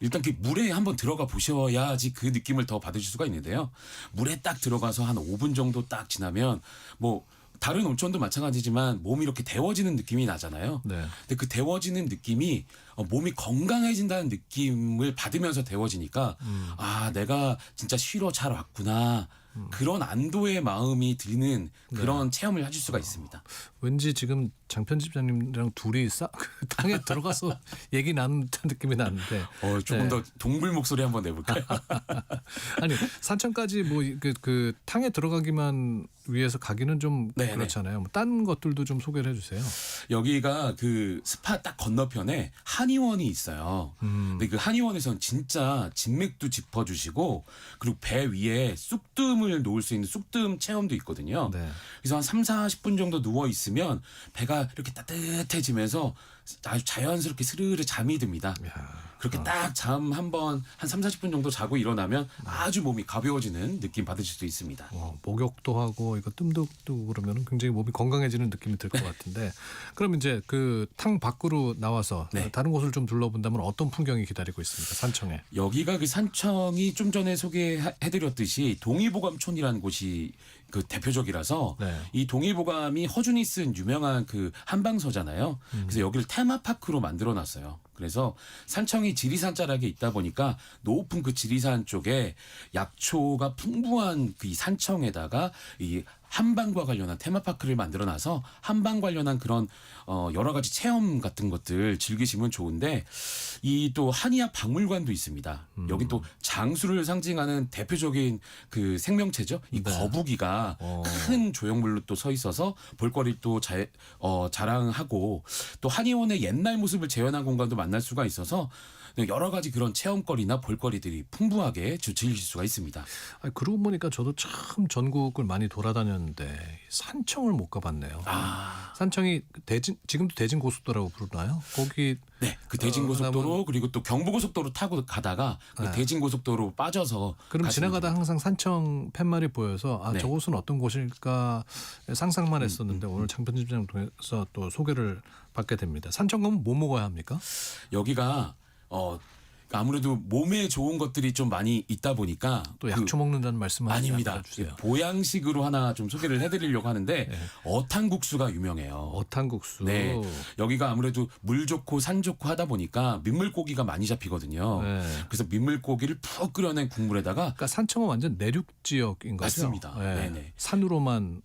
일단 그 물에 한번 들어가 보셔야지 그 느낌을 더 받으실 수가 있는데요. 물에 딱 들어가서 한 5분 정도 딱 지나면 뭐 다른 온천도 마찬가지지만 몸이 이렇게 데워지는 느낌이 나잖아요. 근데 그 데워지는 느낌이 몸이 건강해진다는 느낌을 받으면서 데워지니까 내가 진짜 쉬러 잘 왔구나. 그런 안도의 마음이 드는 그런 체험을 하실 수가 있습니다. 왠지 지금 장 편집장님이랑 둘이 땅에 들어가서 얘기 나눈 듯한 느낌이 나는데 조금 더 동굴 목소리 한번 내볼까요? 아니 산천까지 뭐 그 탕에 들어가기만 위해서 가기는 좀 그렇잖아요. 뭐 딴 것들도 좀 소개를 해주세요. 여기가 그 스파 딱 건너편에 한의원이 있어요. 근데 그 한의원에서는 진짜 진맥도 짚어주시고 그리고 배 위에 쑥뜸을 잠을 놓을 수 있는 쑥뜸 체험도 있거든요. 그래서 한 30-40분 정도 누워 있으면 배가 이렇게 따뜻해지면서 아주 자연스럽게 스르르 잠이 듭니다. 그렇게 딱 잠 한번 한 30-40분 정도 자고 일어나면 아주 몸이 가벼워지는 느낌 받으실 수 있습니다. 목욕도 하고 이거 뜸도 뜨고 그러면 굉장히 몸이 건강해지는 느낌이 들 것 같은데 그럼 이제 그 탕 밖으로 나와서 다른 곳을 좀 둘러본다면 어떤 풍경이 기다리고 있습니까? 산청에. 여기가 그 산청이 좀 전에 소개해드렸듯이 동의보감촌이라는 곳이 그 대표적이라서 이 동의보감이 허준이 쓴 유명한 그 한방서잖아요. 그래서 여기를 테마파크로 만들어놨어요. 그래서 산청이 지리산 자락에 있다 보니까 높은 그 지리산 쪽에 약초가 풍부한 그 이 산청에다가 이 한방과 관련한 테마파크를 만들어놔서 한방 관련한 그런 여러 가지 체험 같은 것들 즐기시면 좋은데 이 또 한의학 박물관도 있습니다. 여기 또 장수를 상징하는 대표적인 그 생명체죠. 이 거북이가 큰 조형물로 또 서 있어서 볼거리 또 자랑하고 또 한의원의 옛날 모습을 재현한 공간도 만날 수가 있어서 여러 가지 그런 체험거리나 볼거리들이 풍부하게 즐길 수가 있습니다. 그러고 보니까 저도 참 전국을 많이 돌아다녔는데 산청을 못 가봤네요. 산청이 지금도 대진고속도로라고 부르나요? 거기 그 대진고속도로 그리고 또 경부고속도로 타고 가다가 그 대진고속도로 빠져서 그럼 지나가다 항상 산청 팻말이 보여서 저곳은 어떤 곳일까 상상만 했었는데 오늘 장편집장 통해서 또 소개를 받게 됩니다. 산청 가면 뭐 먹어야 합니까? 여기가 아무래도 몸에 좋은 것들이 좀 많이 있다 보니까 또 약초 먹는다는 말씀은 아닙니다. 보양식으로 하나 좀 소개를 해드리려고 하는데 어탕국수가 유명해요. 어탕국수. 네, 여기가 아무래도 물 좋고 산 좋고 하다 보니까 민물고기가 많이 잡히거든요. 그래서 민물고기를 푹 끓여낸 국물에다가 그러니까 산청은 완전 내륙 지역인 거죠. 맞습니다. 네네. 산으로만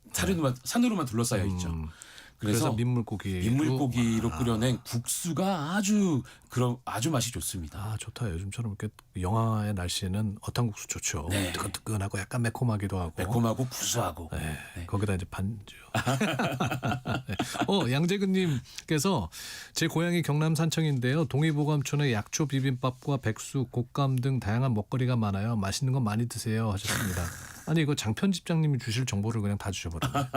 둘러싸여 있죠. 그래서 민물고기로 끓여낸 국수가 아주 맛이 좋습니다. 좋다. 요즘처럼 이렇게 영하의 날씨에는 어탕국수 좋죠. 뜨끈뜨끈하고 약간 매콤하기도 하고. 매콤하고 구수하고. 거기다 이제 반주. 양재근님께서 제 고향이 경남 산청인데요. 동의보감촌에 약초 비빔밥과 백수, 곶감 등 다양한 먹거리가 많아요. 맛있는 거 많이 드세요 하셨습니다. 아니 이거 장 편집장님이 주실 정보를 그냥 다 주셔버렸네.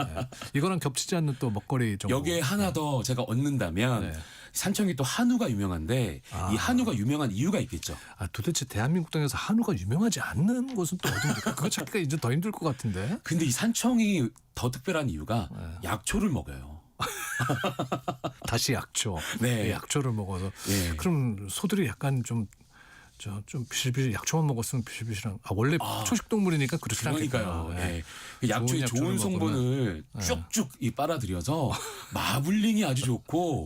이거랑 겹치지 않는 또 먹거리 정보. 여기에 하나 더 제가 얻는다면 산청이 또 한우가 유명한데 이 한우가 유명한 이유가 있겠죠. 도대체 대한민국 땅에서 한우가 유명하지 않는 곳은 또 어딘가? 그거 찾기가 이제 더 힘들 것 같은데. 근데 이 산청이 더 특별한 이유가 약초를 먹어요. 다시 약초. 네. 약초를 먹어서. 그럼 소들이 약간 좀 비실비실 약초만 먹었으면 비실비실한 원래 초식 동물이니까 그렇게 그러니까요. 약초의 좋은 성분을 쭉쭉 빨아들여서 마블링이 아주 좋고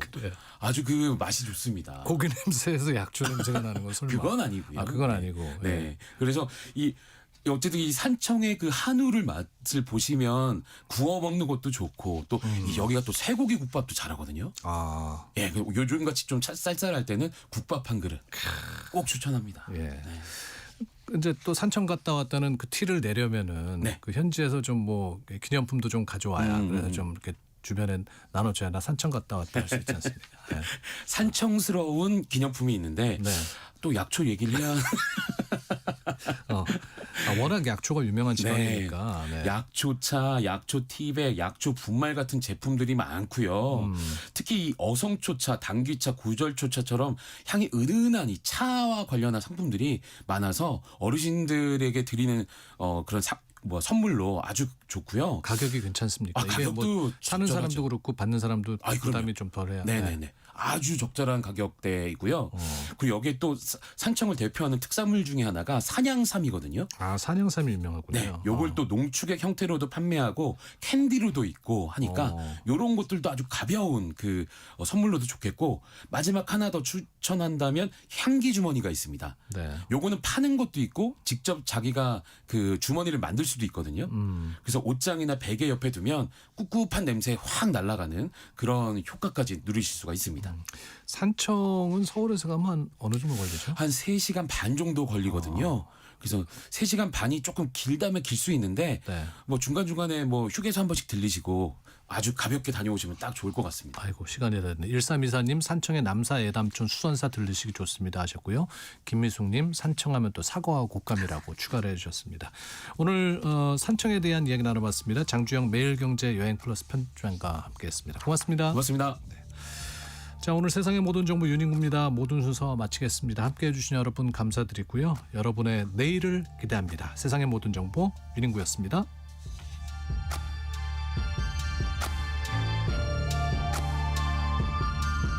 아주 그 맛이 좋습니다. 고기 냄새에서 약초 냄새가 나는 건 설마? 그건 아니고요. 그건 아니고. 네. 그래서 어쨌든 이 산청의 그 한우를 맛을 보시면 구워 먹는 것도 좋고 또 여기가 또 쇠고기 국밥도 잘하거든요. 요즘 같이 좀 쌀쌀할 때는 국밥 한 그릇 꼭 추천합니다. 이제 또 산청 갔다 왔다는 그 티를 내려면은 그 현지에서 좀 뭐 기념품도 좀 가져와야 그래서 좀 이렇게 주변에 나눠줘야 나 산청 갔다 왔다 할 수 있지 않습니까? 산청스러운 기념품이 있는데 또 약초 얘기를 해야 워낙 약초가 유명한 지방이니까. 약초차, 약초 티백, 약초 분말 같은 제품들이 많고요. 특히 이 어성초차, 당귀차, 구절초차처럼 향이 은은한 이 차와 관련한 상품들이 많아서 어르신들에게 드리는 그런 선물로 아주 좋고요. 가격이 괜찮습니까? 이게 가격도 사는 적절하죠. 사람도 그렇고 받는 사람도 부담이 좀 덜해야. 네네네. 아주 적절한 가격대이고요. 그리고 여기에 또 산청을 대표하는 특산물 중에 하나가 산양삼이거든요. 산양삼이 유명하군요. 네, 요걸 또 농축액 형태로도 판매하고 캔디로도 있고 하니까 요런 것들도 아주 가벼운 그 선물로도 좋겠고 마지막 하나 더 추천한다면 향기 주머니가 있습니다. 요거는 파는 것도 있고 직접 자기가 그 주머니를 만들 수도 있거든요. 그래서 옷장이나 베개 옆에 두면 꿉꿉한 냄새 확 날아가는 그런 효과까지 누리실 수가 있습니다. 산청은 서울에서 가면 한 어느 정도 걸리죠? 한 3시간 반 정도 걸리거든요. 그래서 3시간 반이 조금 길다면 길 수 있는데 뭐 중간중간에 뭐 휴게소 한 번씩 들리시고 아주 가볍게 다녀오시면 딱 좋을 것 같습니다. 아이고 시간이 됐네. 1324님 산청의 남사 예담촌 수선사 들르시기 좋습니다 하셨고요. 김미숙님 산청하면 또 사과와 곶감이라고 추가를 해주셨습니다. 오늘 산청에 대한 이야기 나눠봤습니다. 장주영 매일경제 여행플러스 편집장과 함께했습니다. 고맙습니다. 고맙습니다. 자, 오늘 세상의 모든 정보 윤인구입니다. 모든 순서 마치겠습니다. 함께해 주신 여러분 감사드리고요. 여러분의 내일을 기대합니다. 세상의 모든 정보 윤인구였습니다.